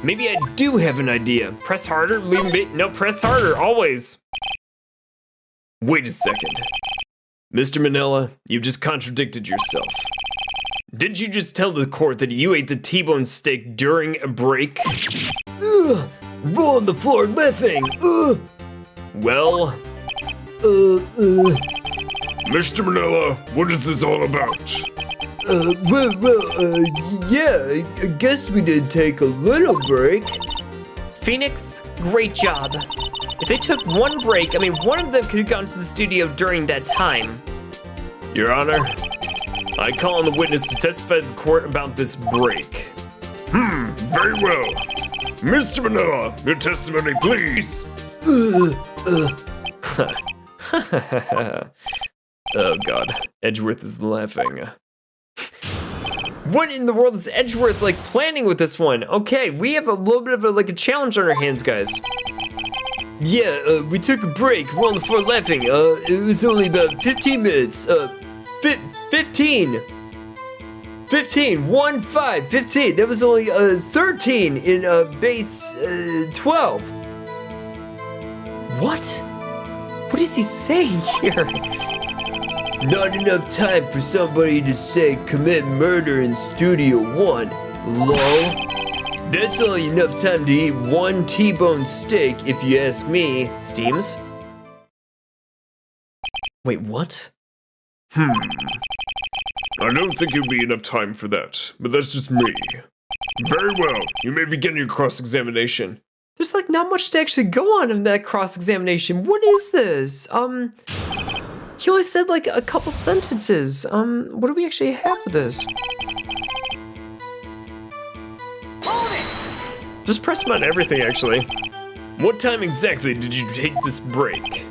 Maybe I do have an idea. Press harder, leave him be. No, press harder, always. Wait a second. Mr. Manila, you've just contradicted yourself. Didn't you just tell the court that you ate the T-bone steak during a break? Ugh, roll on the floor laughing. Ugh. Well... Mr. Manila, what is this all about? Yeah, I guess we did take a little break. Phoenix, great job. If they took one break, I mean, one of them could have gone to the studio during that time. Your Honor, I call on the witness to testify to the court about this break. Very well. Mr. Manila, your testimony, please. Oh god, Edgeworth is laughing. What in the world is Edgeworth like planning with this one? Okay, we have a little bit of a challenge on our hands, guys. Yeah, we took a break. We're on the floor laughing. It was only about 15 minutes. 15. 15. 1, 5, 15. That was only 13 in base 12. What? What is he saying here? Not enough time for somebody to say commit murder in Studio 1. Lol. That's only enough time to eat one T-bone steak, if you ask me. Steams? Wait, what? I don't think it'll be enough time for that, but that's just me. Very well, you may begin your cross-examination. There's like not much to actually go on in that cross-examination. What is this? He only said like a couple sentences. What do we actually have for this? Just press him on everything, actually. What time exactly did you take this break?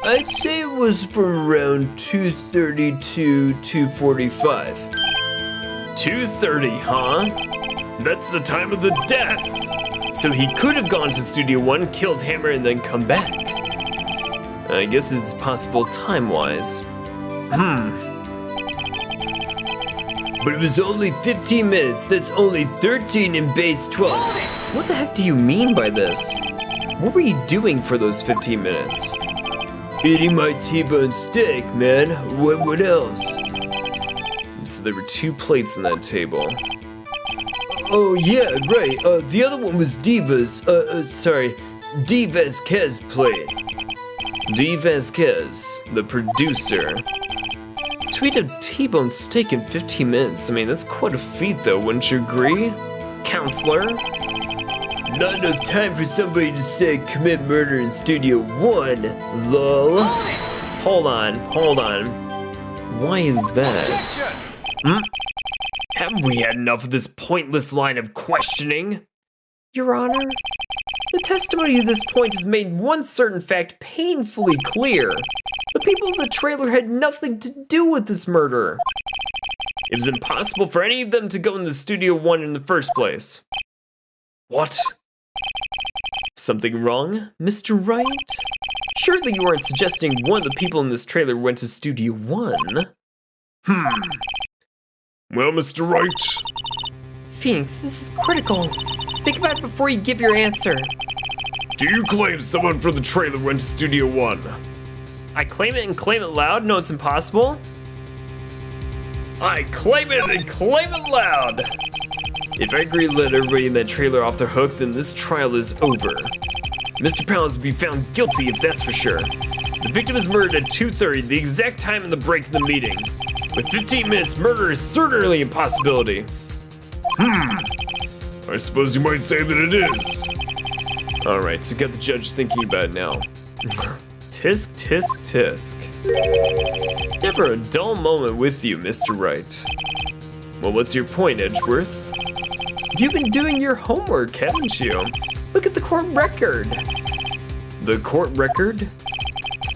I'd say it was from around 2:30 to 2:45. 2:30, huh? That's the time of the deaths. So he could have gone to Studio 1, killed Hammer, and then come back. I guess it's possible time-wise. But it was only 15 minutes. That's only 13 in base 12. What the heck do you mean by this? What were you doing for those 15 minutes? Eating my T-bone steak, man. What else? So there were 2 plates on that table. Oh, yeah, right. The other one was Diva's, D. Vasquez plate. D. Vasquez, the producer. To eat a T-bone steak in 15 minutes, I mean, that's quite a feat though, wouldn't you agree? Counselor? Not enough time for somebody to say commit murder in Studio 1, lol. Hold on. Why is that? Haven't we had enough of this pointless line of questioning? Your Honor, the testimony to this point has made one certain fact painfully clear. The people of the trailer had nothing to do with this murder. It was impossible for any of them to go into Studio 1 in the first place. What? Something wrong, Mr. Wright? Surely you aren't suggesting one of the people in this trailer went to Studio 1? Well, Mr. Wright. Phoenix, this is critical. Think about it before you give your answer. Do you claim someone from the trailer went to Studio 1? I claim it and claim it loud? No, it's impossible. I claim it and claim it loud. If I agree to let everybody in that trailer off the hook, then this trial is over. Mr. Powers would be found guilty if that's for sure. The victim was murdered at 2:30, the exact time in the break in the meeting. With 15 minutes, murder is certainly a possibility. I suppose you might say that it is. Alright, so get the judge thinking about it now. Tisk, tisk, tisk. Never a dull moment with you, Mr. Wright. Well, what's your point, Edgeworth? You've been doing your homework, haven't you? Look at the court record. The court record?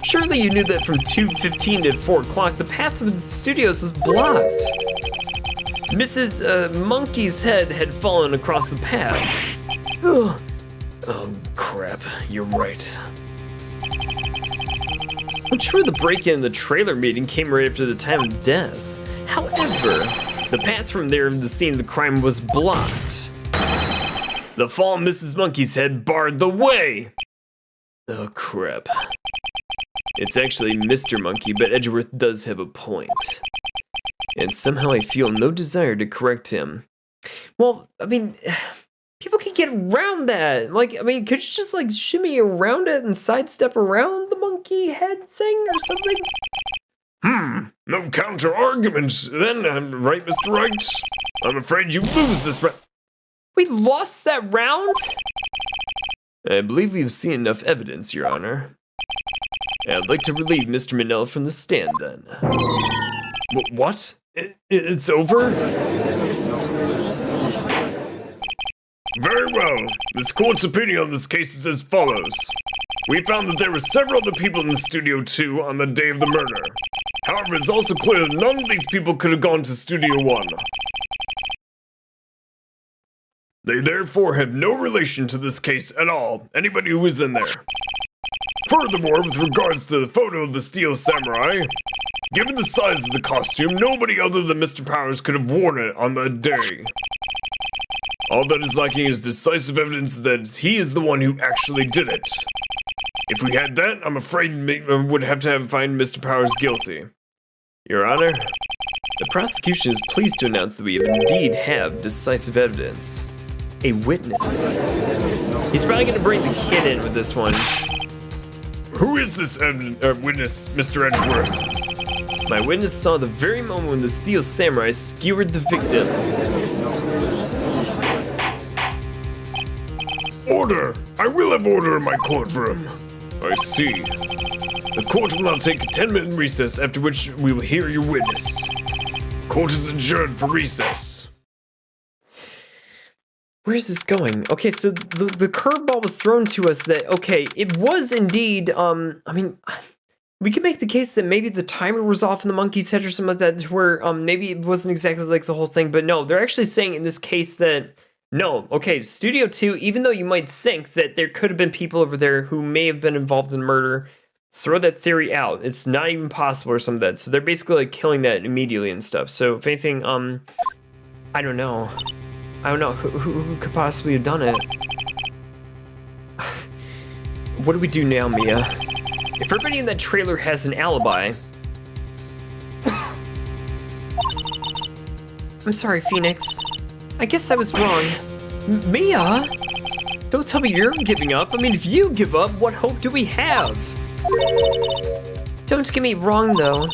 Surely you knew that from 2:15 to 4 o'clock, the path to the studios was blocked. Mrs. Monkey's head had fallen across the path. Ugh. Oh, crap. You're right. I'm sure the break-in in the trailer meeting came right after the time of death. However, the path from there to the scene of the crime was blocked. The fall of Mrs. Monkey's head barred the way. Oh, crap. It's actually Mr. Monkey, but Edgeworth does have a point. And somehow I feel no desire to correct him. Well, I mean, people can get around that. Like, I mean, could you just like shimmy around it and sidestep around the monkey head thing or something? No counter arguments then, right, Mr. Wright? I'm afraid you lose this round. We lost that round? I believe we've seen enough evidence, Your Honor. I'd like to relieve Mr. Manella from the stand, then. What? It's over? Very well. This court's opinion on this case is as follows. We found that there were several other people in the Studio 2 on the day of the murder. However, it's also clear that none of these people could have gone to Studio 1. They therefore have no relation to this case at all, anybody who was in there. Furthermore, with regards to the photo of the Steel Samurai, given the size of the costume, nobody other than Mr. Powers could have worn it on that day. All that is lacking is decisive evidence that he is the one who actually did it. If we had that, I'm afraid we would have to find Mr. Powers guilty. Your Honor, the prosecution is pleased to announce that we indeed have decisive evidence. A witness. He's probably going to bring the kid in with this one. Who is this witness, Mr. Edgeworth? My witness saw the very moment when the Steel Samurai skewered the victim. Order! I will have order in my courtroom. I see. The court will now take a 10-minute recess, after which we will hear your witness. Court is adjourned for recess. Where's this going? Okay, so the curveball was thrown to us that, okay, it was indeed, I mean, we could make the case that maybe the timer was off in the monkey's head or something like that, where maybe it wasn't exactly like the whole thing, but no, they're actually saying in this case that, no, okay, Studio 2, even though you might think that there could have been people over there who may have been involved in murder, throw that theory out. It's not even possible or something like that. So they're basically like killing that immediately and stuff. So if anything, I don't know. Who could possibly have done it? What do we do now, Mia? If everybody in that trailer has an alibi... I'm sorry, Phoenix. I guess I was wrong. Mia? Don't tell me you're giving up. I mean, if you give up, what hope do we have? Don't get me wrong, though.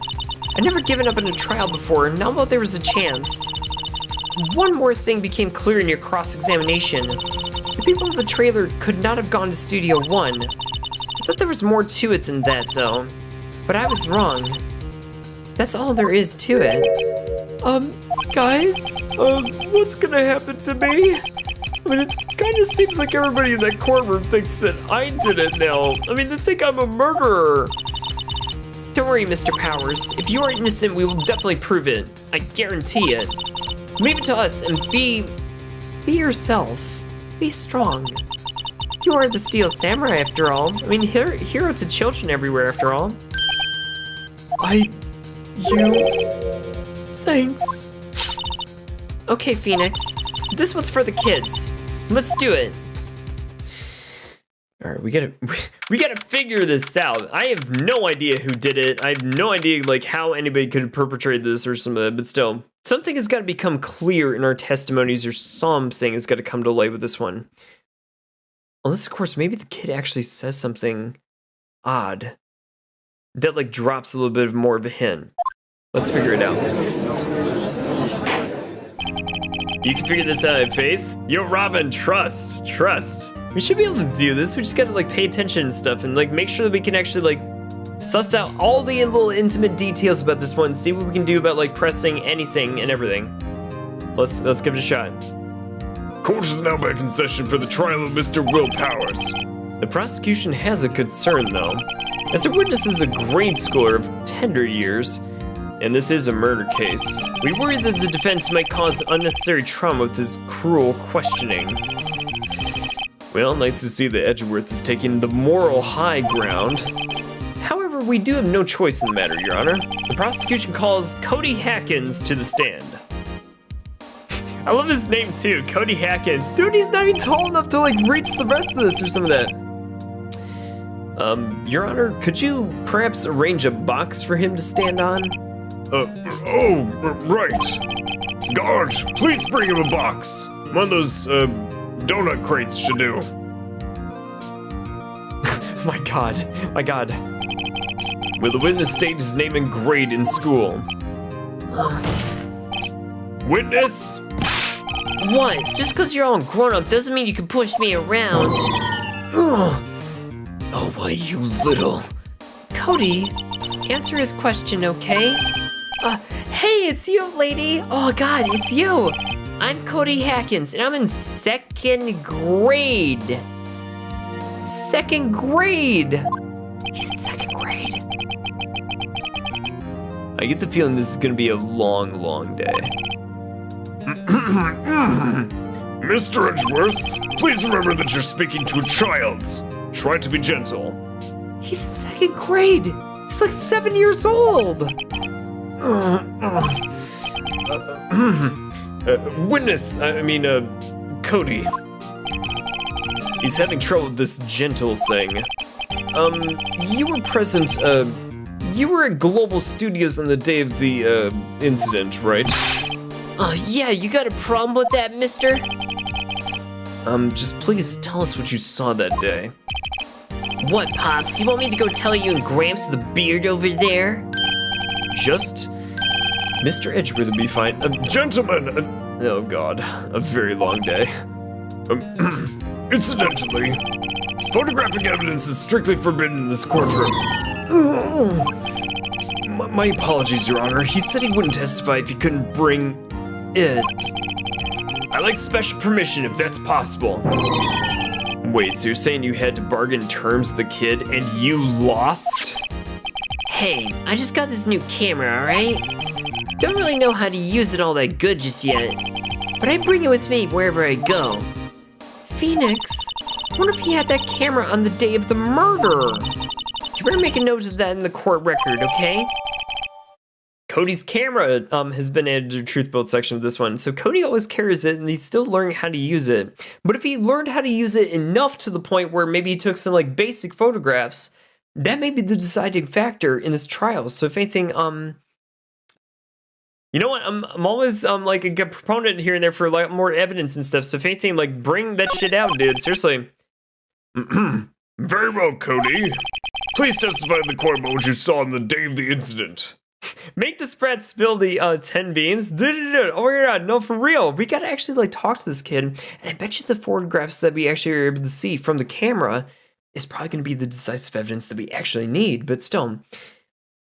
I've never given up in a trial before, now that there was a chance. One more thing became clear in your cross-examination. The people in the trailer could not have gone to Studio 1. I thought there was more to it than that, though. But I was wrong. That's all there is to it. Guys? What's gonna happen to me? I mean, it kinda seems like everybody in that courtroom thinks that I did it now. I mean, they think I'm a murderer. Don't worry, Mr. Powers. If you are innocent, we will definitely prove it. I guarantee it. Leave it to us and be yourself. Be strong. You are the Steel Samurai after all. I mean, hero to children everywhere after all. Thanks. Okay, Phoenix. This one's for the kids. Let's do it. All right, we gotta figure this out. I have no idea who did it. I have no idea like how anybody could have perpetrated this or some of that, but still, something has got to become clear in our testimonies, or something has got to come to light with this one. Unless, of course, maybe the kid actually says something odd that like drops a little bit more of a hint. Let's figure it out. You can figure this out, Faith. Yo, Robin, trust. We should be able to do this. We just gotta like pay attention and stuff and like make sure that we can actually like suss out all the little intimate details about this one, see what we can do about like pressing anything and everything. Let's give it a shot. Court is now back in session for the trial of Mr. Will Powers. The prosecution has a concern though, as their witness is a grade schooler of tender years, and this is a murder case. We worry that the defense might cause unnecessary trauma with his cruel questioning. Well, nice to see that Edgeworth is taking the moral high ground. However, we do have no choice in the matter, Your Honor. The prosecution calls Cody Hackins to the stand. I love his name too, Cody Hackins. Dude, he's not even tall enough to like reach the rest of this or some of that. Your Honor, could you perhaps arrange a box for him to stand on? Right. Guard, please bring him a box. One of those, donut crates should do. My God. Will the witness state his name and grade in school? Witness? What? Just because you're all grown up doesn't mean you can push me around. Oh, why, you little... Cody, answer his question, okay? Hey, it's you, lady. Oh, God, it's you. I'm Cody Hackins, and I'm in second grade. Second grade. He's in second grade. I get the feeling this is gonna be a long, long day. Mr. Edgeworth, please remember that you're speaking to a child. Try to be gentle. He's in second grade. He's like 7 years old. Witness, Cody. He's having trouble with this gentle thing. You were present, you were at Global Studios on the day of the, incident, right? Yeah, you got a problem with that, mister? Just please tell us what you saw that day. What, Pops? You want me to go tell you and Gramps the beard over there? Just... Mr. Edgeworth would be fine. Gentlemen, Oh God, a very long day. incidentally, photographic evidence is strictly forbidden in this courtroom. My apologies, Your Honor. He said he wouldn't testify if he couldn't bring it. I'd like special permission if that's possible. Wait, so you're saying you had to bargain terms with the kid and you lost? Hey, I just got this new camera, alright? Don't really know how to use it all that good just yet, but I bring it with me wherever I go. Phoenix, I wonder if he had that camera on the day of the murder. You better make a note of that in the court record, okay? Cody's camera has been added to the Truth Built section of this one. So Cody always carries it and he's still learning how to use it. But if he learned how to use it enough to the point where maybe he took some like basic photographs, that may be the deciding factor in this trial. So if anything, you know what? I'm always like a good proponent here and there for like more evidence and stuff. So if anything, like bring that shit out, dude. Seriously. Very well, Cody. Please testify in the court about what you saw on the day of the incident. Make the spread spill the 10 beans. Oh my God, no, for real. We gotta actually like talk to this kid. And I bet you the photographs that we actually are able to see from the camera is probably gonna be the decisive evidence that we actually need. But still,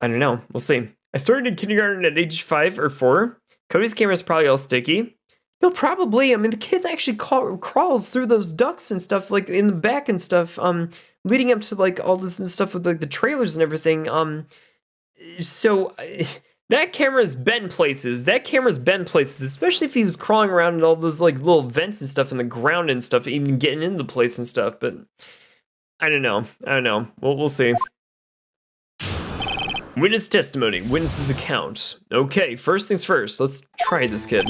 I don't know. We'll see. I started in kindergarten at age 5 or 4. Cody's camera is probably all sticky. No, probably. I mean, the kid actually crawls through those ducts and stuff, like in the back and stuff, leading up to like all this and stuff with like the trailers and everything. So that camera's been places. Especially if he was crawling around in all those like little vents and stuff in the ground and stuff, even getting into the place and stuff. But I don't know. We'll see. Witness testimony, witness's account. Okay, first things first, let's try this kid.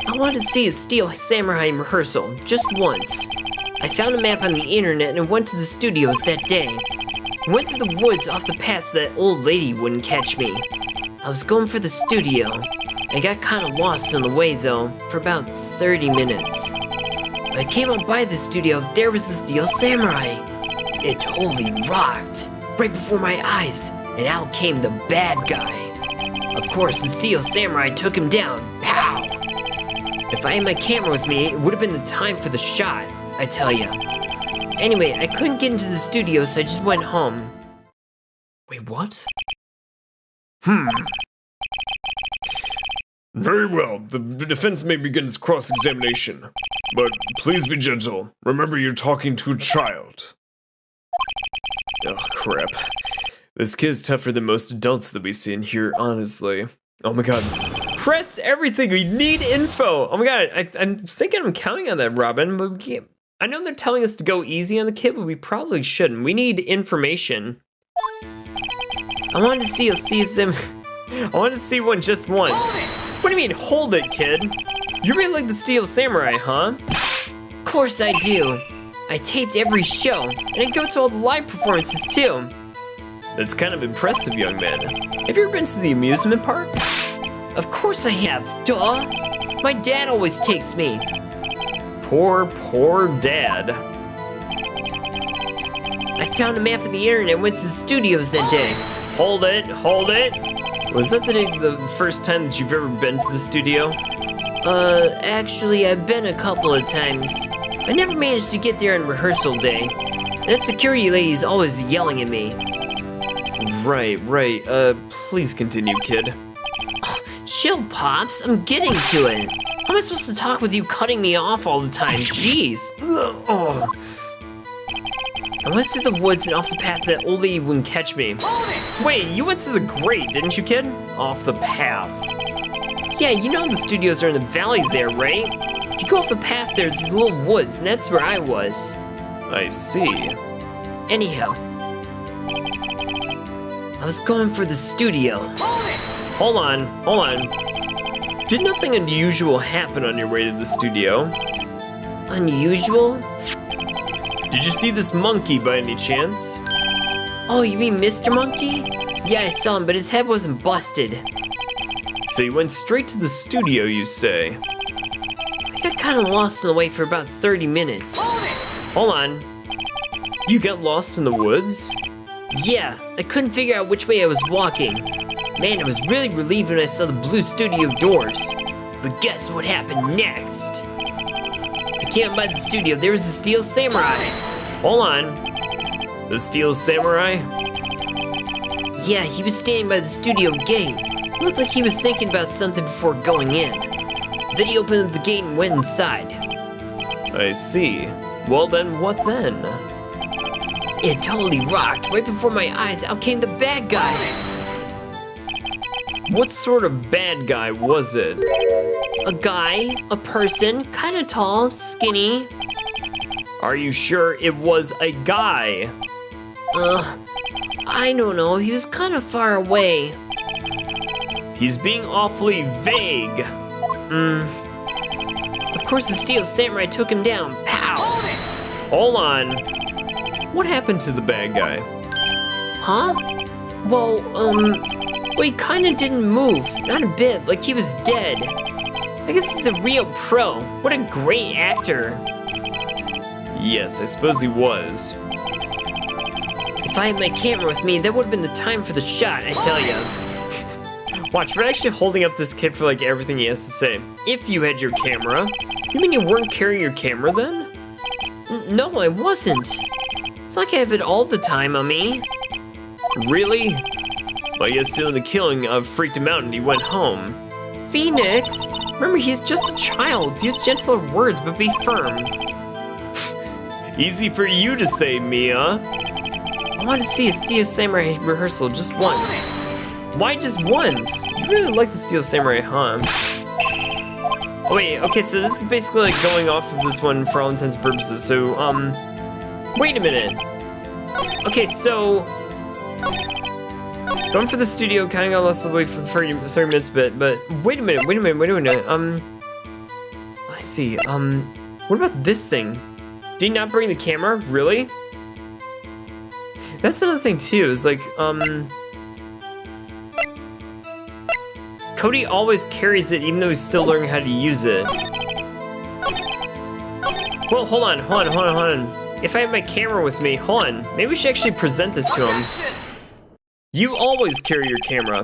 I wanted to see a Steel Samurai rehearsal, just once. I found a map on the internet and went to the studios that day. I went to the woods off the path so that old lady wouldn't catch me. I was going for the studio. I got kind of lost on the way though, for about 30 minutes. I came up by the studio, there was the Steel Samurai. It totally rocked, right before my eyes, and out came the bad guy. Of course, the Steel Samurai took him down, pow! If I had my camera with me, it would have been the time for the shot, I tell ya. Anyway, I couldn't get into the studio, so I just went home. Wait, what? Very well. The defense may begin its cross-examination. But please be gentle. Remember, you're talking to a child. Oh, crap. This kid's tougher than most adults that we see in here, honestly. Oh my god. Press everything, we need info! Oh my god, I'm thinking I'm counting on that, Robin, but we can't. I know they're telling us to go easy on the kid, but we probably shouldn't. We need information. I wanted to see I want to see one just once. What do you mean, hold it, kid? You really like the Steel Samurai, huh? Of course I do. I taped every show, and I go to all the live performances too. That's kind of impressive, young man. Have you ever been to the amusement park? Of course I have, duh. My dad always takes me. Poor dad. I found a map on the internet and went to the studios that day. Hold it. Was that the first time that you've ever been to the studio? Actually, I've been a couple of times. I never managed to get there on rehearsal day. That security lady's always yelling at me. Right. Please continue, kid. Chill, Pops, I'm getting to it. How am I supposed to talk with you cutting me off all the time? Jeez. Oh. I went through the woods and off the path that old lady wouldn't catch me. Wait, you went to the grate, didn't you, kid? Off the path. Yeah, you know the studios are in the valley there, right? If you go off the path there's these little woods, and that's where I was. I see. Anyhow, I was going for the studio. Hold on. Did nothing unusual happen on your way to the studio? Unusual? Did you see this monkey by any chance? Oh, you mean Mr. Monkey? Yeah, I saw him, but his head wasn't busted. So you went straight to the studio, you say? I got kind of lost on the way for about 30 minutes. Hold on. You got lost in the woods? Yeah, I couldn't figure out which way I was walking. Man, I was really relieved when I saw the blue studio doors. But guess what happened next? I came by the studio, there was the Steel Samurai. Hold on. The Steel Samurai? Yeah, he was standing by the studio gate. Looked like he was thinking about something before going in. Then he opened up the gate and went inside. I see. Well then, what then? It totally rocked. Right before my eyes, out came the bad guy. What sort of bad guy was it? A guy, a person, kind of tall, skinny. Are you sure it was a guy? I don't know. He was kind of far away. He's being awfully vague. Of course, the Steel Samurai took him down. Pow! Hold on. What happened to the bad guy? Huh? Well, he kind of didn't move. Not a bit, like he was dead. I guess he's a real pro. What a great actor. Yes, I suppose he was. If I had my camera with me, that would have been the time for the shot, I tell ya. Watch, we're actually holding up this kid for like everything he has to say. If you had your camera. You mean you weren't carrying your camera then? No, I wasn't. It's like I have it all the time on me. Really? Well, I guess stealing the killing freaked him out and he went home. Phoenix! Remember, he's just a child. Use gentler words, but be firm. Easy for you to say, Mia. I want to see a Steel Samurai rehearsal just once. Why just once? You really like the Steel Samurai, huh? Oh wait, okay, so this is basically like going off of this one for all intents and purposes, so, wait a minute. Okay, so, going for the studio, kind of got lost the way for the 30 minutes bit, but wait a minute. I see, what about this thing? Did he not bring the camera? Really? That's another thing too, is like, Cody always carries it even though he's still learning how to use it. Well, hold on. If I have my camera with me, hold on. Maybe we should actually present this to him. You always carry your camera.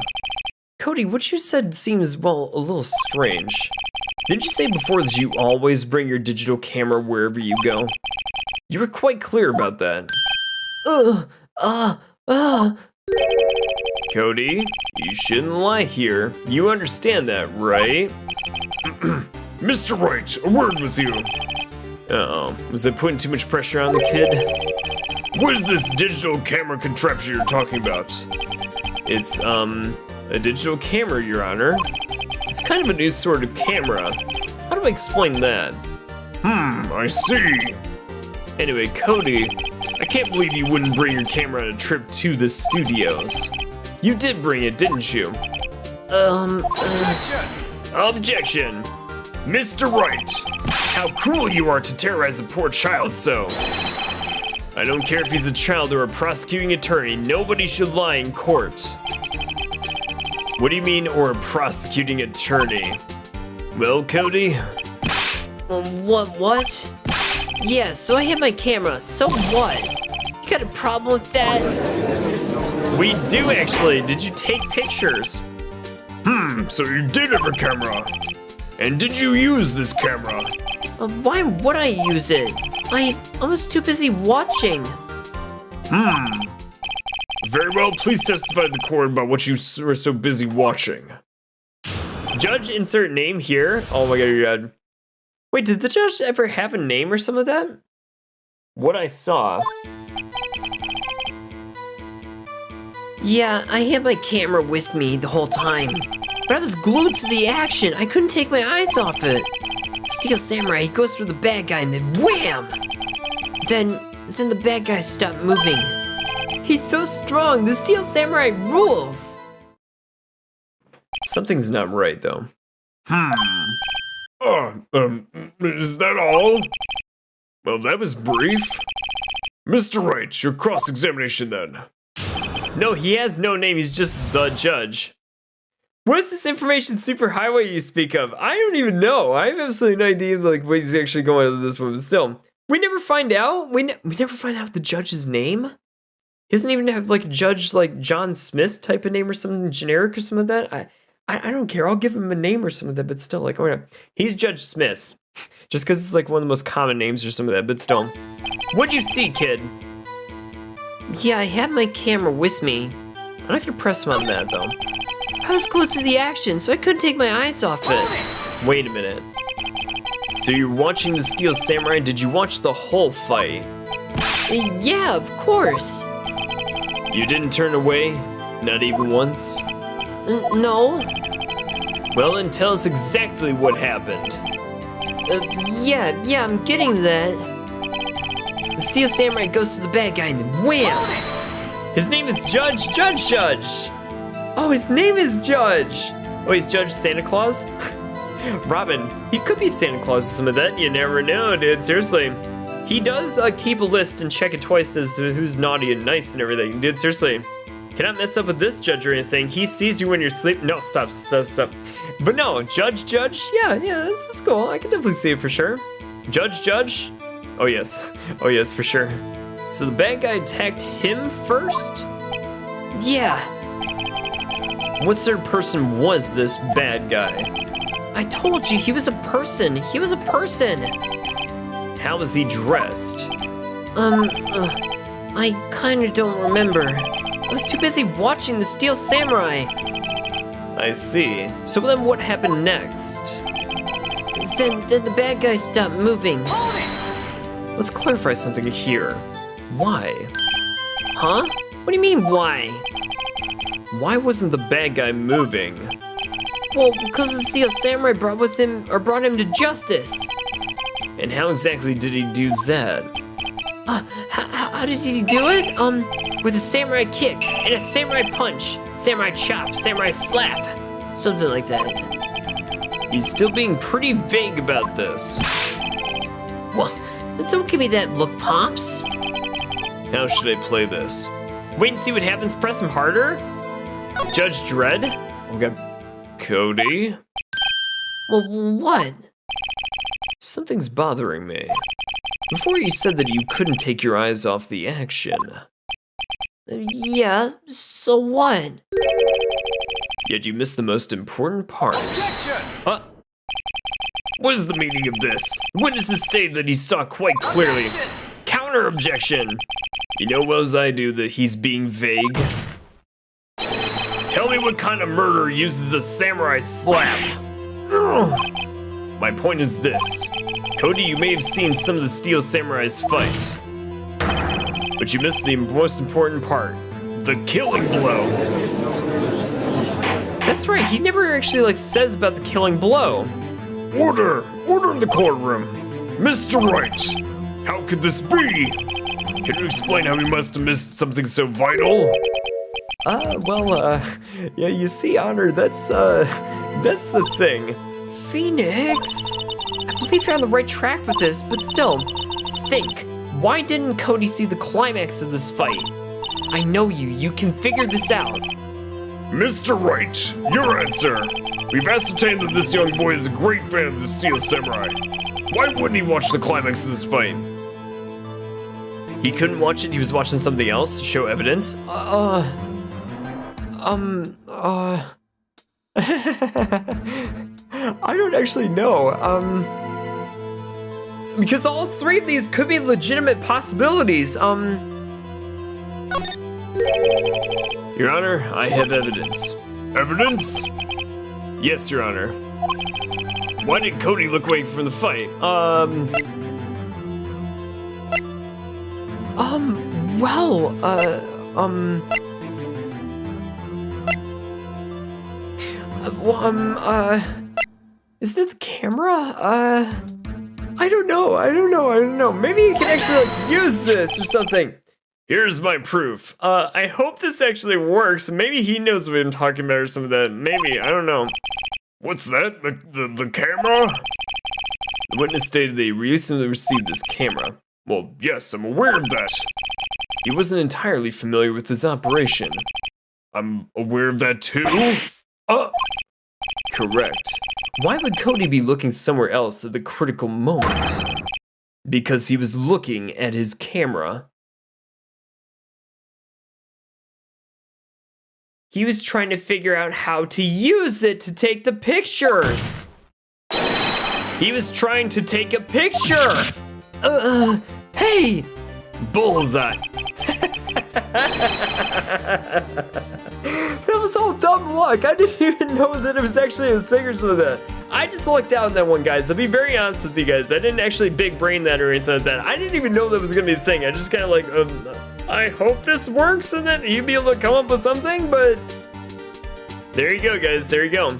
Cody, what you said seems, well, a little strange. Didn't you say before that you always bring your digital camera wherever you go? You were quite clear about that. Cody, you shouldn't lie here. You understand that, right? Mr. Wright, a word with you. Uh-oh, was I putting too much pressure on the kid? What is this digital camera contraption you're talking about? It's, a digital camera, Your Honor. It's kind of a new sort of camera. How do I explain that? I see. Anyway, Cody, I can't believe you wouldn't bring your camera on a trip to the studios. You did bring it, didn't you? Objection! Mr. Wright, how cruel you are to terrorize a poor child so. I don't care if he's a child or a prosecuting attorney, nobody should lie in court. What do you mean, or a prosecuting attorney? Well, Cody? What? Yeah, so I have my camera, so what? You got a problem with that? We do actually, did you take pictures? So you did have a camera. And did you use this camera? Why would I use it? I was too busy watching. Very well, please testify to the court about what you were so busy watching. Judge, insert name here. Oh my god, you're dead. Wait, did the judge ever have a name or some of that? What I saw. Yeah, I had my camera with me the whole time. But I was glued to the action. I couldn't take my eyes off it. Steel Samurai, he goes for the bad guy and then wham! Then the bad guy stopped moving. He's so strong, the Steel Samurai rules! Something's not right though. Is that all? Well, that was brief. Mr. Wright, your cross-examination then. No, he has no name, he's just the judge. What is this information superhighway you speak of? I don't even know. I have absolutely no idea like what he's actually going with this one, but still. We never find out? We never find out the judge's name? He doesn't even have like a judge like John Smith type of name or something generic or something like that. I don't care. I'll give him a name or some of that, but still, like, whatever. He's Judge Smith. Just because it's like one of the most common names or some of that, but still. What'd you see, kid? Yeah, I had my camera with me. I'm not gonna press him on that, though. I was glued to the action, so I couldn't take my eyes off it. Wait a minute. So you're watching the Steel Samurai? Did you watch the whole fight? Yeah, of course. You didn't turn away? Not even once? No. Well, then tell us exactly what happened. Yeah, I'm getting that. The Steel Samurai goes to the bad guy and then wham! His name is Judge. Oh, his name is Judge. Oh, he's Judge Santa Claus? Robin, he could be Santa Claus or some of that. You never know, dude. Seriously. He does keep a list and check it twice as to who's naughty and nice and everything. Dude, seriously. Cannot mess up with this judge or anything. He sees you when you're asleep. No, stop. But no, Judge. Yeah, this is cool. I can definitely see it for sure. Judge. Oh, yes, for sure. So the bad guy attacked him first? Yeah. What sort of person was this bad guy? I told you, he was a person. How was he dressed? I kinda don't remember. I was too busy watching the Steel Samurai. I see. So then what happened next? Then the bad guy stopped moving. Let's clarify something here. Why? Huh? What do you mean, why? Why wasn't the bad guy moving? Well, because the Steel Samurai brought him to justice. And how exactly did he do that? How did he do it? With a samurai kick, and a samurai punch, samurai chop, samurai slap. Something like that. He's still being pretty vague about this. Well, don't give me that look, Pops. How should I play this? Wait and see what happens, press him harder? Judge Dredd? Okay. Cody? Well, what? Something's bothering me. Before you said that you couldn't take your eyes off the action. Yeah, so what? Yet you missed the most important part. What is the meaning of this? Witnesses stated that he saw quite clearly. Counter objection! You know well as I do that he's being vague. Tell me what kind of murderer uses a samurai slap? My point is this. Cody, you may have seen some of the Steel Samurais fight, but you missed the most important part. The killing blow. That's right, he never actually says about the killing blow. Order in the courtroom. Mr. Wright, how could this be? Can you explain how we must have missed something so vital? Yeah, you see, Honor, that's the thing. Phoenix? I believe you're on the right track with this, but still, think. Why didn't Cody see the climax of this fight? I know you can figure this out. Mr. Wright, your answer. We've ascertained that this young boy is a great fan of the Steel Samurai. Why wouldn't he watch the climax of this fight? He couldn't watch it, he was watching something else to show evidence. I don't actually know. Because all three of these could be legitimate possibilities. Your Honor, I have evidence. Evidence? Yes, Your Honor. Why did Cody look away from the fight? Is that the camera? I don't know. Maybe you can actually use this or something. Here's my proof. I hope this actually works. Maybe he knows what I'm talking about or some of that. Maybe, I don't know. What's that? The camera? The witness stated that he recently received this camera. Well, yes, I'm aware of that. He wasn't entirely familiar with his operation. I'm aware of that too. Correct. Why would Cody be looking somewhere else at the critical moment? Because he was looking at his camera. He was trying to figure out how to use it to take the pictures. He was trying to take a picture. Hey! Bullseye. That was all dumb luck. I didn't even know that it was actually a thing or something like that. I just lucked down that one, guys. I'll be very honest with you guys. I didn't actually big brain that or anything like that. I didn't even know that was gonna be a thing. I just kind of I hope this works and then you'd be able to come up with something, but there you go, guys. There you go.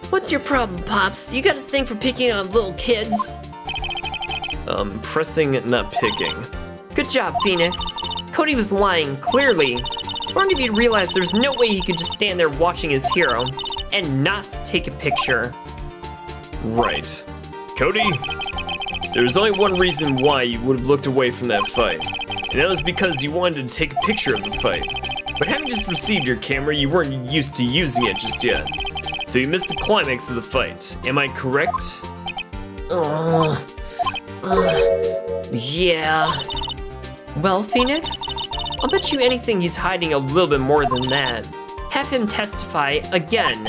What's your problem, Pops? You got a thing for picking on little kids? Pressing, not picking. Good job, Phoenix. Cody was lying, clearly. Smart of you to realize there's no way he could just stand there watching his hero and not take a picture. Right. Cody, there was only one reason why you would have looked away from that fight, and that was because you wanted to take a picture of the fight. But having just received your camera, you weren't used to using it just yet. So you missed the climax of the fight. Am I correct? Yeah. Well, Phoenix, I'll bet you anything he's hiding a little bit more than that. Have him testify again.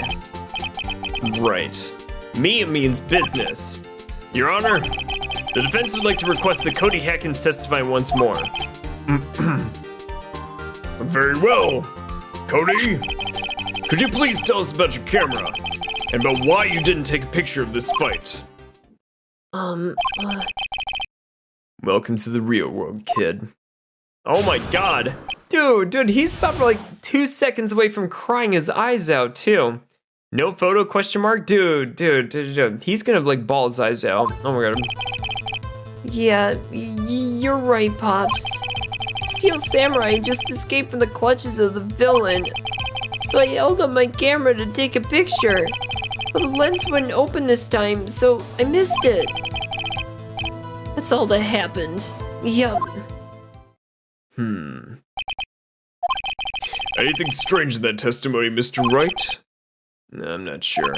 Right. Me, it means business. Your Honor, the defense would like to request that Cody Hackins testify once more. Very well. Cody, could you please tell us about your camera and about why you didn't take a picture of this fight? Welcome to the real world, kid. Oh my god. Dude, he's about 2 seconds away from crying his eyes out, too. No photo, question mark? Dude. He's gonna, bawl his eyes out. Oh my god. Yeah, you're right, Pops. Steel Samurai just escaped from the clutches of the villain. So I held up my camera to take a picture. But the lens wouldn't open this time, so I missed it. That's all that happened. Yup. Anything strange in that testimony, Mr. Wright? I'm not sure.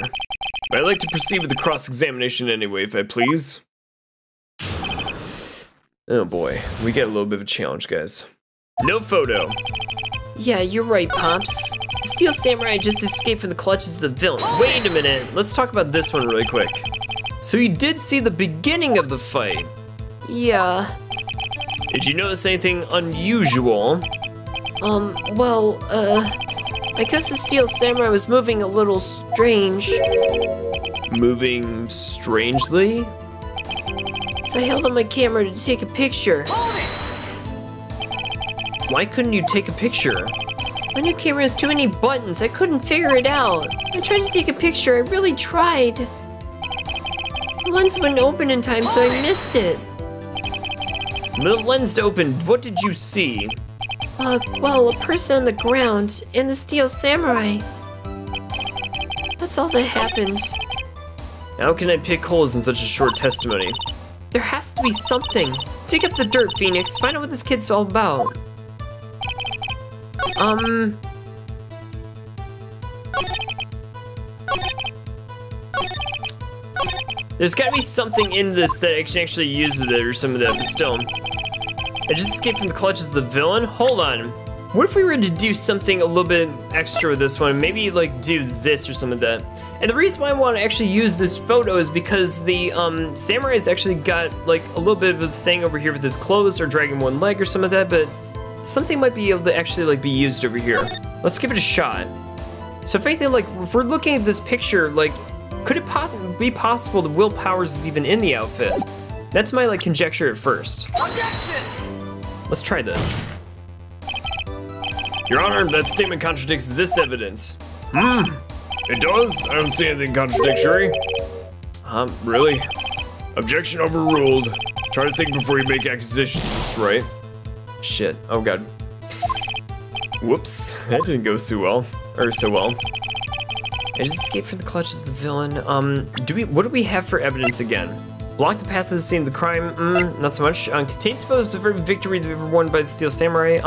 But I'd like to proceed with the cross-examination anyway, if I please. Oh boy, we get a little bit of a challenge, guys. No photo. Yeah, you're right, Pops. Steel Samurai just escaped from the clutches of the villain. Wait a minute, let's talk about this one really quick. So you did see the beginning of the fight. Yeah. Did you notice anything unusual? I guess the Steel Samurai was moving a little strange. Moving strangely? So I held on my camera to take a picture. Why couldn't you take a picture? My new camera has too many buttons. I couldn't figure it out. I tried to take a picture. I really tried. The lens wouldn't open in time, so I missed it. When the lens opened, what did you see? Well, a person on the ground and the Steel Samurai. That's all that happened. How can I pick holes in such a short testimony? There has to be something. Dig up the dirt, Phoenix. Find out what this kid's all about. There's gotta be something in this that I can actually use with it or some of that, but still. I just escaped from the clutches of the villain? Hold on. What if we were to do something a little bit extra with this one? Maybe like do this or some of that. And the reason why I want to actually use this photo is because the samurai's actually got like a little bit of this thing over here with his clothes or dragging one leg or some of that, but something might be able to actually like be used over here. Let's give it a shot. So if anything, like if we're looking at this picture, like could it possibly be possible that Will Powers is even in the outfit? That's my like conjecture at first. Let's try this. Your Honor, that statement contradicts this evidence. It does? I don't see anything contradictory. Really? Objection overruled. Try to think before you make accusations, Mr. Wright. Shit. Oh god. Whoops. That didn't go so well. I just escaped from the clutches of the villain. What do we have for evidence again? Block the path to the scene of the crime. Not so much. Contains photos of every victory that ever won by the Steel Samurai.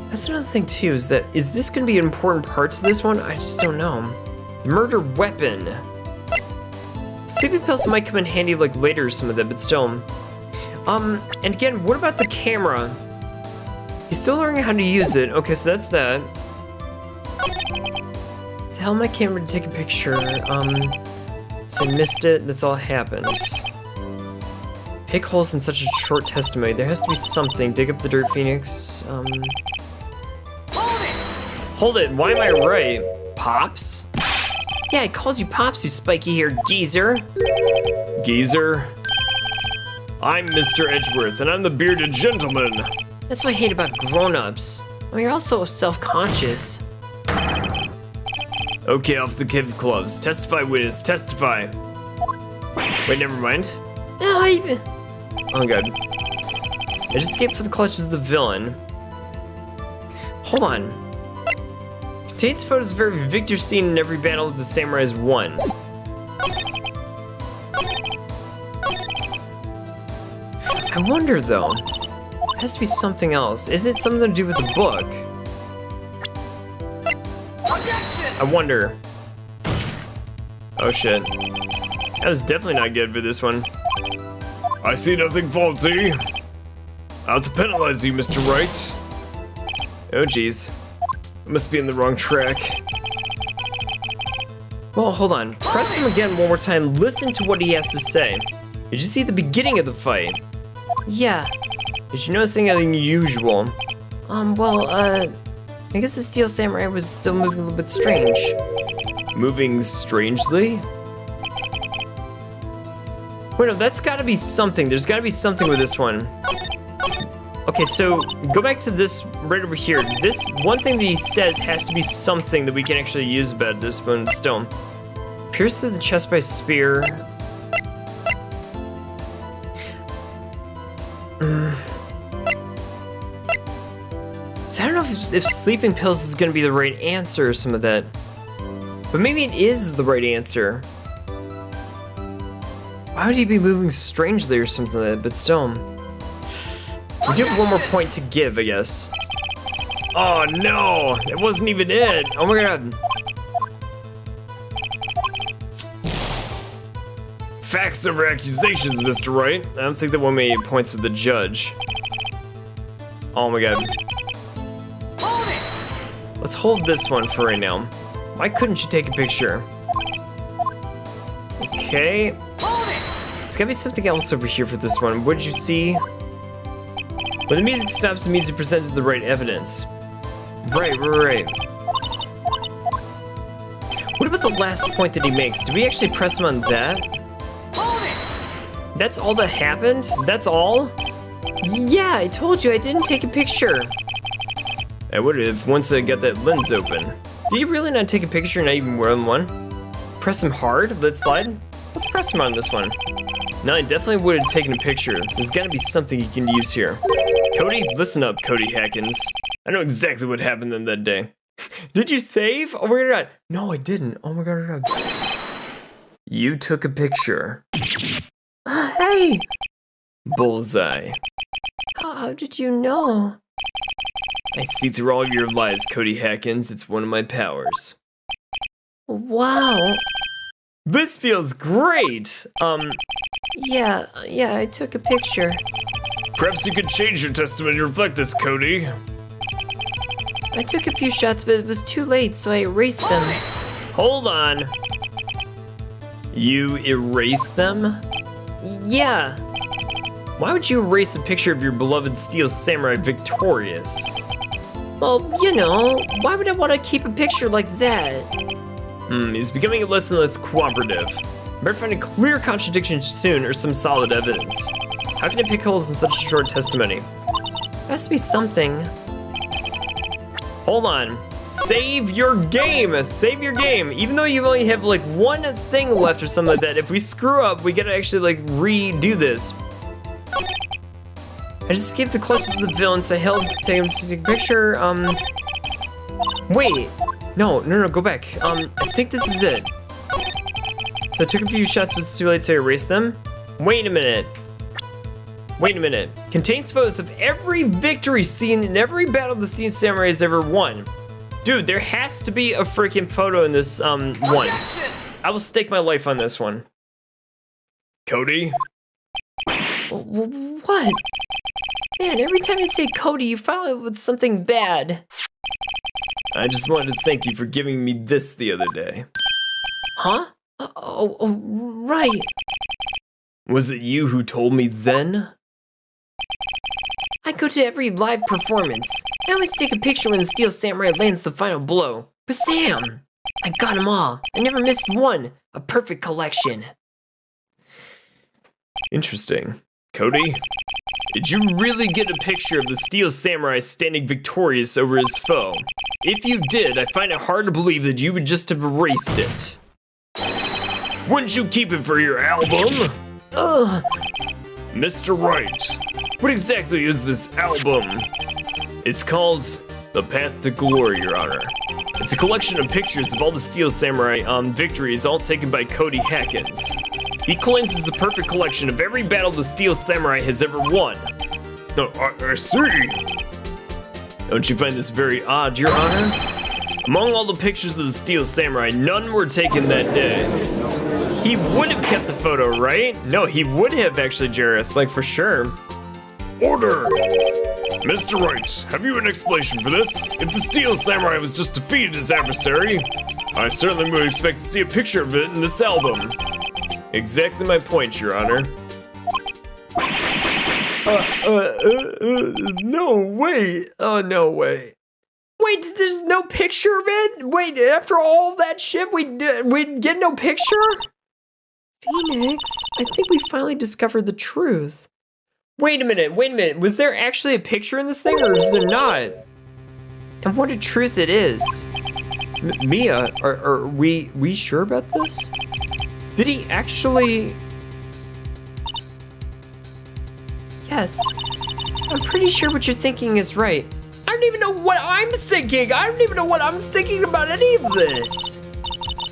That's another thing too, is this gonna be an important part to this one? I just don't know. The murder weapon. Sleeping pills might come in handy like later or some of that, but still. And again, what about the camera? He's still learning how to use it. Okay, so that's that. So held my camera to take a picture. So I missed it. That's all that happens. Pick holes in such a short testimony. There has to be something. Dig up the dirt, Phoenix. Hold it. Why am I right? Pops? Yeah, I called you Pops, you spiky-haired geezer. Geezer? I'm Mr. Edgeworth, and I'm the bearded gentleman. That's what I hate about grown-ups. Well, you're also self-conscious. Okay, off the kid gloves. Testify, witness. Testify. Wait, never mind. No, Oh god. I just escaped from the clutches of the villain. Hold on. Contains photos of every victory seen in every battle that the samurais won. I wonder though. It has to be something else. Is it something to do with the book? I wonder. Oh shit. That was definitely not good for this one. I see nothing faulty. Out to penalize you, Mr. Wright. Oh jeez. I must be in the wrong track. Well, hold on. Press him again one more time. Listen to what he has to say. Did you see the beginning of the fight? yeah. Did you notice anything unusual? I guess the Steel Samurai was still moving a little bit strange. Moving strangely? Wait, no, that's gotta be something. There's gotta be something with this one. Okay, so go back to this right over here. This one thing that he says has to be something that we can actually use about this one still. Pierced through the chest by spear. So I don't know if sleeping pills is gonna be the right answer or some of that. But maybe it is the right answer. Why would he be moving strangely or something like that, but still. We do have one more point to give, I guess. Oh no, it wasn't even it. Oh my god. Facts over accusations, Mr. Wright. I don't think that one made points with the judge. Oh my god. Let's hold this one for right now. Why couldn't you take a picture? Okay. There's gotta be something else over here for this one. What did you see? When the music stops, it means you presented the right evidence. Right. What about the last point that he makes? Did we actually press him on that? That's all that happened? That's all? Yeah, I told you I didn't take a picture. I would have once I got that lens open. Did you really not take a picture and not even wear one? Press him hard? Let's slide? Let's press him on this one. No, I definitely would have taken a picture. There's gotta be something you can use here. Cody, listen up, Cody Hackins. I know exactly what happened on that day. Did you save? Oh my god. No, I didn't. Oh my god. You took a picture. Hey! Bullseye. How did you know? I see through all of your lies, Cody Hackins. It's one of my powers. Wow. This feels great. Yeah, I took a picture. Perhaps you could change your testimony to reflect this, Cody. I took a few shots, but it was too late, so I erased them. Hold on. You erased them? Yeah. Why would you erase a picture of your beloved Steel Samurai victorious? Well, you know, why would I want to keep a picture like that? He's becoming less and less cooperative. Better find a clear contradiction soon or some solid evidence. How can it pick holes in such a short testimony? There has to be something. Hold on. Save your game! Save your game! Even though you only have like one thing left or something like that, if we screw up, we gotta actually like redo this. I just escaped the clutches of the villain, so I held to take a picture. Wait. No, go back. I think this is it. So I took a few shots, but it's too late, so I erased them. Wait a minute. Contains photos of every victory seen in every battle the Steel Samurai has ever won. Dude, there has to be a freaking photo in this, one. I will stake my life on this one. Cody? What? Man, every time you say Cody, you follow it with something bad. I just wanted to thank you for giving me this the other day. Huh? Oh, right. Was it you who told me then? I go to every live performance. I always take a picture when the Steel Samurai lands the final blow. But Sam, I got them all. I never missed one. A perfect collection. Interesting. Cody, did you really get a picture of the Steel Samurai standing victorious over his foe? If you did, I find it hard to believe that you would just have erased it. Wouldn't you keep it for your album? Ugh. Mr. Wright, what exactly is this album? It's called The Path to Glory, Your Honor. It's a collection of pictures of all the Steel Samurai victories, all taken by Cody Hackins. He claims it's a perfect collection of every battle the Steel Samurai has ever won. No, I see. Don't you find this very odd, Your Honor? Among all the pictures of the Steel Samurai, none were taken that day. He would have kept the photo, right? No, he would have actually, Jareth, like for sure. Order! Mr. Wright, have you an explanation for this? If the Steel Samurai was just defeated his adversary, I certainly would expect to see a picture of it in this album. Exactly my point, Your Honor. No, wait. Oh, no way. Wait, there's no picture of it? Wait, after all that shit, we'd get no picture? Phoenix, I think we finally discovered the truth. Wait a minute. Was there actually a picture in this thing, or is there not? And what a truth it is. Mia, are we sure about this? Did he actually? Yes. I'm pretty sure what you're thinking is right. I don't even know what I'm thinking. I don't even know what I'm thinking about any of this.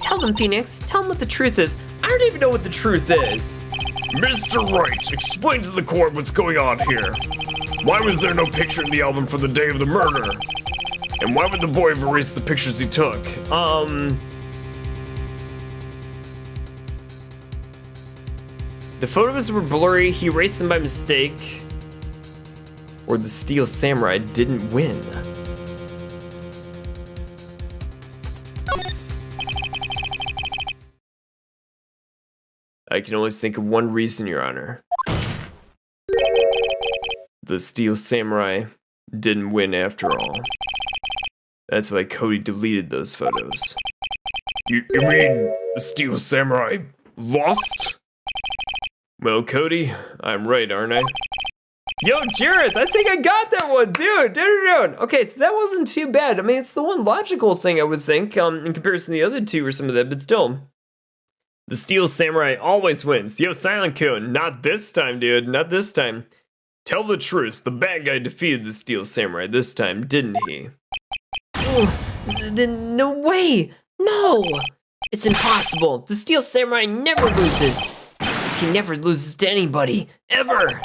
Tell them, Phoenix. Tell them what the truth is. I don't even know what the truth is. Mr. Wright, explain to the court what's going on here. Why was there no picture in the album for the day of the murder? And why would the boy have erased the pictures he took? The photos were blurry, he erased them by mistake. Or the Steel Samurai didn't win. I can only think of one reason, Your Honor. The Steel Samurai didn't win after all. That's why Cody deleted those photos. You mean the Steel Samurai lost? Well, Cody, I'm right, aren't I? Yo, Jareth, I think I got that one, dude. Okay, so that wasn't too bad. I mean, it's the one logical thing I would think, in comparison to the other two or some of that, but still. The Steel Samurai always wins. Yo, Silent Cone, not this time, dude, not this time. Tell the truth, the bad guy defeated the Steel Samurai this time, didn't he? No way! No! It's impossible. The Steel Samurai never loses. He never loses to anybody, ever.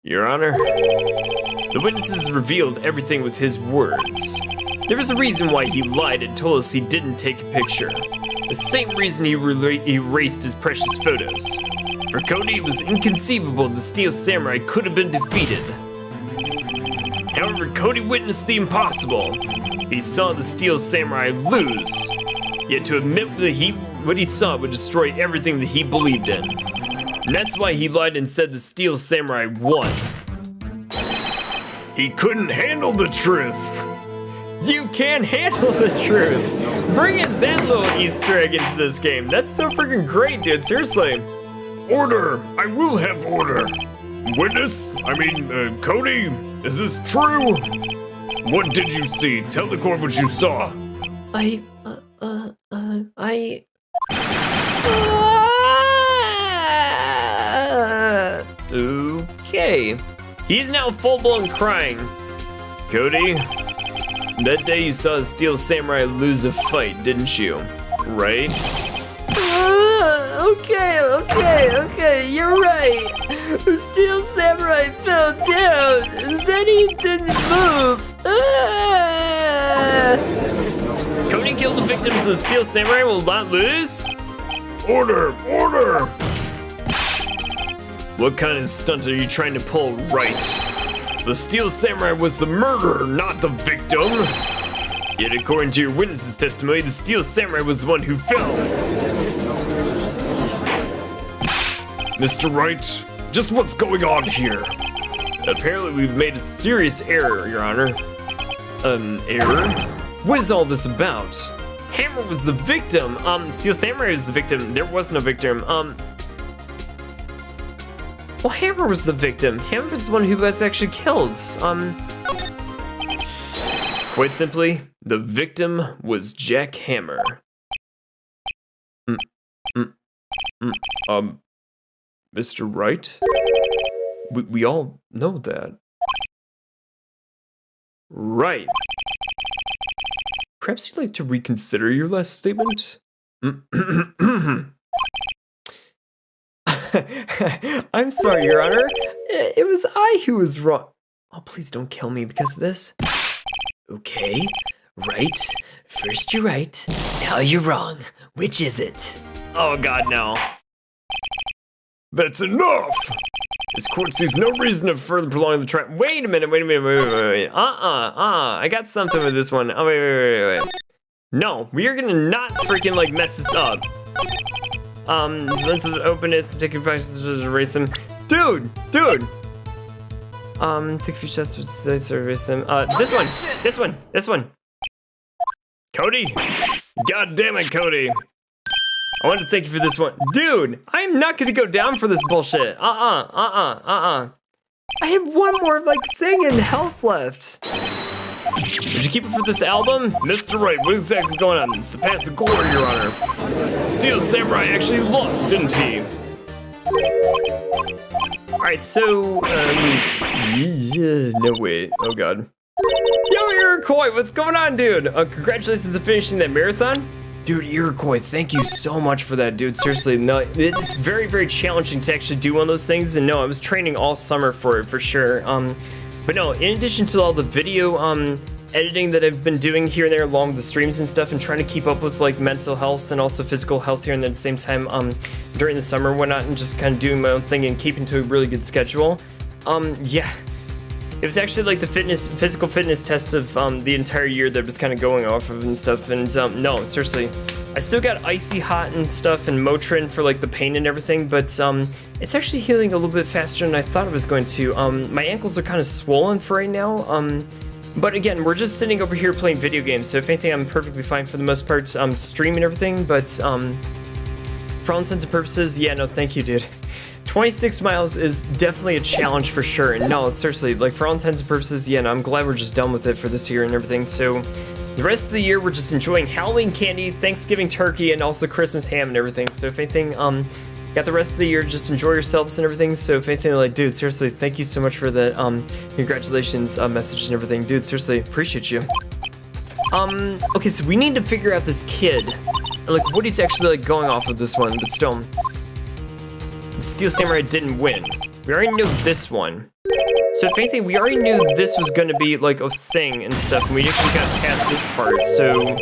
Your Honor, the witnesses revealed everything with his words. There was a reason why he lied and told us he didn't take a picture. The same reason he erased his precious photos. For Cody, it was inconceivable the Steel Samurai could have been defeated. However, Cody witnessed the impossible. He saw the Steel Samurai lose. Yet to admit that what he saw would destroy everything that he believed in. And that's why he lied and said the Steel Samurai won. He couldn't handle the truth. You can't handle the truth. Bring in that little Easter egg into this game. That's so freaking great, dude. Seriously. Order! I will have order. Witness? Cody? Is this true? What did you see? Tell the court what you saw. Okay. He's now full-blown crying. Cody, that day you saw a Steel Samurai lose a fight, didn't you? Right? Okay, you're right. The Steel Samurai fell down, and then he didn't move. Cody killed the victims of the Steel Samurai will not lose? Order! Order! What kind of stunt are you trying to pull, Wright? The Steel Samurai was the murderer, not the victim. Yet according to your witness's testimony, the Steel Samurai was the one who fell. Mr. Wright, just what's going on here? Apparently we've made a serious error, Your Honor. Error? What is all this about? Hammer was the victim. Steel Samurai was the victim. There was no victim. Well, Hammer was the victim. Hammer was the one who was actually killed. Quite simply, the victim was Jack Hammer. Mr. Wright? We all know that. Right. Perhaps you'd like to reconsider your last statement? I'm sorry, Your Honor. It was I who was wrong. Oh, please don't kill me because of this. Okay, right. First you're right, now you're wrong. Which is it? Oh God, no. That's enough! This court sees no reason to further prolong the trial. Wait a minute. I got something with this one. Oh, wait. No, we are gonna not freaking like mess this up. Let's open it, take a few questions, erase them. Dude! Take a few shots, let's erase them. This one. Cody! God damn it, Cody! I wanted to thank you for this one. Dude, I'm not gonna go down for this bullshit. I have one more, like, thing in health left. Would you keep it for this album? Mr. Wright, what exactly is going on? It's the path to glory, Your Honor. Steel Samurai actually lost, didn't he? Alright, so, no, wait. Oh, God. Yo, Iroquois, what's going on, dude? Congratulations on finishing that marathon. Dude, Iroquois, thank you so much for that, dude. Seriously, no, it's very, very challenging to actually do one of those things. And no, I was training all summer for it, for sure. But no, in addition to all the video editing that I've been doing here and there along the streams and stuff, and trying to keep up with like mental health and also physical health here, and then at the same time during the summer and whatnot, and just kind of doing my own thing and keeping to a really good schedule. Yeah, it was actually like the physical fitness test of the entire year that I was kind of going off of and stuff. And no, seriously, I still got icy hot and stuff and Motrin for like the pain and everything, but it's actually healing a little bit faster than I thought it was going to. My ankles are kind of swollen for right now. But again, we're just sitting over here playing video games, so if anything, I'm perfectly fine for the most part to stream and everything, but for all intents and purposes, yeah, no, thank you, dude. 26 miles is definitely a challenge for sure, and no, seriously, like for all intents and purposes, yeah, no, I'm glad we're just done with it for this year and everything, so the rest of the year, we're just enjoying Halloween candy, Thanksgiving turkey, and also Christmas ham and everything, so if anything, got the rest of the year, just enjoy yourselves and everything. So if anything, like, dude, seriously, thank you so much for the congratulations message and everything, dude. Seriously, appreciate you. Okay, so we need to figure out this kid, and like what he's actually like going off of this one. But still, the Steel Samurai didn't win. We already knew this one. So if anything, we already knew this was gonna be like a thing and stuff, and we actually got past this part. So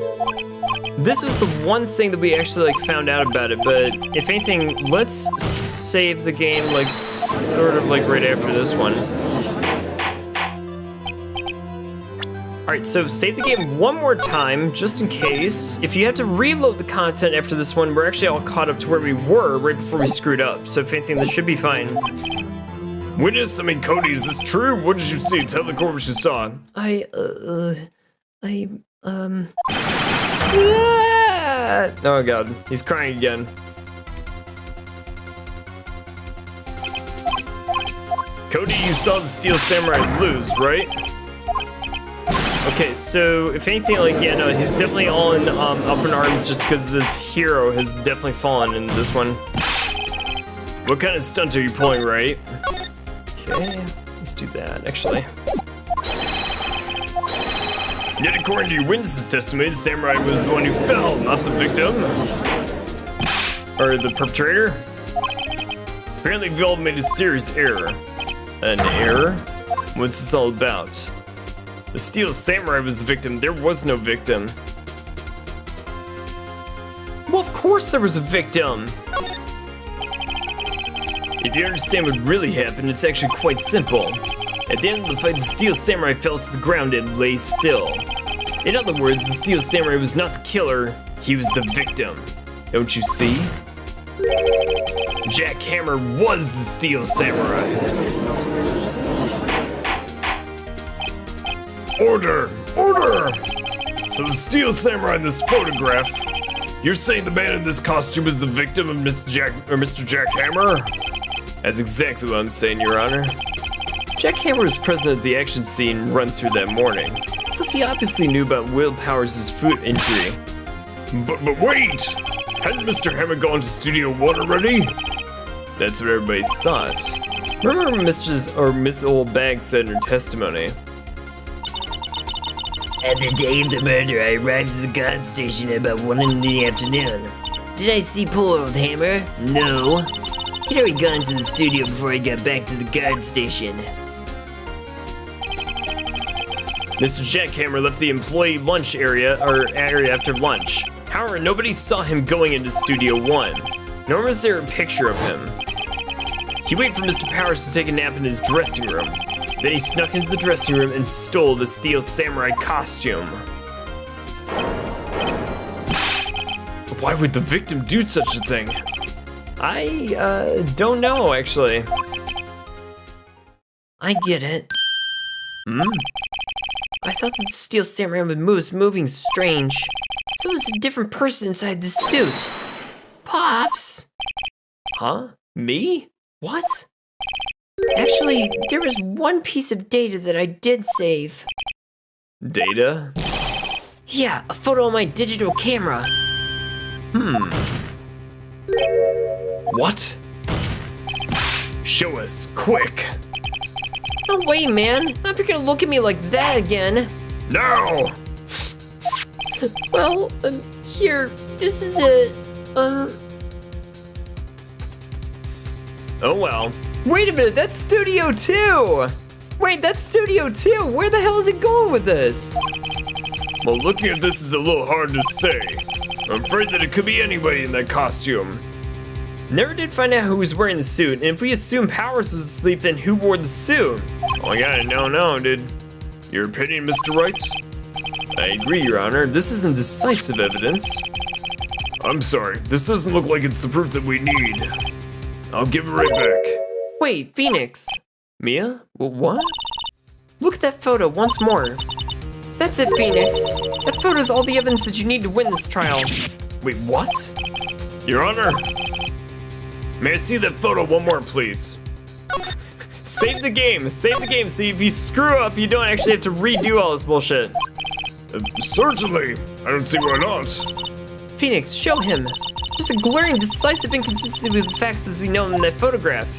this was the one thing that we actually like found out about it, but if anything, let's save the game like sort of like right after this one. Alright, so save the game one more time, just in case. If you have to reload the content after this one, we're actually all caught up to where we were right before we screwed up. So if anything, this should be fine. Witness, I mean, Cody, is this true? What did you see? Tell the court what you saw. Oh god, he's crying again. Cody, you saw the Steel Samurai lose, right? Okay, so if anything, like, yeah, no, he's definitely all in up in arms just because this hero has definitely fallen in this one. What kind of stunt are you pulling, right? Okay, let's do that, actually. Yet according to your witness's testimony, the samurai was the one who fell, not the victim. Or the perpetrator? Apparently you've all made a serious error. An error? What's this all about? The Steel Samurai was the victim. There was no victim. Well, of course there was a victim! If you understand what really happened, it's actually quite simple. At the end of the fight, the Steel Samurai fell to the ground and lay still. In other words, the Steel Samurai was not the killer, he was the victim. Don't you see? Jack Hammer was the Steel Samurai. Order! Order! So the Steel Samurai in this photograph, you're saying the man in this costume is the victim of Mr. Jack Hammer? That's exactly what I'm saying, Your Honor. Jack Hammer was present at the action scene run through that morning. Plus, he obviously knew about Will Powers' foot injury. But wait! Hadn't Mr. Hammer gone to Studio 1 already? That's what everybody thought. Remember Miss Old Bag said in her testimony. At the day of the murder, I arrived at the guard station at about 1 in the afternoon. Did I see poor old Hammer? No. He'd already gone to the studio before I got back to the guard station. Mr. Jack Hammer left the employee lunch area after lunch. However, nobody saw him going into Studio 1, nor was there a picture of him. He waited for Mr. Powers to take a nap in his dressing room. Then he snuck into the dressing room and stole the Steel Samurai costume. Why would the victim do such a thing? I don't know, actually. I get it. I thought that the Steel Samurai was moving strange. So it was a different person inside the suit. Pops! Huh? Me? What? Actually, there was one piece of data that I did save. Data? Yeah, a photo on my digital camera. What? Show us, quick! No way, man. I'm not gonna look at me like that again. Now! Well, here, this is it. Oh well. Wait a minute, that's Studio 2! Wait, that's Studio 2! Where the hell is it going with this? Well, looking at this is a little hard to say. I'm afraid that it could be anybody in that costume. Never did find out who was wearing the suit, and if we assume Powers was asleep, then who wore the suit? Oh yeah, no, dude. Your opinion, Mr. Wright? I agree, Your Honor. This isn't decisive evidence. I'm sorry, this doesn't look like it's the proof that we need. I'll give it right back. Wait, Phoenix. Mia? What? Look at that photo once more. That's it, Phoenix. That photo's all the evidence that you need to win this trial. Wait, what? Your Honor, may I see that photo one more, please? Save the game, so if you screw up, you don't actually have to redo all this bullshit. Certainly. I don't see why not. Phoenix, show him. There's a glaring, decisive inconsistency with the facts as we know in that photograph.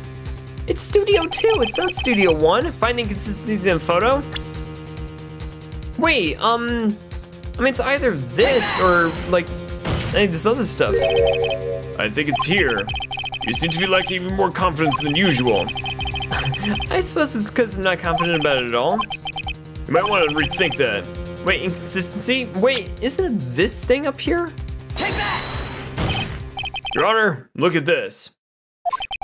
It's Studio 2, it's not Studio 1. Find the inconsistencies in a photo. Wait, I mean, it's either this or, like, this other stuff. I think it's here. You seem to be lacking even more confidence than usual. I suppose it's because I'm not confident about it at all. You might want to rethink that. Wait, inconsistency? Wait, isn't it this thing up here? Your Honor, look at this.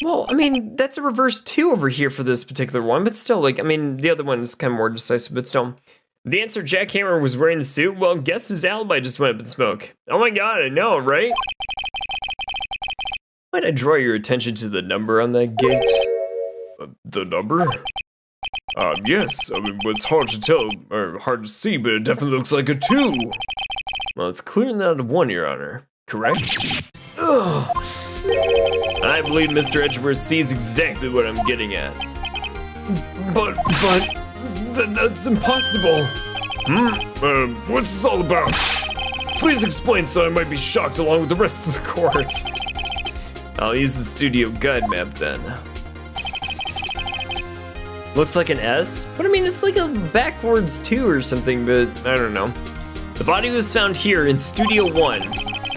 Well, I mean, that's a reverse 2 over here for this particular one, but still, like, I mean, the other one is kind of more decisive, but still. The answer, Jack Hammer was wearing the suit? Well, guess whose alibi just went up in smoke? Oh my god, I know, right? Might I draw your attention to the number on that gate? The number? Yes. I mean, it's hard to tell, or hard to see, but it definitely looks like a 2. Well, it's clearly not a 1, Your Honor. Correct? Ugh. I believe Mr. Edgeworth sees exactly what I'm getting at. But, that's impossible. What's this all about? Please explain so I might be shocked along with the rest of the court. I'll use the studio guide map then. Looks like an S, but I mean, it's like a backwards 2 or something, but I don't know. The body was found here in Studio 1.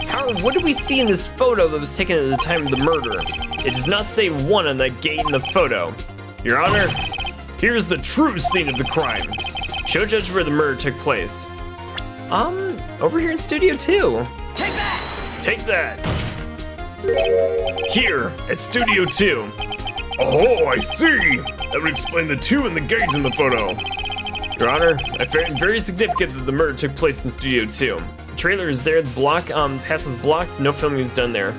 However, what do we see in this photo that was taken at the time of the murder? It does not say 1 on that gate in the photo. Your Honor, here's the true scene of the crime. Show Judge where the murder took place. Over here in Studio 2. Take that! Here, at Studio 2. Oh, I see! That would explain the 2 and the gate in the photo. Your Honor, I find it very significant that the murder took place in Studio 2. The trailer is there, the path was blocked, no filming was done there.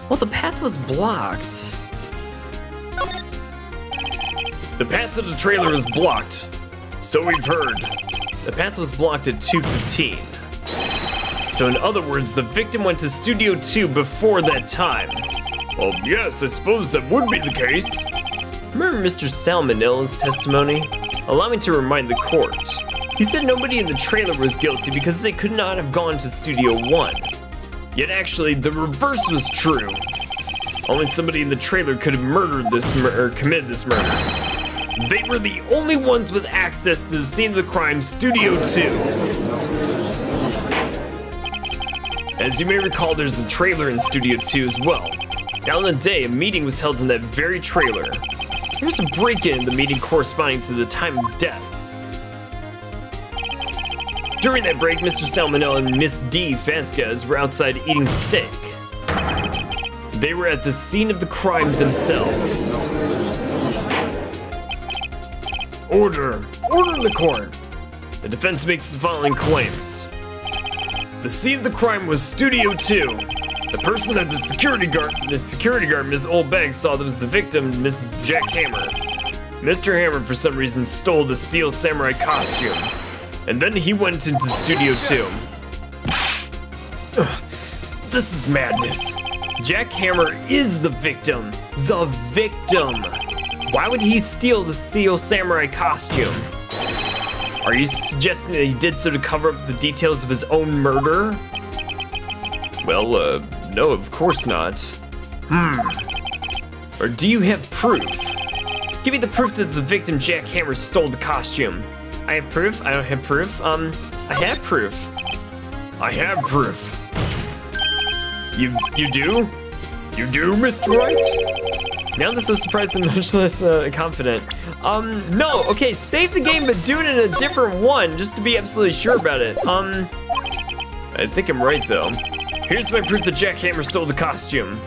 Well, the path was blocked. The path to the trailer is blocked. So we've heard. The path was blocked at 2:15. So in other words, the victim went to Studio 2 before that time. Well, yes, I suppose that would be the case. Remember Mr. Salmonella's testimony? Allow me to remind the court. He said nobody in the trailer was guilty because they could not have gone to Studio 1. Yet actually, the reverse was true. Only somebody in the trailer could have committed this murder. They were the only ones with access to the scene of the crime, Studio 2. As you may recall, there's a trailer in Studio 2 as well. Now on the day, a meeting was held in that very trailer. There's a break-in in the meeting corresponding to the time of death. During that break, Mr. Salmonella and Miss D. Vasquez were outside eating steak. They were at the scene of the crime themselves. Order! Order in the court! The defense makes the following claims. The scene of the crime was Studio 2. The person at the security guard, Miss Oldbag, saw that was the victim, Miss Jack Hammer. Mr. Hammer, for some reason, stole the steel samurai costume. And then he went into Studio 2. Ugh, this is madness. Jack Hammer is the victim. The victim. Why would he steal the steel samurai costume? Are you suggesting that he did so to cover up the details of his own murder? Well, no, of course not. Or do you have proof? Give me the proof that the victim Jack Hammer stole the costume. I have proof? I don't have proof. I have proof. I have proof. You do? You do, Mr. Wright? Now they're so surprised and much less confident. No, okay, save the game, but do it in a different one, just to be absolutely sure about it. I think I'm right, though. Here's my proof that Jack Hammer stole the costume.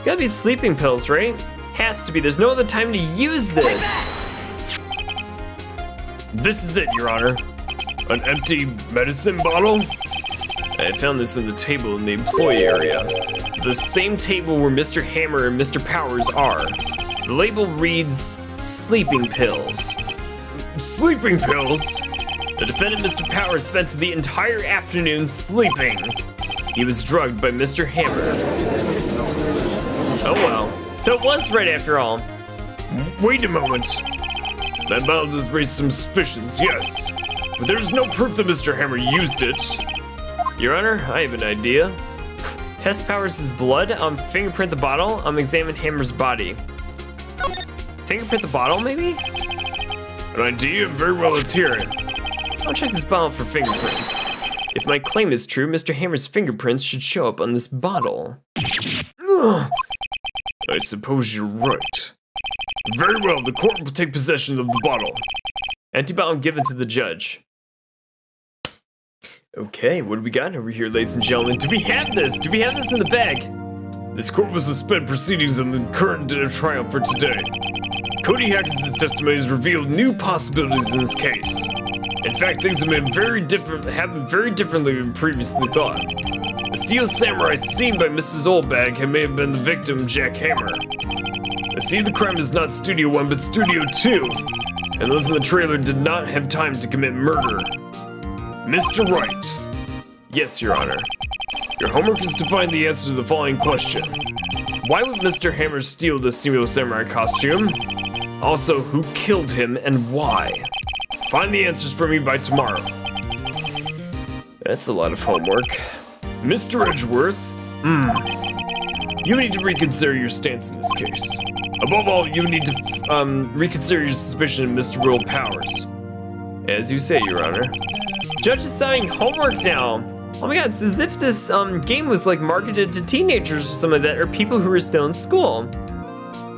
Gotta be sleeping pills, right? Has to be, there's no other time to use this. This is it, Your Honor. An empty medicine bottle? I found this in the table in the employee area. The same table where Mr. Hammer and Mr. Powers are. The label reads, sleeping pills. Sleeping pills? The defendant, Mr. Powers, spent the entire afternoon sleeping. He was drugged by Mr. Hammer. Oh well. So it was right after all. Wait a moment. That bottle does raise some suspicions, yes. But there's no proof that Mr. Hammer used it. Your Honor, I have an idea. Test Powers' blood, fingerprint the bottle, examine Hammer's body. Fingerprint the bottle, maybe? An idea? Very well, let's hear it. I'll check this bottle for fingerprints. If my claim is true, Mr. Hammer's fingerprints should show up on this bottle. Ugh. I suppose you're right. Very well, the court will take possession of the bottle. Empty bottle given to the judge. Okay, what do we got over here, ladies and gentlemen? Do we have this? Do we have this in the bag? This court will suspend proceedings on the current date of trial for today. Cody Hackins' testimony has revealed new possibilities in this case. In fact, things have been happened very differently than previously thought. The steel samurai seen by Mrs. Oldbag may have been the victim, Jack Hammer. The scene of the crime is not Studio 1, but Studio 2, and those in the trailer did not have time to commit murder. Mr. Wright. Yes, Your Honor. Your homework is to find the answer to the following question. Why would Mr. Hammer steal the steel samurai costume? Also, who killed him and why? Find the answers for me by tomorrow. That's a lot of homework. Mr. Edgeworth, you need to reconsider your stance in this case. Above all, you need to reconsider your suspicion of Mr. Will Powers. As you say, Your Honor. Judge is assigning homework now. Oh my god, it's as if this game was like marketed to teenagers or something like that, or people who are still in school.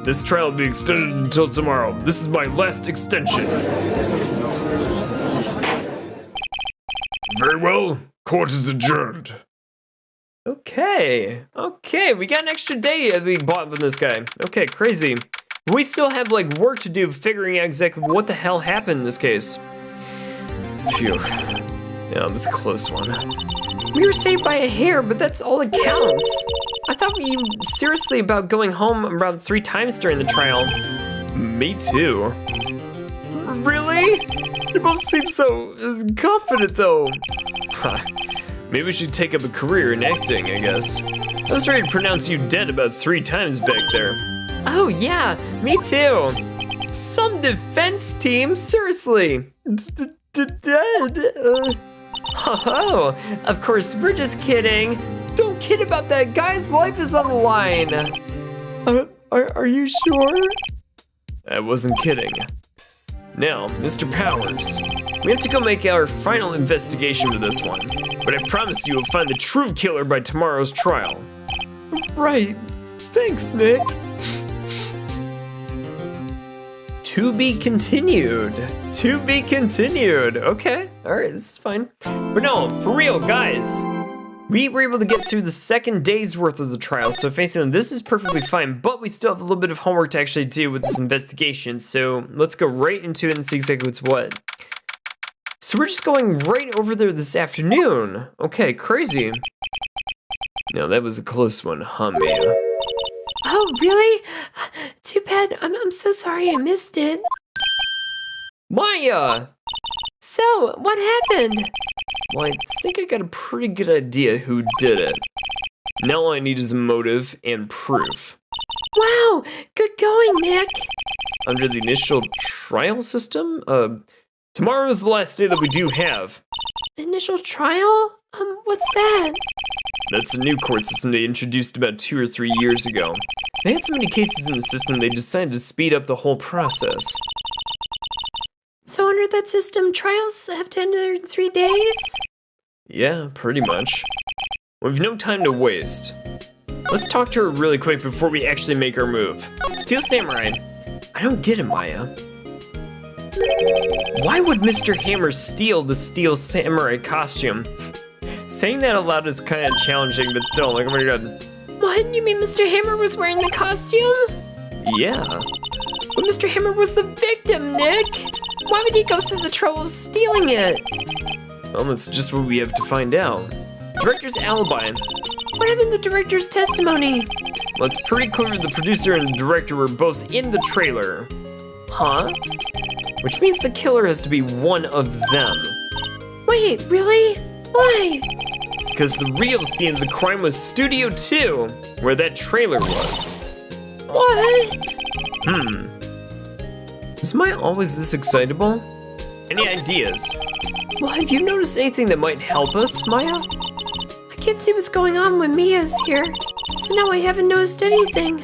This trial will be extended until tomorrow. This is my last extension. Very well, court is adjourned. Okay, we got an extra day that we bought with this guy. Okay, crazy. We still have like work to do figuring out exactly what the hell happened in this case. Phew. Yeah, it was a close one. We were saved by a hair, but that's all that counts. I thought you seriously about going home around 3 times during the trial. Me too. Really? You both seem so confident though. Maybe we should take up a career in acting, I guess. I was ready to pronounce you dead about 3 times back there. Oh yeah, me too. Some defense team, seriously. Dead. Oh, of course, we're just kidding. Don't kid about that. Guy's life is on the line. Are you sure? I wasn't kidding. Now, Mr. Powers, we have to go make our final investigation with this one, but I promise you will find the true killer by tomorrow's trial. Right. Thanks, Nick. To be continued. To be continued. Okay. All right, this is fine. But no, for real, guys. We were able to get through the 2nd day's worth of the trial, so if anything, this is perfectly fine, but we still have a little bit of homework to actually do with this investigation, so let's go right into it and see exactly what's what. So we're just going right over there this afternoon. Okay, crazy. Now that was a close one, huh, Mia? Oh, really? Too bad. I'm so sorry I missed it. Maya! So, what happened? Well, I think I got a pretty good idea who did it. Now all I need is a motive and proof. Wow, good going, Nick. Under the initial trial system? Tomorrow is the last day that we do have. Initial trial? What's that? That's the new court system they introduced about 2 or 3 years ago. They had so many cases in the system, they decided to speed up the whole process. So under that system, trials have to end in 3 days? Yeah, pretty much. We've no time to waste. Let's talk to her really quick before we actually make our move. Steel Samurai. I don't get it, Maya. Why would Mr. Hammer steal the Steel Samurai costume? Saying that out loud is kind of challenging, but still, like, oh my god. What? You mean Mr. Hammer was wearing the costume? Yeah. But Mr. Hammer was the victim, Nick! Why would he go through the trouble of stealing it? Well, that's just what we have to find out. Director's alibi. What happened to the director's testimony? Well, it's pretty clear the producer and the director were both in the trailer. Huh? Which means the killer has to be one of them. Wait, really? Why? Because the real scene of the crime was Studio 2, where that trailer was. What? Is Maya always this excitable? Any ideas? Well, have you noticed anything that might help us, Maya? I can't see what's going on when Mia's here, so now I haven't noticed anything.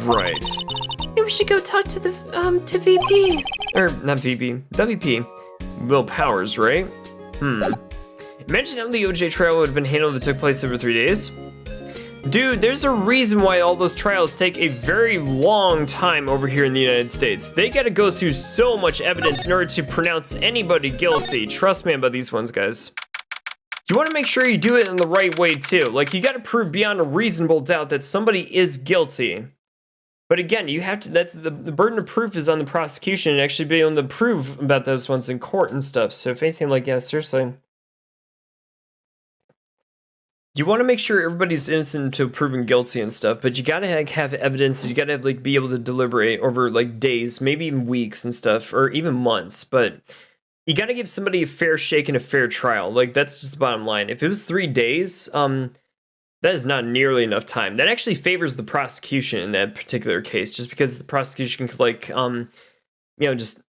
Right. Maybe we should go talk to the, to VP. Or, not VP, WP. Will Powers, right? Imagine how the OJ trial would have been handled if it took place over 3 days. Dude, there's a reason why all those trials take a very long time over here in the United States. They gotta go through so much evidence in order to pronounce anybody guilty. Trust me about these ones, guys. You wanna make sure you do it in the right way too. Like, you gotta prove beyond a reasonable doubt that somebody is guilty. But again, you have to, that's the burden of proof is on the prosecution and actually be able to prove about those ones in court and stuff. So if anything, like, yeah, seriously. You want to make sure everybody's innocent until proven guilty and stuff, but you gotta have evidence. You gotta like be able to deliberate over like days, maybe even weeks and stuff, or even months. But you gotta give somebody a fair shake and a fair trial. Like that's just the bottom line. If it was 3 days, that is not nearly enough time. That actually favors the prosecution in that particular case, just because the prosecution could like, you know, just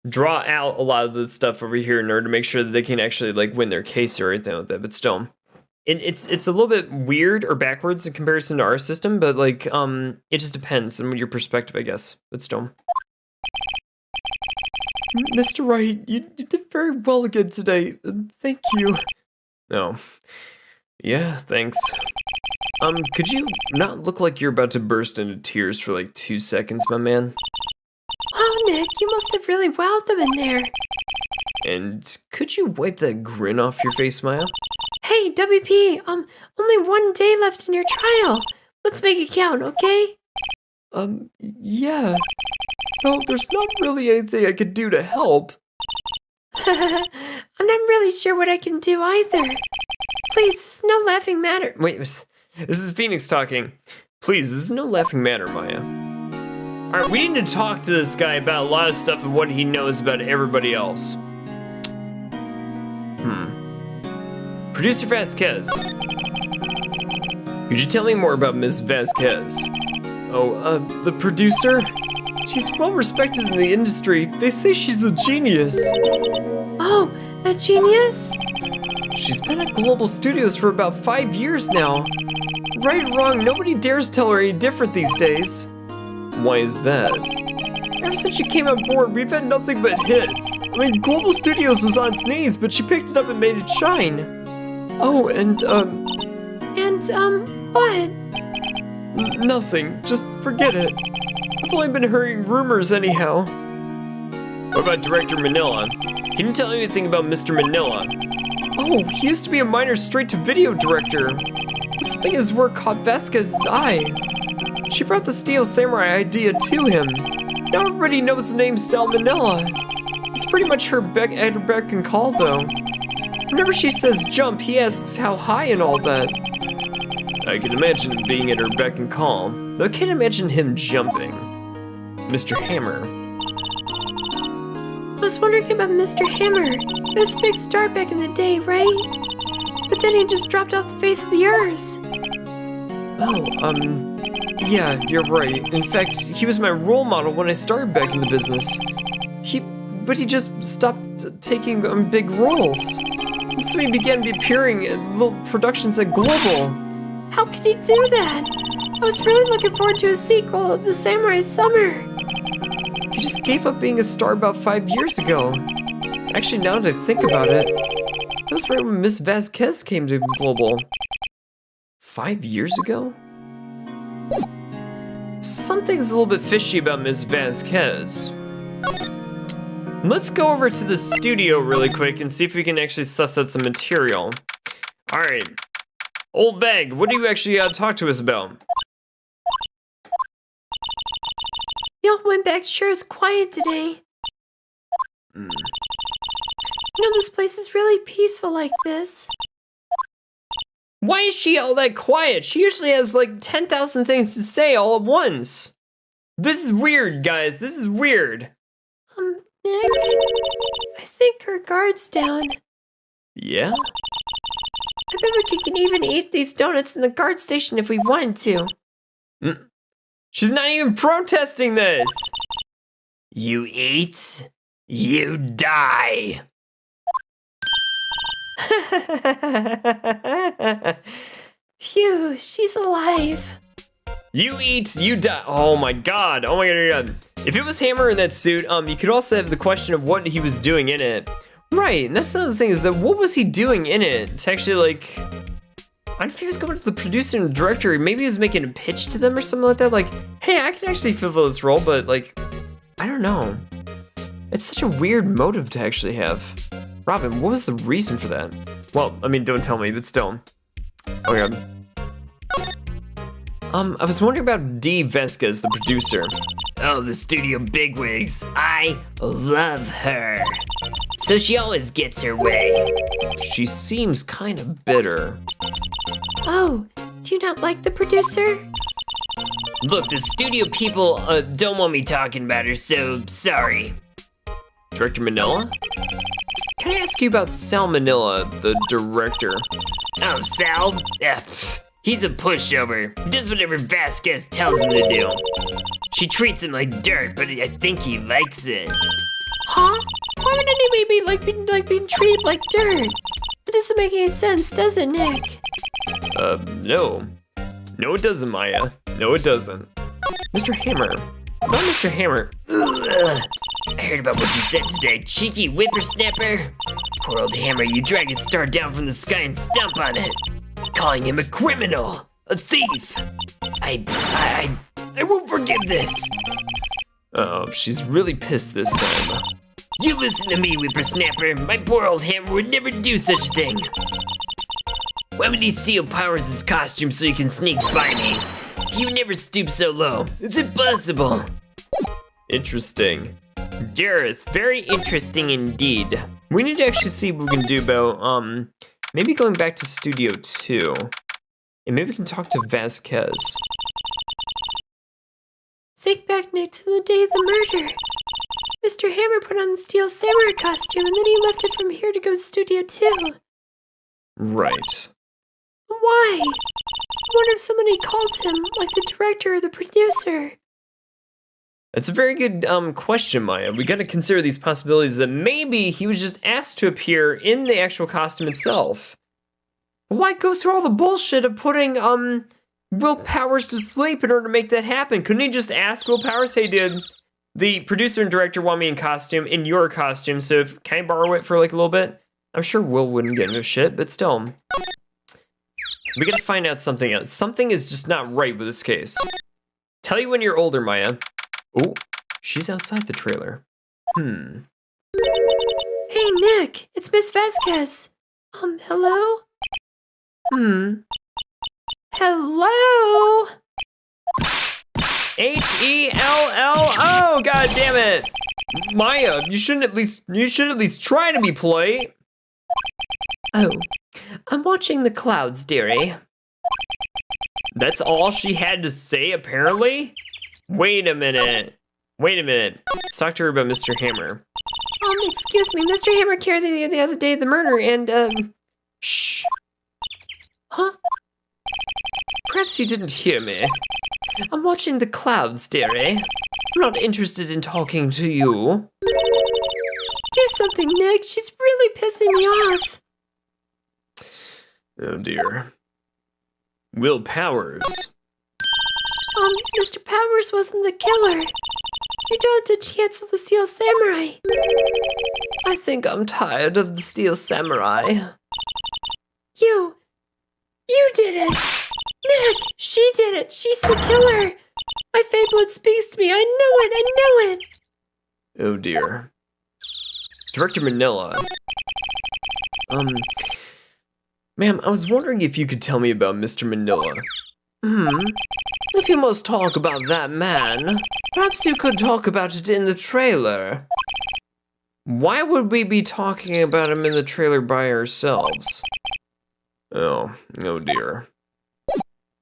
draw out a lot of the stuff over here in order to make sure that they can actually like win their case or anything like that. But still. It's a little bit weird or backwards in comparison to our system, but like it just depends on your perspective, I guess. But still, Mr. Wright, you did very well again today. Thank you. Oh, yeah, thanks. Could you not look like you're about to burst into tears for like 2 seconds, my man? Wow, Nick, you must have really wowed them in there. And could you wipe that grin off your face, Maya? Hey, WP, only 1 day left in your trial. Let's make it count, okay? Yeah. Well, there's not really anything I could do to help. I'm not really sure what I can do either. Please, this is no laughing matter. Wait, this is Phoenix talking. Please, this is no laughing matter, Maya. Alright, we need to talk to this guy about a lot of stuff and what he knows about everybody else. Producer Vasquez. Could you tell me more about Miss Vasquez? Oh, the producer? She's well respected in the industry. They say she's a genius. Oh, a genius? She's been at Global Studios for about 5 years now. Right or wrong, nobody dares tell her any different these days. Why is that? Ever since she came on board, we've had nothing but hits. I mean, Global Studios was on its knees, but she picked it up and made it shine. Oh, and, what? Nothing. Just forget it. I've only been hearing rumors anyhow. What about Director Manila? Can you tell me anything about Mr. Manila? Oh, he used to be a minor straight-to-video director. Something in his work caught Vasquez's eye. She brought the Steel Samurai idea to him. Now everybody knows the name Salmonella. It's pretty much her at her beck and call, though. Whenever she says jump, he asks how high and all that. I can imagine him being at her beck and call, though I can't imagine him jumping. Mr. Hammer. I was wondering about Mr. Hammer. He was a big star back in the day, right? But then he just dropped off the face of the earth. Oh, yeah, you're right. In fact, he was my role model when I started back in the business. But he just stopped taking big roles. And so he began appearing at little productions at Global. How could he do that? I was really looking forward to a sequel of The Samurai Summer. He just gave up being a star about 5 years ago. Actually, now that I think about it, that was right when Miss Vasquez came to Global. 5 years ago? Something's a little bit fishy about Ms. Vasquez. Let's go over to the studio really quick and see if we can actually suss out some material. All right, Old Bag, what do you actually talk to us about? The old windbag sure is quiet today. You know, this place is really peaceful like this. Why is she all that quiet? She usually has like 10,000 things to say all at once. This is weird, guys. This is weird. Nick, I think her guard's down. Yeah? I bet we can even eat these donuts in the guard station if we wanted to. She's not even protesting this. You eat, you die. Phew, she's alive. You eat, you die. Oh my god. Oh my god. If it was Hammer in that suit, you could also have the question of what he was doing in it. Right, and that's another thing is that what was he doing in it? To actually like, I don't know if he was going to the producer and director, maybe he was making a pitch to them or something like that. Like, hey, I can actually fulfill this role, but like, I don't know. It's such a weird motive to actually have. Robin, what was the reason for that? Well, I mean, don't tell me, but still. Oh my god. I was wondering about Dee Vasquez, the producer. Oh, the studio bigwigs. I love her. So she always gets her way. She seems kind of bitter. Oh, do you not like the producer? Look, the studio people don't want me talking about her, so sorry. Director Manila? Can I ask you about Sal Manila, the director? Oh, Sal? He's a pushover. He does whatever Vasquez tells him to do. She treats him like dirt, but I think he likes it. Huh? Why would anybody be being treated like dirt? It doesn't make any sense, does it, Nick? No. No, it doesn't, Maya. No, it doesn't. Mr. Hammer. Not Mr. Hammer. Ugh. I heard about what you said today, cheeky whippersnapper. Poor old Hammer, you drag his star down from the sky and stomp on it. Calling him a criminal, a thief. I won't forgive this. Oh, she's really pissed this time. You listen to me, whippersnapper. My poor old Hammer would never do such a thing. Why would he steal Powers' costume so he can sneak by me? He would never stoop so low. It's impossible. Interesting. Gareth, very interesting indeed. We need to actually see what we can do about, maybe going back to Studio 2. And maybe we can talk to Vasquez. Think back, Nick, to the day of the murder. Mr. Hammer put on the Steel Samurai costume and then he left it from here to go to Studio 2. Right. Why? I wonder if somebody called him, like the director or the producer. That's a very good question, Maya. We gotta consider these possibilities that maybe he was just asked to appear in the actual costume itself. But why go through all the bullshit of putting Will Powers to sleep in order to make that happen? Couldn't he just ask Will Powers, hey dude, the producer and director want me in costume, in your costume, so can I borrow it for like a little bit? I'm sure Will wouldn't get into shit, but still. We gotta find out something else. Something is just not right with this case. Tell you when you're older, Maya. Oh, she's outside the trailer. Hey, Nick, it's Miss Vasquez. Hello? Hello? H-E-L-L-O, god damn it. Maya, you should at least try to be polite. Oh, I'm watching the clouds, dearie. That's all she had to say, apparently? Wait a minute. Let's talk to her about Mr. Hammer. Excuse me, Mr. Hammer came here the other day of the murder and, Shh. Huh? Perhaps you didn't hear me. I'm watching the clouds, dearie. I'm not interested in talking to you. Do something, Nick. She's really pissing me off. Oh dear. Will Powers. Mr. Powers wasn't the killer. You don't have to cancel the Steel Samurai. I think I'm tired of the Steel Samurai. You did it. Nick, she did it. She's the killer. My fey blood speaks to me. I know it. Oh dear. Director Manila. Ma'am, I was wondering if you could tell me about Mr. Manila. If you must talk about that man, perhaps you could talk about it in the trailer. Why would we be talking about him in the trailer by ourselves? Oh dear.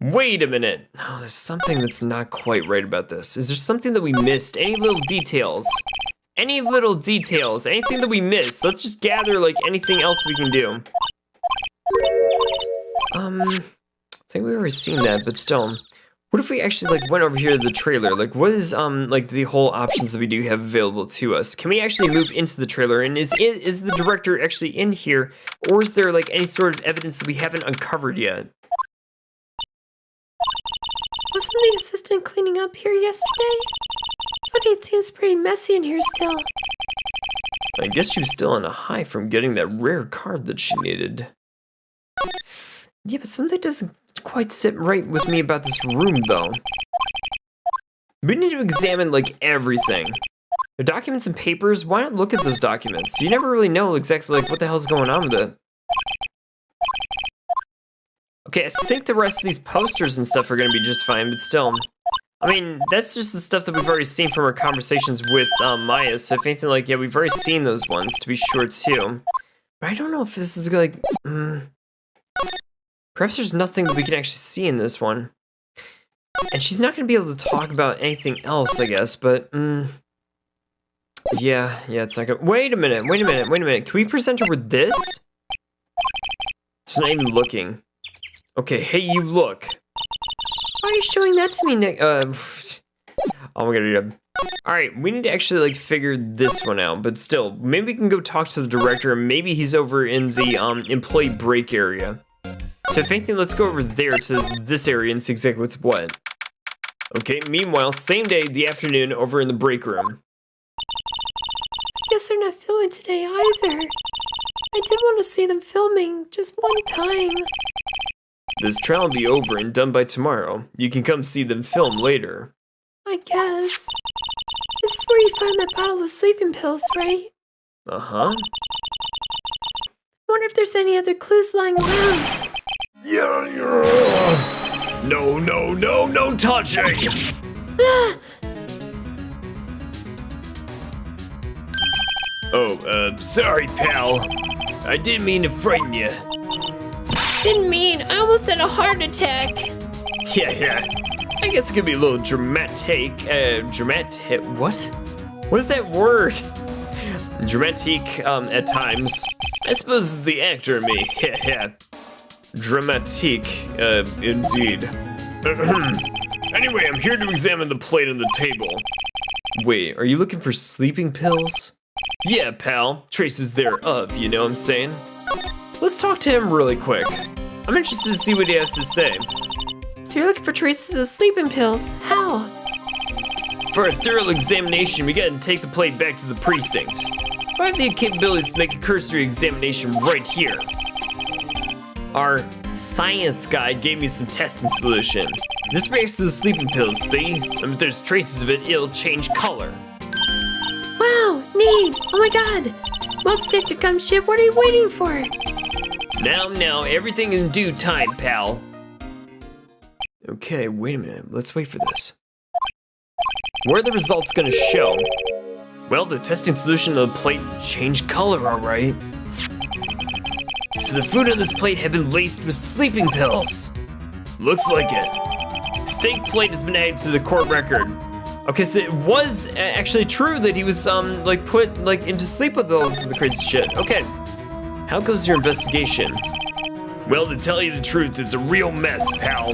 Wait a minute. Oh, there's something that's not quite right about this. Is there something that we missed? Any little details? Any little details? Anything that we missed? Let's just gather like anything else we can do. I think we've already seen that, but still. What if we actually like went over here to the trailer? Like what is like the whole options that we do have available to us? Can we actually move into the trailer, and is the director actually in here, or is there like any sort of evidence that we haven't uncovered yet? Wasn't the assistant cleaning up here yesterday? Funny, it seems pretty messy in here still. I guess she was still on a high from getting that rare card that she needed. Yeah, but something doesn't quite sit right with me about this room, though. We need to examine, like, everything. The documents and papers, why not look at those documents? You never really know exactly, like, what the hell's going on with it. Okay, I think the rest of these posters and stuff are gonna be just fine, but still. I mean, that's just the stuff that we've already seen from our conversations with Maya, so if anything, like, yeah, we've already seen those ones, to be sure, too. But I don't know if this is, like, perhaps there's nothing that we can actually see in this one. And she's not gonna be able to talk about anything else, I guess, but, yeah, it's not gonna— wait a minute. Can we present her with this? She's not even looking. Okay, hey, you look. Why are you showing that to me, Nick? Oh my god, yeah. Alright, we need to actually, like, figure this one out, but still, maybe we can go talk to the director, and maybe he's over in the, employee break area. So if anything, let's go over there to this area and see exactly what's what. Okay, meanwhile, same day, the afternoon, over in the break room. Guess they're not filming today either. I did want to see them filming, just one time. This trial will be over and done by tomorrow. You can come see them film later. I guess. This is where you found that bottle of sleeping pills, right? Uh-huh. Wonder if there's any other clues lying around. No touching! Oh, sorry, pal. I didn't mean to frighten you. Didn't mean. I almost had a heart attack. Yeah. I guess it could be a little dramatic. What? What is that word? Dramatic, at times. I suppose it's the actor in me. Yeah. Dramatic, indeed. Anyway, I'm here to examine the plate on the table. Wait, are you looking for sleeping pills? Yeah, pal. Traces thereof, you know what I'm saying? Let's talk to him really quick. I'm interested to see what he has to say. So you're looking for traces of the sleeping pills. How? For a thorough examination, we gotta take the plate back to the precinct. I have the capabilities to make a cursory examination right here. Our science guy gave me some testing solution. This reacts to the sleeping pills, see? And if there's traces of it, it'll change color. Wow, neat. Oh my god. Well, stick to come ship. What are you waiting for? Now, everything in due time, pal. Okay, wait a minute. Let's wait for this. Where are the results gonna show? Well, the testing solution of the plate changed color, alright. So the food on this plate had been laced with sleeping pills. Looks like it. Steak plate has been added to the court record. Okay, so it was actually true that he was, put, into sleep with all this crazy shit. Okay. How goes your investigation? Well, to tell you the truth, it's a real mess, pal.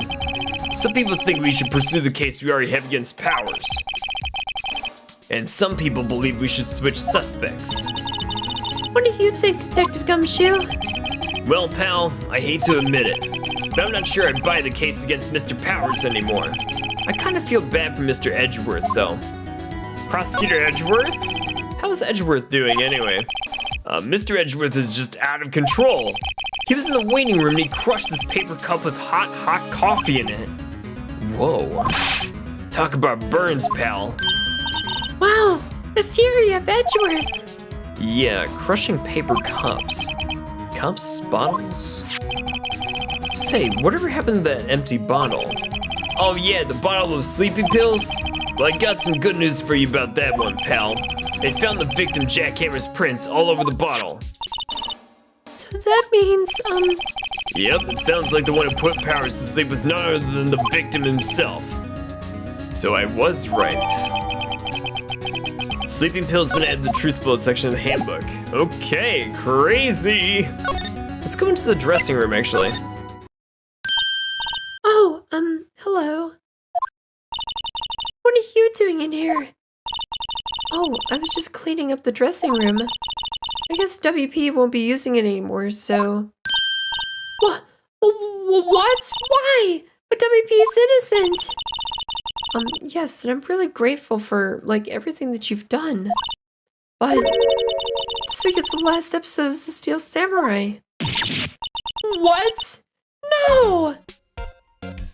Some people think we should pursue the case we already have against Powers. And some people believe we should switch suspects. What do you think, Detective Gumshoe? Well, pal, I hate to admit it, but I'm not sure I'd buy the case against Mr. Powers anymore. I kind of feel bad for Mr. Edgeworth, though. Prosecutor Edgeworth? How's Edgeworth doing, anyway? Mr. Edgeworth is just out of control. He was in the waiting room and he crushed this paper cup with hot coffee in it. Whoa. Talk about burns, pal. Wow, the fury of Edgeworth. Yeah, crushing paper cups. Cups? Bottles? Say, whatever happened to that empty bottle? Oh yeah, the bottle of sleeping pills? Well, I got some good news for you about that one, pal. They found the victim Jackhammer's prints all over the bottle. So that means, Yep, it sounds like the one who put Powers to sleep was none other than the victim himself. So I was right. Sleeping pills been added to the truth bullet section of the handbook. Okay, crazy. Let's go into the dressing room, actually. oh, hello. What are you doing in here? Oh, I was just cleaning up the dressing room. I guess WP won't be using it anymore, so... What? What? Why? But WP is innocent! Yes, and I'm really grateful for, like, everything that you've done. But this week is the last episode of The Steel Samurai. What? No!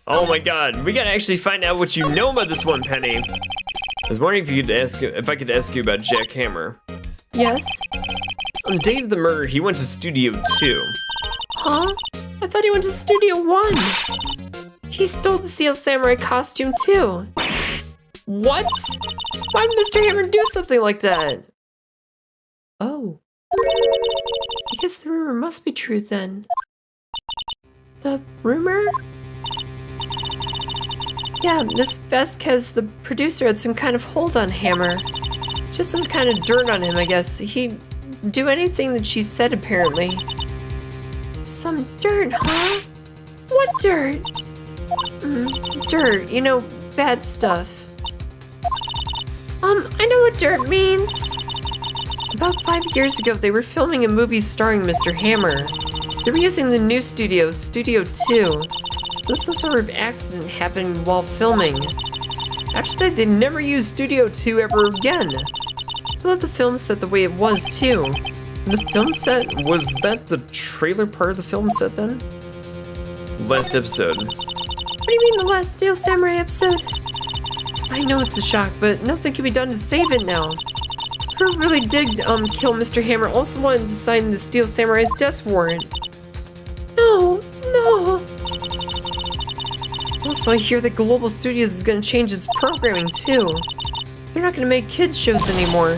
Oh my god, we gotta actually find out what you know about this one, Penny. I was wondering if I could ask you about Jack Hammer. Yes? On the day of the murder, he went to Studio 2. Huh? I thought he went to Studio 1. He stole the Steel Samurai costume too. What? Why would Mr. Hammer do something like that? Oh. I guess the rumor must be true then. The rumor? Yeah, Miss Vasquez, the producer, had some kind of hold on Hammer. Just some kind of dirt on him, I guess. He'd do anything that she said, apparently. Some dirt, huh? What dirt? Dirt, you know, bad stuff. I know what dirt means. About 5 years ago, they were filming a movie starring Mr. Hammer. They were using the new studio, Studio 2. This was sort of accident happening while filming. After that, they never used Studio 2 ever again. They left the film set the way it was, too. And the film set, was that the trailer part of the film set then? Last episode. What do you mean the last Steel Samurai episode? I know it's a shock, but nothing can be done to save it now. Who really did kill Mr. Hammer also wanted to sign the Steel Samurai's death warrant. No. Also, I hear that Global Studios is going to change its programming too. They're not going to make kids shows anymore.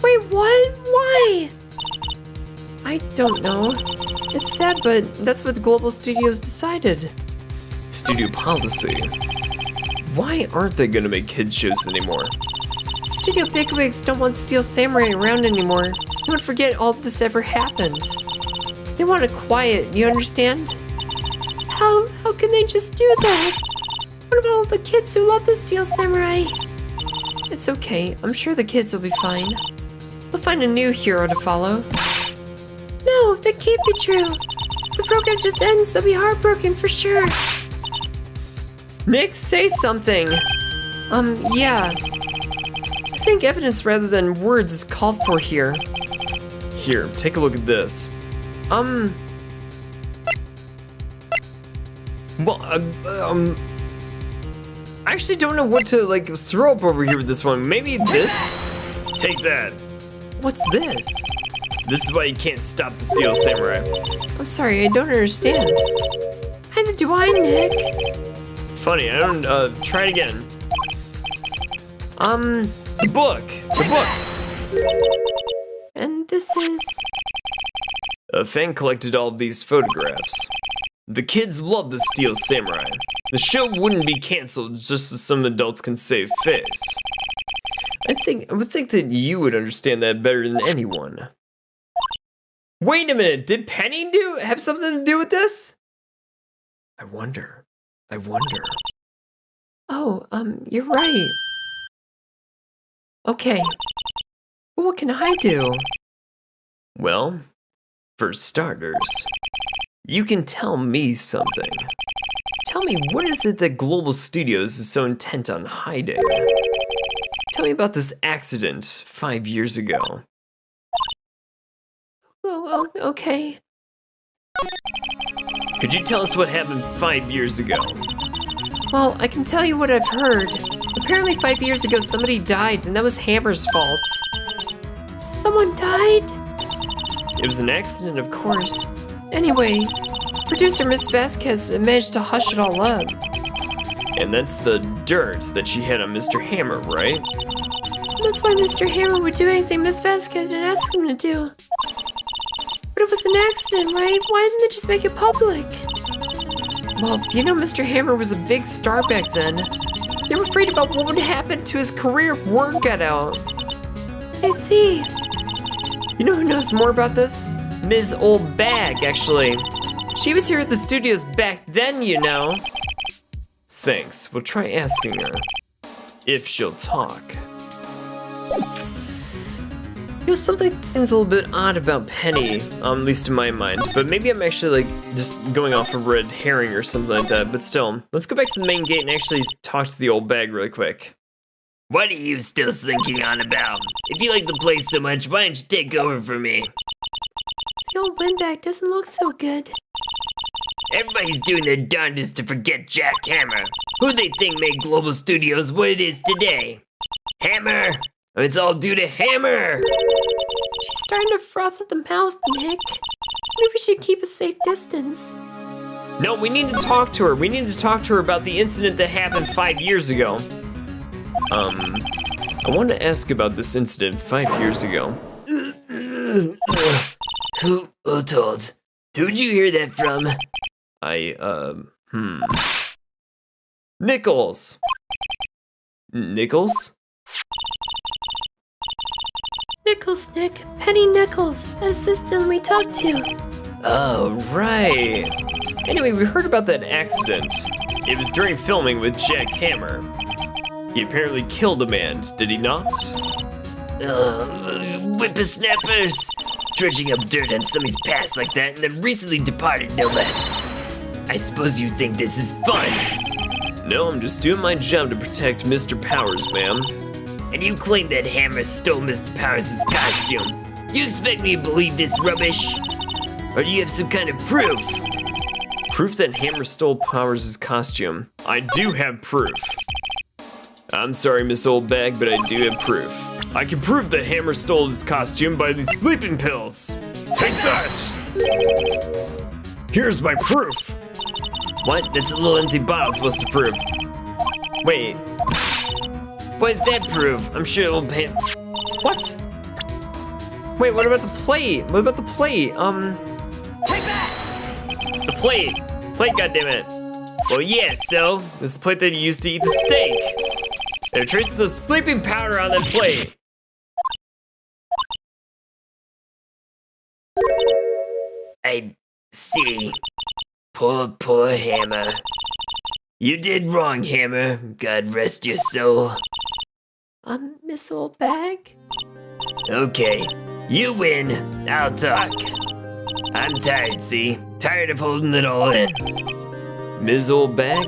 Wait, what? Why? I don't know. It's sad, but that's what the Global Studios decided. Studio policy. Why aren't they going to make kids shows anymore? Studio bigwigs don't want Steel Samurai around anymore. They would forget all of this ever happened. They want it quiet, you understand? How can they just do that? What about all the kids who love the Steel Samurai? It's okay, I'm sure the kids will be fine. They'll find a new hero to follow. No, that can't be true. If the program just ends, they'll be heartbroken for sure. Nick, say something. Yeah. I think evidence rather than words is called for here. Here, take a look at this. Well, I actually don't know what to, like, throw up over here with this one. Maybe this? Take that. What's this? This is why you can't stop the Steel Samurai. I'm sorry, I don't understand. Neither do I, Nick. Funny, I don't, try it again. The book. And this is... A fan collected all of these photographs. The kids love the Steel Samurai. The show wouldn't be canceled just so some adults can save face. I would think that you would understand that better than anyone. Wait a minute, did Penny have something to do with this? I wonder. Oh, you're right. Okay. But what can I do? Well, for starters, you can tell me something. Tell me, what is it that Global Studios is so intent on hiding? Tell me about this accident 5 years ago. Oh, okay. Could you tell us what happened 5 years ago? Well, I can tell you what I've heard. Apparently 5 years ago somebody died and that was Hammer's fault. Someone died? It was an accident, of course. Anyway, producer Miss Vasquez managed to hush it all up. And that's the dirt that she had on Mr. Hammer, right? That's why Mr. Hammer would do anything Miss Vasquez had asked him to do. But it was an accident, right? Why didn't they just make it public? Well, you know Mr. Hammer was a big star back then. They were afraid about what would happen to his career if word got out. I see. You know who knows more about this? Ms. Old Bag, actually. She was here at the studios back then, you know. Thanks. We'll try asking her. If she'll talk. You know, something seems a little bit odd about Penny, at least in my mind, but maybe I'm actually like just going off a red herring or something like that, but still, let's go back to the main gate and actually talk to the old bag really quick. What are you still thinking on about? If you like the place so much, why don't you take over for me? The old windbag doesn't look so good. Everybody's doing their darndest to forget Jack Hammer. Who they think made Global Studios what it is today? Hammer! It's all due to Hammer! She's starting to froth at the mouth, Nick. Maybe we should keep a safe distance. No, we need to talk to her. We need to talk to her about the incident that happened 5 years ago. I want to ask about this incident 5 years ago. Who told? Who'd you hear that from? Nichols. Nichols? Nichols, Nick. Penny Nichols, the assistant we talked to. Oh, right. Anyway, we heard about that accident. It was during filming with Jack Hammer. He apparently killed a man, did he not? Whippersnappers! Dredging up dirt on somebody's past like that and then recently departed, no less. I suppose you think this is fun. No, I'm just doing my job to protect Mr. Powers, ma'am. And you claim that Hammer stole Mr. Powers' costume. You expect me to believe this rubbish? Or do you have some kind of proof? Proof that Hammer stole Powers' costume. I do have proof. I'm sorry, Miss Old Bag, but I do have proof. I can prove that Hammer stole his costume by these sleeping pills. Take that! Here's my proof. What? That's a little empty bottle supposed to prove. Wait, What does that prove? I'm sure it'll pay. what? Wait, what about the plate? What about the plate? Take that! The plate. Plate, goddammit. Well, yeah, so? This is the plate that you used to eat the steak. There are traces of sleeping powder on that plate. I see. Poor Hammer. You did wrong, Hammer. God rest your soul. Miss Old Bag? Okay, you win. I'll talk. I'm tired, see? Tired of holding it all in. Ms. Old Bag?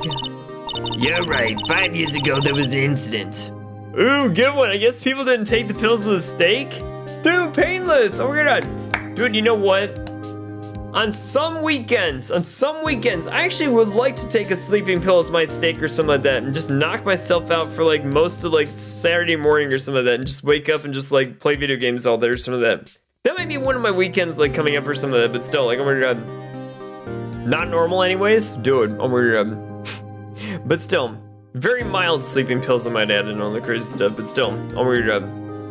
You're right. 5 years ago, there was an incident. Ooh, good one. I guess people didn't take the pills of the steak. Dude, painless. Oh my god. Dude, you know what? On some weekends, I actually would like to take a sleeping pill as my steak or something like that and just knock myself out for like most of like Saturday morning or something like that and just wake up and just like play video games all day or something like that. That might be one of my weekends like coming up or something like that, but still, like, oh my god. Not normal anyways? Dude, oh my god. But still, very mild sleeping pills I might add and all the crazy stuff, but still, oh my god.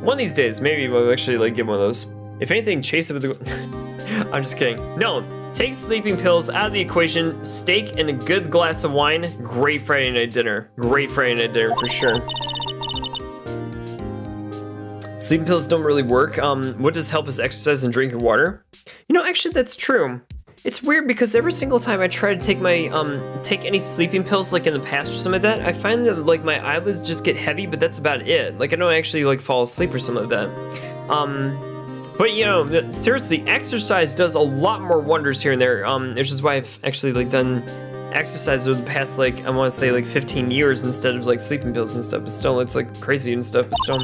One of these days, maybe we'll actually like get one of those. If anything, chase it with the... I'm just kidding. No, take sleeping pills out of the equation, steak and a good glass of wine, great Friday night dinner. Great Friday night dinner for sure. Sleeping pills don't really work. What does help is exercise and drinking water. You know, actually that's true. It's weird because every single time I try to take my, take any sleeping pills like in the past or something like that, I find that like my eyelids just get heavy, but that's about it. Like I don't actually like fall asleep or something like that. But you know, seriously, exercise does a lot more wonders here and there. Which is why I've actually like done exercise over the past like I want to say like 15 years instead of like sleeping pills and stuff. But still, it's like crazy and stuff. But still,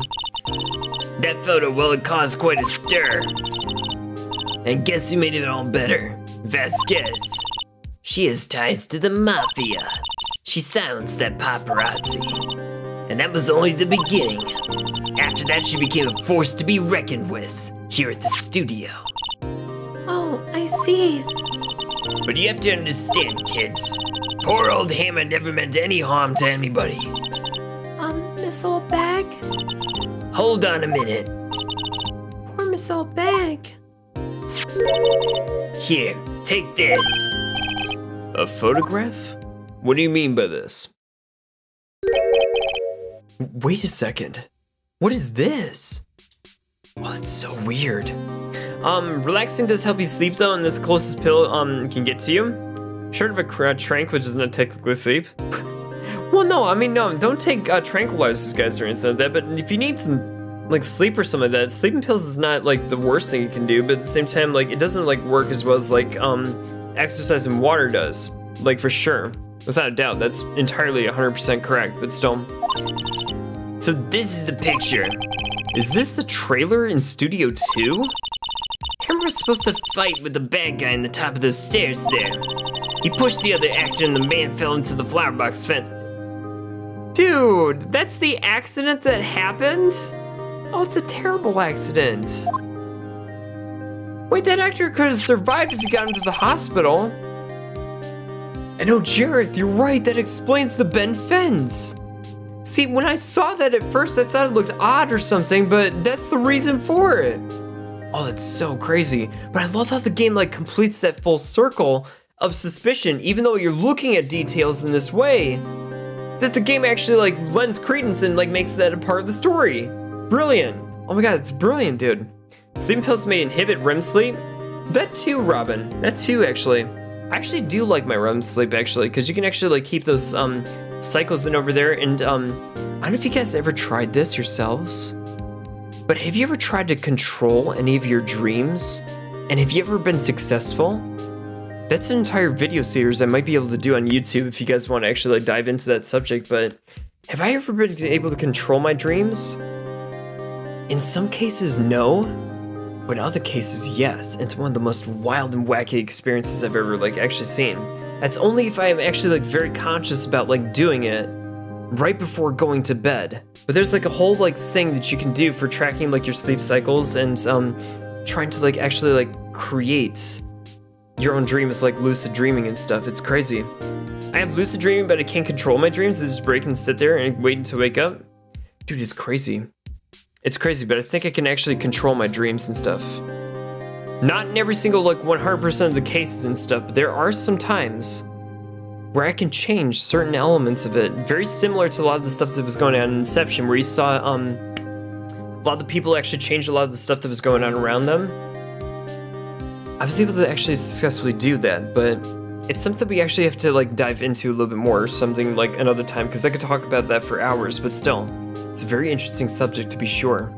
That photo, well, it caused quite a stir. And guess who made it all better? Vasquez. She has ties to the mafia. She silenced that paparazzi. And that was only the beginning. After that, she became a force to be reckoned with here at the studio. Oh, I see. But you have to understand, kids. Poor old Hammer never meant any harm to anybody. Miss Old Bag? Hold on a minute. Poor Miss Old Bag. Here, take this. A photograph? What do you mean by this? Wait a second. What is this? Oh, that's so weird. Relaxing does help you sleep though, and this closest pill can get to you. Short of a trank, which is not technically sleep. Well, no, I mean, no, don't take tranquilizers, guys, or anything like that, but if you need some, like, sleep or something like that, sleeping pills is not, like, the worst thing you can do, but at the same time, like, it doesn't, like, work as well as, like, exercise and water does. Like, for sure. Without a doubt, that's entirely 100% correct, but still. So this is the picture. Is this the trailer in Studio 2? Hammer was supposed to fight with the bad guy in the top of those stairs there. He pushed the other actor and the man fell into the flower box fence. Dude, that's the accident that happened? Oh, it's a terrible accident. Wait, that actor could have survived if he got into the hospital. And oh, Jareth, you're right, that explains the bent fence. See, when I saw that at first, I thought it looked odd or something, but that's the reason for it. Oh, that's so crazy. But I love how the game, like, completes that full circle of suspicion, even though you're looking at details in this way, that the game actually, like, lends credence and, like, makes that a part of the story. Brilliant. Oh my god, it's brilliant, dude. Sleeping pills may inhibit REM sleep. That too, Robin. That too, actually. I actually do like my REM sleep, actually, because you can actually, like, keep those cycles in over there. And I don't know if you guys ever tried this yourselves, but have you ever tried to control any of your dreams? And have you ever been successful? That's an entire video series I might be able to do on YouTube if you guys want to actually, like, dive into that subject. But have I ever been able to control my dreams? In some cases, no. But in other cases, yes. It's one of the most wild and wacky experiences I've ever, like, actually seen. That's only if I am actually, like, very conscious about, like, doing it right before going to bed. But there's, like, a whole, like, thing that you can do for tracking, like, your sleep cycles and trying to, like, actually, like, create your own dreams, like lucid dreaming and stuff. It's crazy. I have lucid dreaming, but I can't control my dreams. I just break and sit there and wait until wake up. Dude, it's crazy. It's crazy, but I think I can actually control my dreams and stuff. Not in every single, like, 100% of the cases and stuff, but there are some times where I can change certain elements of it. Very similar to a lot of the stuff that was going on in Inception, where you saw a lot of the people actually change a lot of the stuff that was going on around them. I was able to actually successfully do that, but it's something we actually have to, like, dive into a little bit more or something, like, another time, because I could talk about that for hours, but still, it's a very interesting subject to be sure.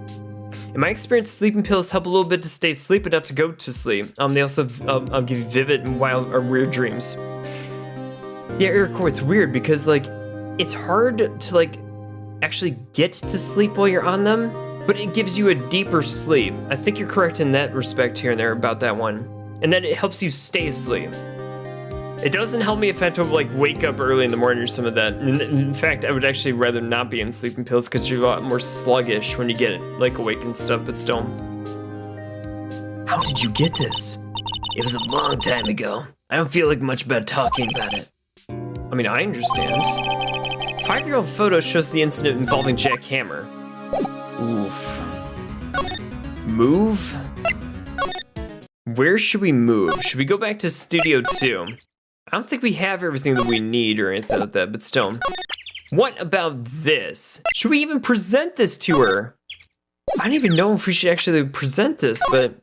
In my experience, sleeping pills help a little bit to stay asleep, but not to go to sleep. They also give you vivid and wild or weird dreams. Yeah, Eric, it's weird because, like, it's hard to, like, actually get to sleep while you're on them, but it gives you a deeper sleep. I think you're correct in that respect here and there about that one. And then it helps you stay asleep. It doesn't help me if I have to, like, wake up early in the morning or some of that. In fact, I would actually rather not be in sleeping pills because you're a lot more sluggish when you get, like, awake and stuff, but still. How did you get this? It was a long time ago. I don't feel like much about talking about it. I mean, I understand. 5-year-old photo shows the incident involving Jack Hammer. Oof. Move? Where should we move? Should we go back to Studio 2? I don't think we have everything that we need or anything like that, but still. What about this? Should we even present this to her? I don't even know if we should actually present this, but...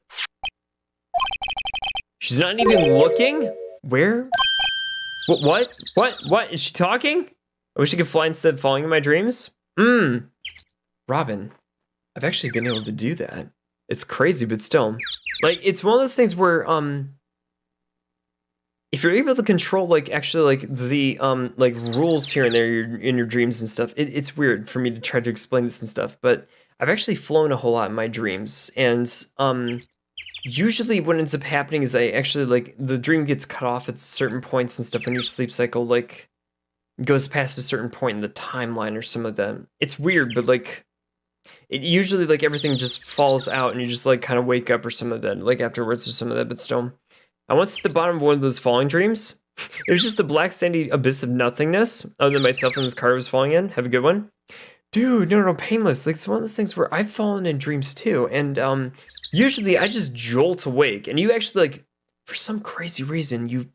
She's not even looking? Where? What? What? Is she talking? I wish I could fly instead of falling in my dreams? Robin, I've actually been able to do that. It's crazy, but still. Like, it's one of those things where, if you're able to control, like, actually, like, the, like, rules here and there in your dreams and stuff, it's weird for me to try to explain this and stuff, but I've actually flown a whole lot in my dreams, and, usually what ends up happening is I actually like the dream gets cut off at certain points and stuff when your sleep cycle like goes past a certain point in the timeline or some of that. It's weird, but like it usually like everything just falls out and you just like kind of wake up or some of that like afterwards or some of that. But still, I once at the bottom of one of those falling dreams. It was just a black sandy abyss of nothingness other than myself and this car I was falling in. Have a good one. Dude, no, painless. Like, it's one of those things where I've fallen in dreams too. And usually I just jolt awake. And you actually, like, for some crazy reason, you,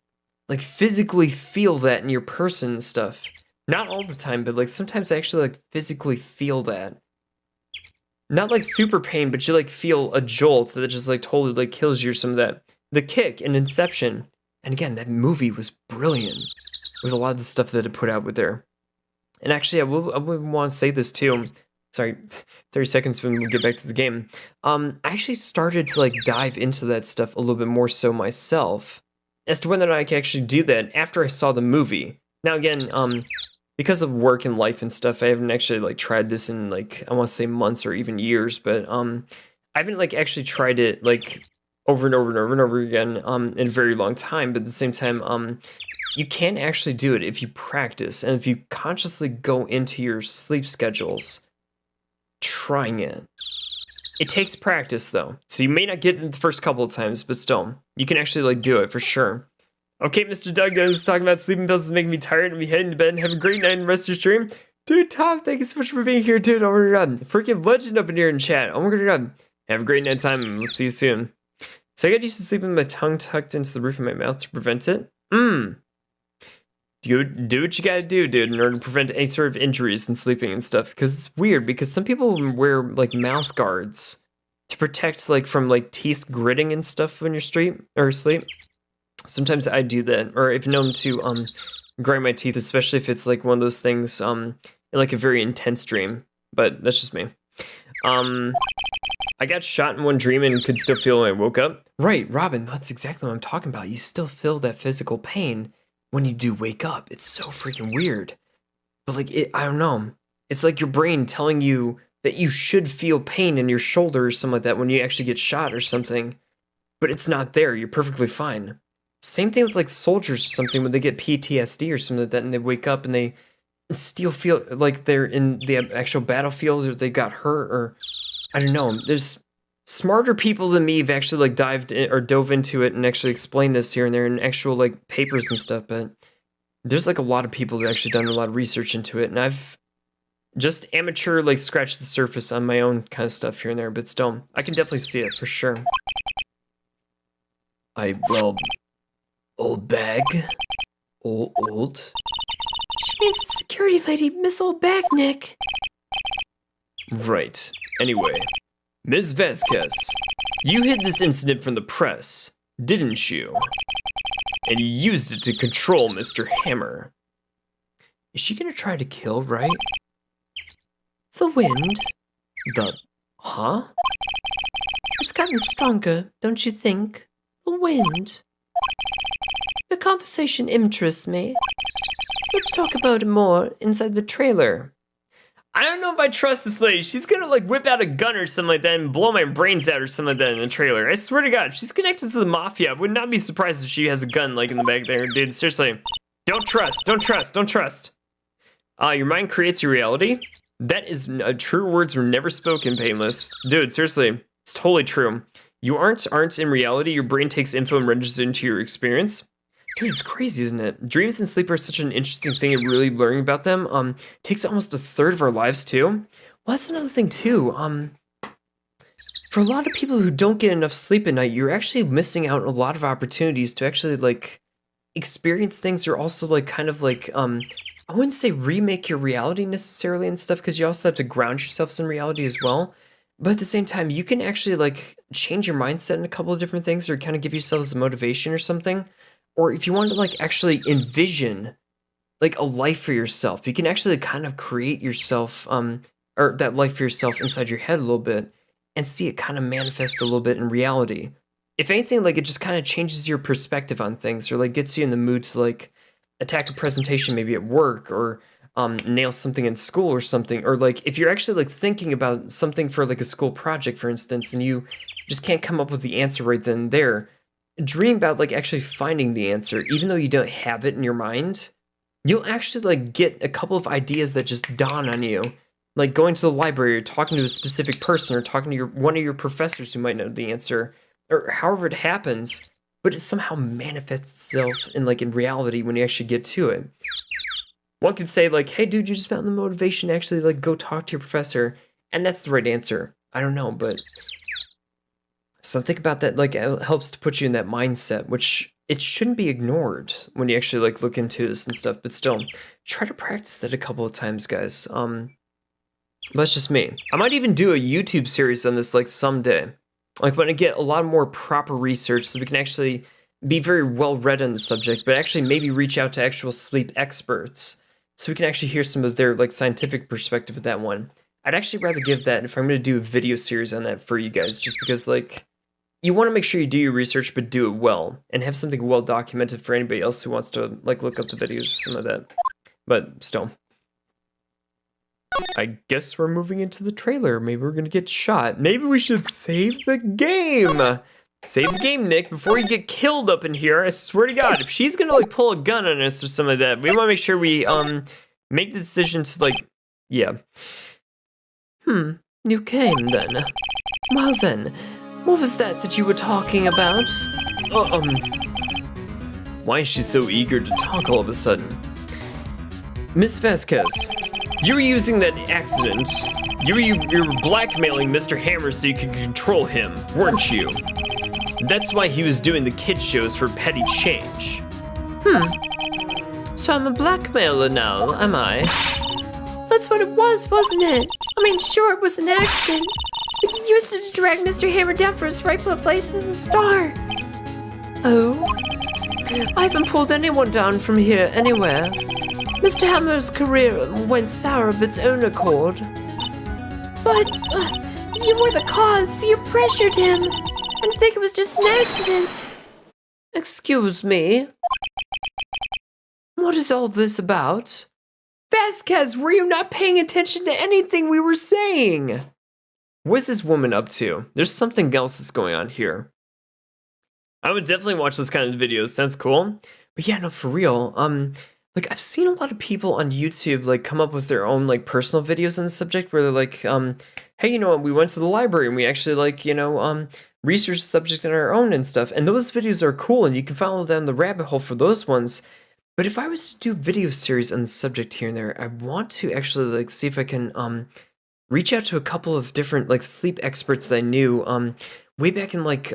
like, physically feel that in your person and stuff. Not all the time, but, like, sometimes I actually, like, physically feel that. Not, like, super pain, but you, like, feel a jolt that just, like, totally, like, kills you or some of that. The Kick in Inception. And again, that movie was brilliant with a lot of the stuff that it put out with there. And actually, I would want to say this too. Sorry, 30 seconds when we get back to the game. I actually started to like dive into that stuff a little bit more so myself as to whether or not I can actually do that after I saw the movie. Now again, because of work and life and stuff, I haven't actually like tried this in like, I want to say months or even years, but I haven't like actually tried it like over and over and over and over again in a very long time. But at the same time, you can actually do it if you practice and if you consciously go into your sleep schedules trying it. It takes practice though, so you may not get it the first couple of times, but still, you can actually like do it for sure. Okay, Mr. Doug is talking about sleeping pills is making me tired and be heading to bed. Have a great night and rest of your stream. Dude, Tom, thank you so much for being here, dude. Oh my god, freaking legend up in here in chat. Oh my god, have a great night time and we'll see you soon. So I got used to sleeping with my tongue tucked into the roof of my mouth to prevent it. Do what you gotta do, dude, in order to prevent any sort of injuries and sleeping and stuff. Because it's weird, because some people wear, like, mouth guards to protect, like, from, like, teeth gritting and stuff when you're asleep. Sometimes I do that, or I've known to, grind my teeth, especially if it's, like, one of those things, in, like, a very intense dream. But that's just me. I got shot in one dream and could still feel when I woke up. Right, Robin, that's exactly what I'm talking about. You still feel that physical pain when you do wake up. It's so freaking weird. But like, I don't know. It's like your brain telling you that you should feel pain in your shoulder or something like that when you actually get shot or something. But it's not there. You're perfectly fine. Same thing with like soldiers or something when they get PTSD or something like that and they wake up and they still feel like they're in the actual battlefield or they got hurt or I don't know. There's smarter people than me have actually like dove into it and actually explained this here and there in actual like papers and stuff, but there's like a lot of people that actually done a lot of research into it, and I've just amateur like scratched the surface on my own kind of stuff here and there, but still, I can definitely see it for sure. Old bag. Old. She means the security lady, Miss Old Bag, Nick. Right. Anyway, Ms. Vasquez, you hid this incident from the press, didn't you? And you used it to control Mr. Hammer. Is she gonna try to kill Wright? The wind. Huh? It's gotten stronger, don't you think? The wind. The conversation interests me. Let's talk about it more inside the trailer. I don't know if I trust this lady. She's gonna like whip out a gun or something like that and blow my brains out or something like that in the trailer. I swear to God, if she's connected to the mafia, I would not be surprised if she has a gun like in the back there. Dude, seriously. Don't trust. Your mind creates your reality. That is true words were never spoken, Painless. Dude, seriously. It's totally true. You aren't in reality. Your brain takes info and renders it into your experience. Dude, it's crazy, isn't it? Dreams and sleep are such an interesting thing, and really learning about them takes almost a third of our lives too. Well, that's another thing too. For a lot of people who don't get enough sleep at night, you're actually missing out on a lot of opportunities to actually like experience things, or also like kind of like I wouldn't say remake your reality necessarily and stuff, because you also have to ground yourselves in reality as well. But at the same time, you can actually like change your mindset in a couple of different things, or kind of give yourselves a motivation or something. Or if you want to like actually envision like a life for yourself, you can actually kind of create yourself or that life for yourself inside your head a little bit and see it kind of manifest a little bit in reality. If anything, like it just kind of changes your perspective on things, or like gets you in the mood to like attack a presentation maybe at work, or nail something in school or something, or like if you're actually like thinking about something for like a school project, for instance, and you just can't come up with the answer right then and there, dream about like actually finding the answer, even though you don't have it in your mind. You'll actually like get a couple of ideas that just dawn on you, like going to the library or talking to a specific person or talking to one of your professors who might know the answer, or however it happens, but it somehow manifests itself in like in reality when you actually get to it. One could say like, hey dude, you just found the motivation to actually like go talk to your professor, and that's the right answer. I don't know, but something about that like helps to put you in that mindset, which it shouldn't be ignored when you actually like look into this and stuff, but still try to practice that a couple of times, guys. That's just me. I might even do a YouTube series on this like someday, like when I get a lot more proper research so we can actually be very well read on the subject, but actually maybe reach out to actual sleep experts so we can actually hear some of their like scientific perspective of that one. I'd actually rather give that if I'm going to do a video series on that for you guys, just because like you want to make sure you do your research, but do it well and have something well documented for anybody else who wants to like look up the videos or some of that. But still, I guess we're moving into the trailer. Maybe we're gonna get shot. Maybe we should save the game. Save the game, Nick, before you get killed up in here. I swear to God, if she's gonna like pull a gun on us or something like that, we want to make sure we make the decision to like, yeah. You came then. Well then, what was that you were talking about? Why is she so eager to talk all of a sudden? Miss Vasquez, you were using that accident. You were blackmailing Mr. Hammer so you could control him, weren't you? That's why he was doing the kid shows for petty change. So I'm a blackmailer now, am I? That's what it was, wasn't it? I mean, sure, it was an accident. But you used it to drag Mr. Hammer down for his rightful place as a star. Oh? I haven't pulled anyone down from here anywhere. Mr. Hammer's career went sour of its own accord. But you were the cause. You pressured him. And think it was just an accident. Excuse me. What is all this about? Vasquez, were you not paying attention to anything we were saying? What's this woman up to? There's something else that's going on here. I would definitely watch those kind of videos. Sounds cool. But yeah, no, for real. Like I've seen a lot of people on YouTube like come up with their own like personal videos on the subject where they're like, hey, you know what, we went to the library and we actually like, you know, researched the subject on our own and stuff. And those videos are cool and you can follow down the rabbit hole for those ones. But if I was to do video series on the subject here and there, I want to actually like see if I can reach out to a couple of different like sleep experts that I knew way back in like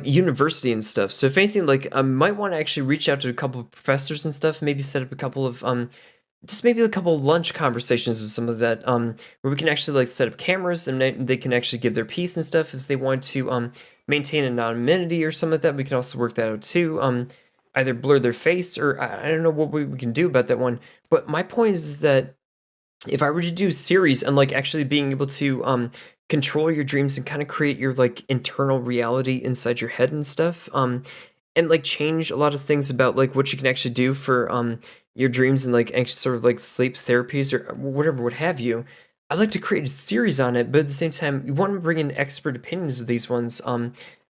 university and stuff. So if anything, like I might want to actually reach out to a couple of professors and stuff, maybe set up a couple of just maybe a couple of lunch conversations or some of that where we can actually like set up cameras and they can actually give their piece and stuff. If they want to maintain anonymity or something like that, we can also work that out too. Either blur their face or I don't know what we can do about that one. But my point is that if I were to do a series and like actually being able to control your dreams and kind of create your like internal reality inside your head and stuff, and like change a lot of things about like what you can actually do for your dreams and like actually sort of like sleep therapies or whatever, what have you. I'd like to create a series on it, but at the same time, you want to bring in expert opinions of these ones,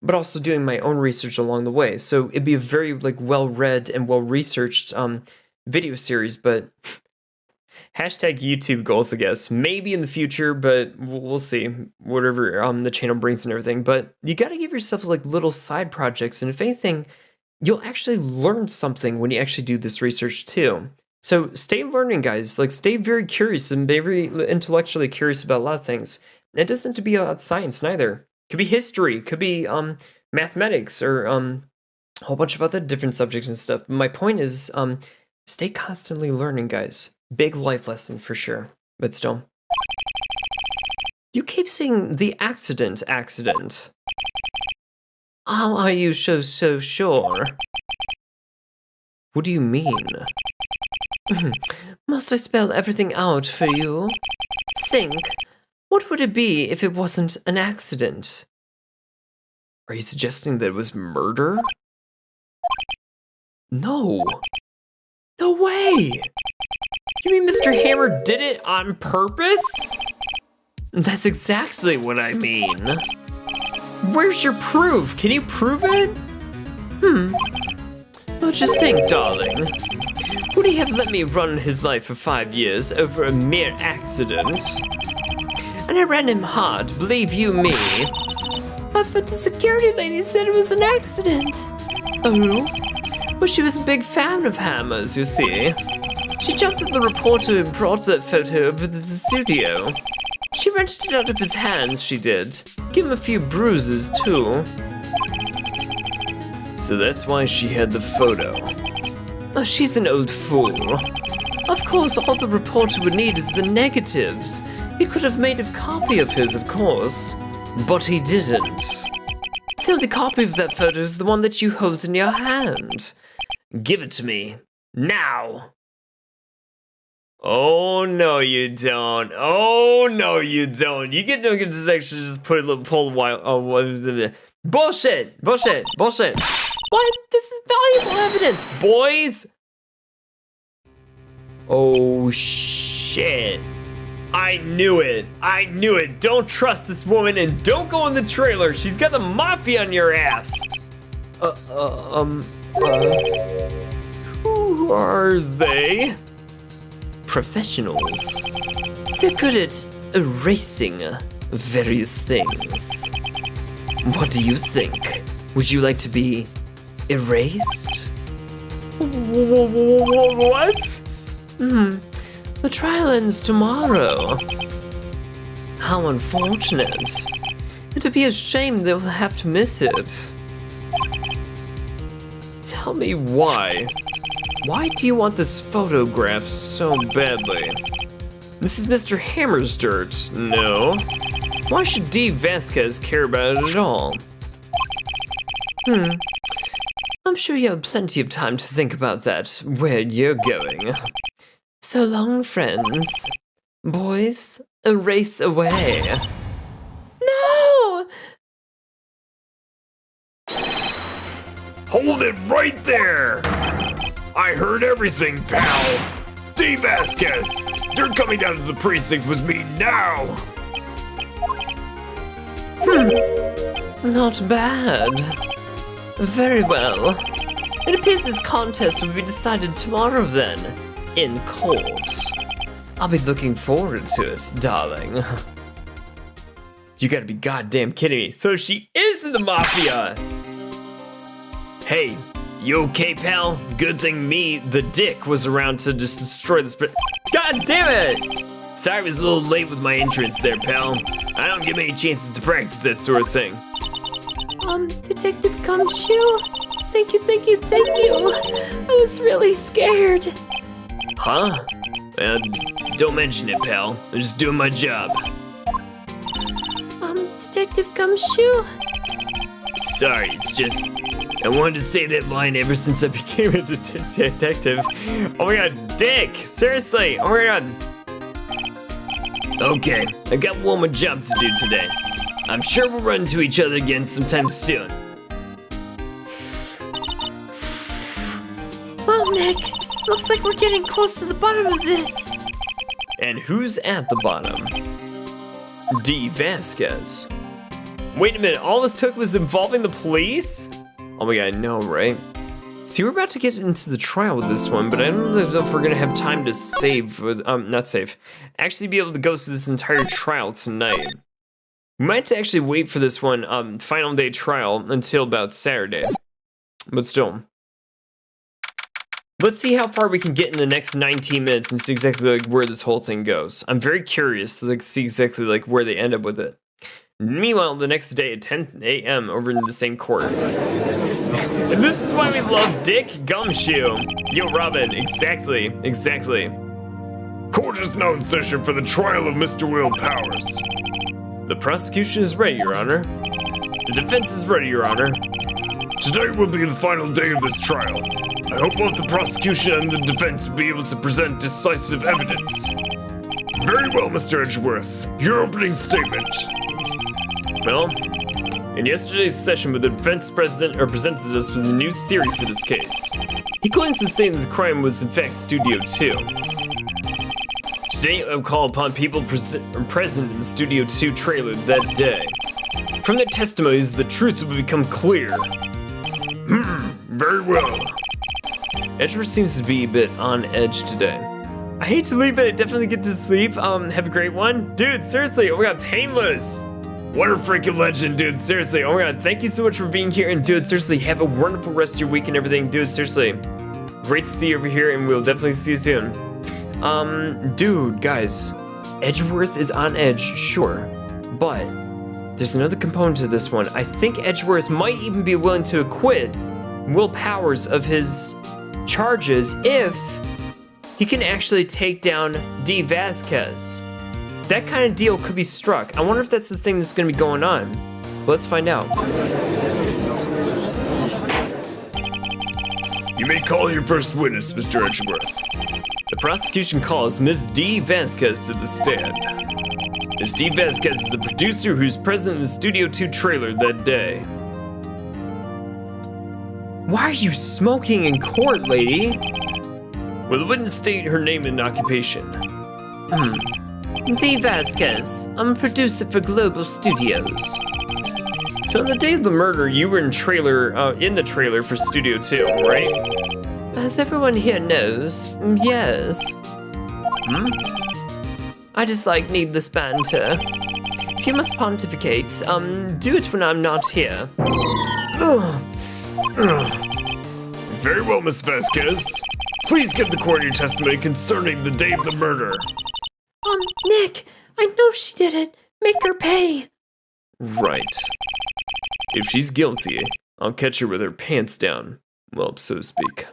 but also doing my own research along the way. So it'd be a very like well-read and well-researched video series, but hashtag YouTube goals, I guess. Maybe in the future, but we'll see. Whatever the channel brings and everything. But you got to give yourself like little side projects, and if anything, you'll actually learn something when you actually do this research too. So stay learning, guys. Like stay very curious and very intellectually curious about a lot of things. And it doesn't have to be about science neither. Could be history, could be mathematics, or a whole bunch of other different subjects and stuff. My point is, stay constantly learning, guys. Big life lesson for sure, but still. You keep saying the accident. How are you so sure? What do you mean? Must I spell everything out for you? Think. What would it be if it wasn't an accident? Are you suggesting that it was murder? No. No way! You mean Mr. Hammer did it on purpose? That's exactly what I mean. Where's your proof? Can you prove it? Well, just think, darling. Would he have let me run his life for 5 years over a mere accident? And I ran him hard, believe you me. But the security lady said it was an accident. Oh? Well, she was a big fan of Hammer's, you see. She jumped at the reporter who brought that photo over to the studio. She wrenched it out of his hands, she did. Give him a few bruises, too. So that's why she had the photo. Oh, she's an old fool. Of course, all the reporter would need is the negatives. He could have made a copy of his, of course. But he didn't. The only copy of that photo is the one that you hold in your hand. Give it to me. Now! Oh, no, you don't. Oh, no, you don't. You get no good section, just put a little pull a while. Oh, what is it? Bullshit! Bullshit! Bullshit! What? This is valuable evidence, boys! Oh, shit. I knew it. I knew it. Don't trust this woman and don't go in the trailer. She's got the mafia on your ass. Who are they? Professionals. They're good at erasing various things. What do you think? Would you like to be erased? What? The trial ends tomorrow. How unfortunate. It'd be a shame they'll have to miss it. Tell me why. Why do you want this photograph so badly? This is Mr. Hammer's dirt, no? Why should D. Vasquez care about it at all? I'm sure you have plenty of time to think about that, where you're going. So long, friends. Boys, erase away. No! Hold it right there! I heard everything, pal! D. Vasquez, you're coming down to the precinct with me now! Not bad. Very well. It appears this contest will be decided tomorrow then, in court. I'll be looking forward to it, darling. You gotta be goddamn kidding me. So she is in the mafia! Hey, you okay, pal? Good thing me, the dick, was around to just destroy this. God damn it! Sorry I was a little late with my entrance there, pal. I don't get many chances to practice that sort of thing. Detective Gumshoe? Thank you. I was really scared. Huh? Don't mention it, pal. I'm just doing my job. Detective Gumshoe? Sorry, it's just... I wanted to say that line ever since I became a Detective. Oh my god, Dick! Seriously, oh my god. Okay, I got one more job to do today. I'm sure we'll run into each other again sometime soon. Well, Nick, looks like we're getting close to the bottom of this. And who's at the bottom? D. Vasquez. Wait a minute, all this took was involving the police? Oh my god, no, right? See, we're about to get into the trial with this one, but I don't know if we're gonna have time to save, not save, actually be able to go through this entire trial tonight. We might actually wait for this one, final day trial until about Saturday. But still. Let's see how far we can get in the next 19 minutes and see exactly like where this whole thing goes. I'm very curious to like see exactly like where they end up with it. Meanwhile, the next day at 10 a.m. over in the same court. And this is why we love Dick Gumshoe. Yo, Robin, exactly. Court is now in session for the trial of Mr. Will Powers. The prosecution is ready, Your Honor. The defense is ready, Your Honor. Today will be the final day of this trial. I hope both the prosecution and the defense will be able to present decisive evidence. Very well, Mr. Edgeworth. Your opening statement. Well, in yesterday's session, the defense presented us with a new theory for this case. He claims to say that the crime was in fact Studio 2. Today I will call upon people present in the Studio 2 trailer that day. From their testimonies, the truth will become clear. Very well. Edgeworth seems to be a bit on edge today. I hate to leave, but I definitely get to sleep. Have a great one. Dude, seriously, oh my god, painless. What a freaking legend, dude, seriously. Oh my god, thank you so much for being here, and dude, seriously, have a wonderful rest of your week and everything. Dude, seriously, great to see you over here, and we'll definitely see you soon. Dude, guys, Edgeworth is on edge, sure, but there's another component to this one. I think Edgeworth might even be willing to acquit Will Powers of his charges if he can actually take down D. Vasquez. That kind of deal could be struck. I wonder if that's the thing that's gonna be going on. Let's find out. You may call your first witness, Mr. Edgeworth. The prosecution calls Ms. D. Vasquez to the stand. Ms. D. Vasquez is a producer who's present in the Studio 2 trailer that day. Why are you smoking in court, lady? Will the witness state her name and occupation? D. Vasquez. I'm a producer for Global Studios. So on the day of the murder, you were in the trailer for Studio 2, right? As everyone here knows, yes. I just like needless banter. If you must pontificate, do it when I'm not here. Very well, Miss Vasquez. Please give the court your testimony concerning the day of the murder. Nick, I know she did it. Make her pay. Right. If she's guilty, I'll catch her with her pants down. Well, so to speak.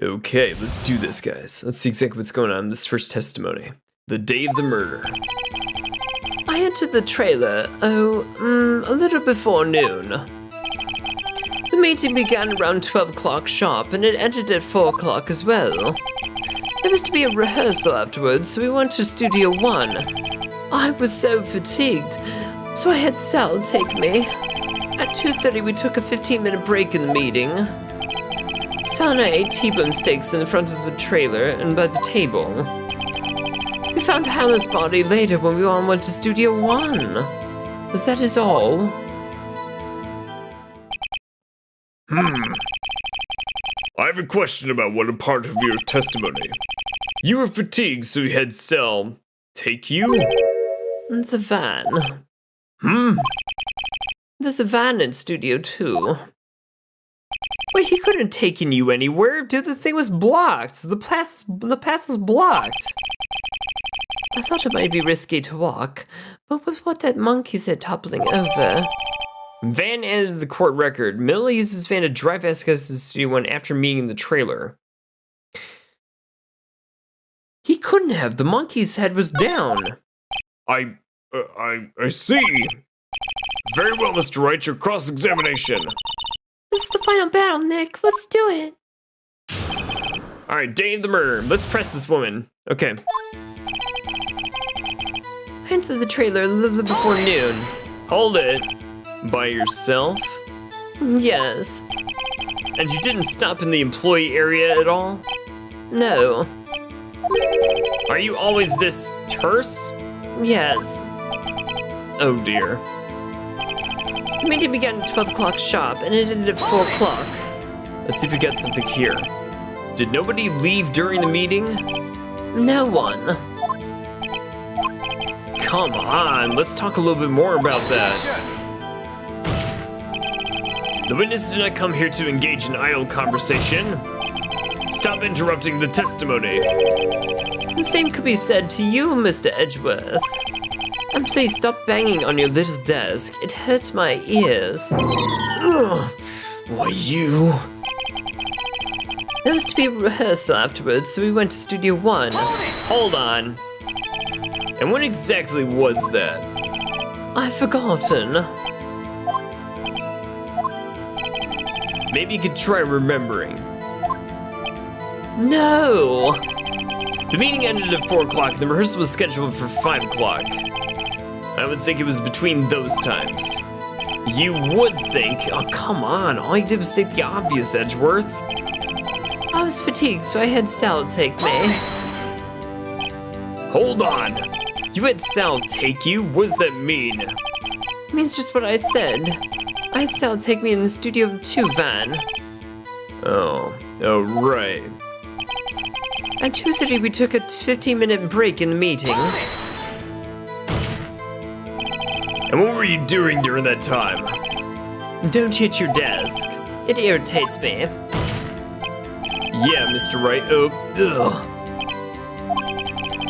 Okay, let's do this, guys. Let's see exactly what's going on in this first testimony. The day of the murder. I entered the trailer, a little before noon. The meeting began around 12 o'clock sharp, and it ended at 4 o'clock as well. There was to be a rehearsal afterwards, so we went to Studio 1. I was so fatigued, so I had Sal take me. At 2:30, we took a 15-minute break in the meeting. Sal and I ate T-bone steaks in the front of the trailer and by the table. We found Hammer's body later when we all went to Studio 1. Was that is all? I have a question about one part of your testimony. You were fatigued, so you had Sal take you? The van. There's a van in Studio 2. Wait, he couldn't have taken you anywhere. Dude, the thing was blocked. The path was blocked. I thought it might be risky to walk, but with what that monkey said toppling over. Van entered the court record. Miller uses Van to drive Vasquez to Studio 1 after meeting in the trailer. He couldn't have. The monkey's head was down. I see. Very well, Mr. Wright, your cross-examination. This is the final battle, Nick. Let's do it. All right, day of the murder. Let's press this woman. Okay. I entered the trailer a little before noon. Hold it. By yourself? Yes. And you didn't stop in the employee area at all? No. Are you always this terse? Yes. Oh dear. The meeting began at 12 o'clock sharp and it ended at 4 o'clock. Let's see if we got something here. Did nobody leave during the meeting? No one. Come on, let's talk a little bit more about that. The witness did not come here to engage in idle conversation. Stop interrupting the testimony. The same could be said to you, Mr. Edgeworth. And please stop banging on your little desk. It hurts my ears. Ugh. Why you? There was to be a rehearsal afterwards, so we went to Studio 1. Hold on. And when exactly was that? I've forgotten. Maybe you could try remembering. No! The meeting ended at 4 o'clock and the rehearsal was scheduled for 5 o'clock. I would think it was between those times. You would think, oh come on, all you did was state the obvious, Edgeworth. I was fatigued, so I had Sal take me. Hold on. You had Sal take you? What does that mean? It means just what I said. I had Sal take me in the studio too, Van. Oh, right. At 2:30, we took a 15-minute break in the meeting. And what were you doing during that time? Don't hit your desk. It irritates me. Yeah, Mr. Wright. Oh, ugh.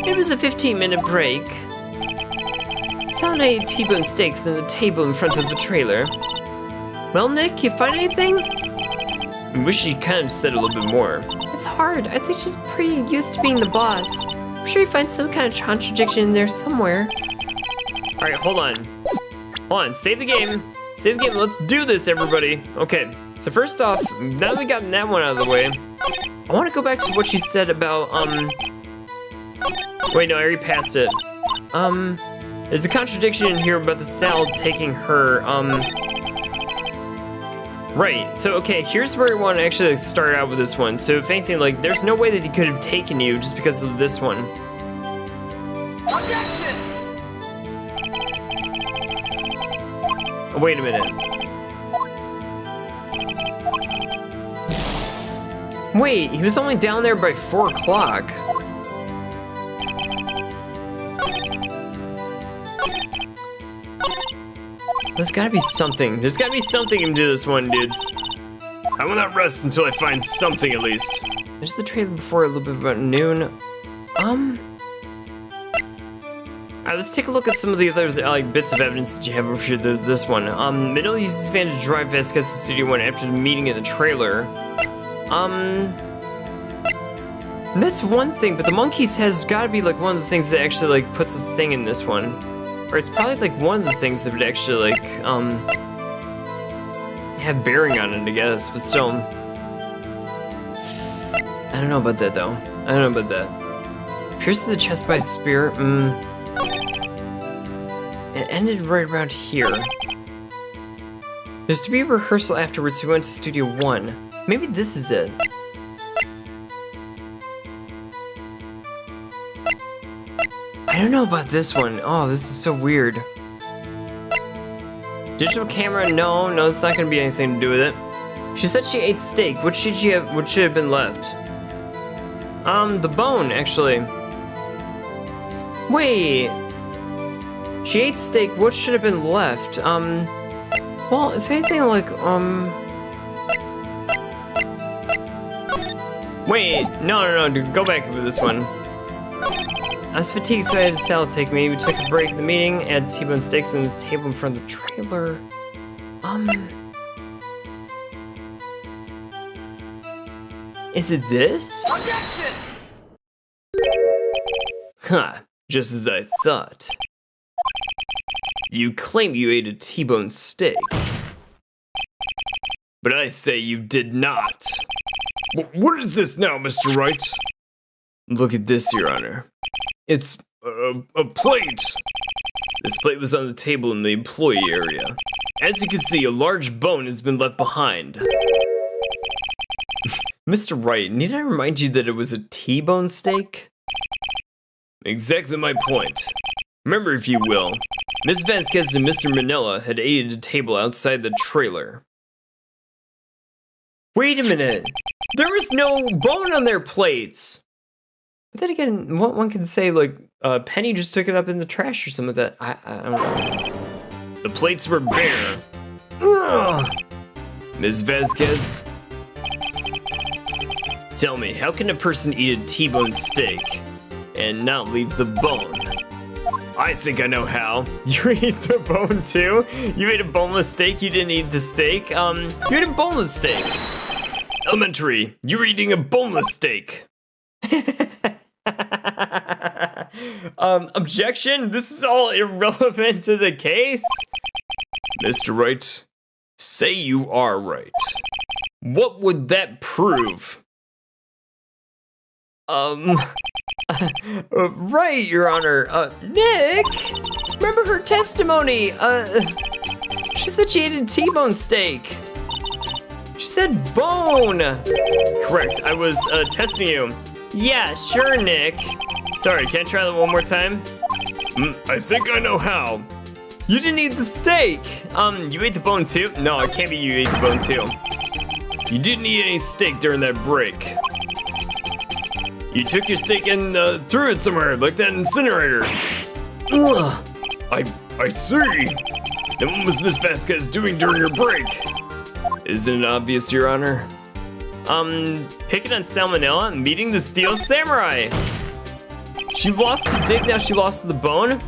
It was a 15-minute break. Sal and I ate T-bone steaks on the table in front of the trailer. Well, Nick, you find anything? I wish she kind of said a little bit more. It's hard. I think she's pretty used to being the boss. I'm sure you find some kind of contradiction in there somewhere. All right, hold on. Hold on, save the game. Save the game, let's do this, everybody. Okay, so first off, now that we got that one out of the way, I want to go back to what she said about, wait, no, I already passed it. There's a contradiction in here about the Sal taking her, right, so okay, here's where I want to actually start out with this one. So if anything, like, there's no way that he could have taken you just because of this one. Oh, wait a minute. Wait, he was only down there by 4 o'clock. There's gotta be something. There's gotta be something into this one, dudes. I will not rest until I find something at least. There's the trailer before a little bit about noon. Alright, let's take a look at some of the other like bits of evidence that you have over here. This one. Middle uses Van to drive Vasquez to Studio 1 after the meeting in the trailer. That's one thing, but the monkeys has gotta be like one of the things that actually like puts a thing in this one. Or it's probably like one of the things that would actually like, have bearing on it, I guess, but still. I don't know about that though. I don't know about that. Pierce to the chest by a spear, It ended right around here. There's to be a rehearsal afterwards, we went to Studio 1. Maybe this is it. I don't know about this one. Oh, this is so weird. Digital camera, no, it's not gonna be anything to do with it. She said she ate steak. What should have been left? The bone, actually. Wait. She ate steak, what should have been left? Well, if anything, like, wait, no, dude, go back with this one. I was fatigued, so I had Sal take me. We took a break in the meeting, had T-bone steaks on the table in front of the trailer. Is it this? Objection! Huh, just as I thought. You claim you ate a T-bone steak. But I say you did not. What is this now, Mr. Wright? Look at this, Your Honor. It's a plate. This plate was on the table in the employee area. As you can see, a large bone has been left behind. Mr. Wright, need I remind you that it was a T-bone steak? Exactly my point. Remember, if you will, Ms. Vasquez and Mr. Manila had ate at a table outside the trailer. Wait a minute! There was no bone on their plates! But then again, one can say, like, Penny just took it up in the trash or something like that. I don't know. The plates were bare. Ugh. Ms. Vasquez, tell me, how can a person eat a T-bone steak and not leave the bone? I think I know how. You ate the bone too? You ate a boneless steak, you didn't eat the steak? You ate a boneless steak. Elementary, you're eating a boneless steak. Objection? This is all irrelevant to the case? Mr. Wright, say you are right. What would that prove? Right, Your Honor. Nick! Remember her testimony? She said she ate a T-bone steak. She said bone! Correct, I was, testing you. Yeah, sure, Nick. Sorry, can I try that one more time? I think I know how. You didn't eat the steak. You ate the bone too? No, it can't be you ate the bone too. You didn't eat any steak during that break. You took your steak and threw it somewhere, like that incinerator. Ugh. I see. Then what was Miss Vasquez doing during her break? Isn't it obvious, Your Honor? Picking on salmonella, meeting the steel samurai. She lost to Dick, now she lost to the bone.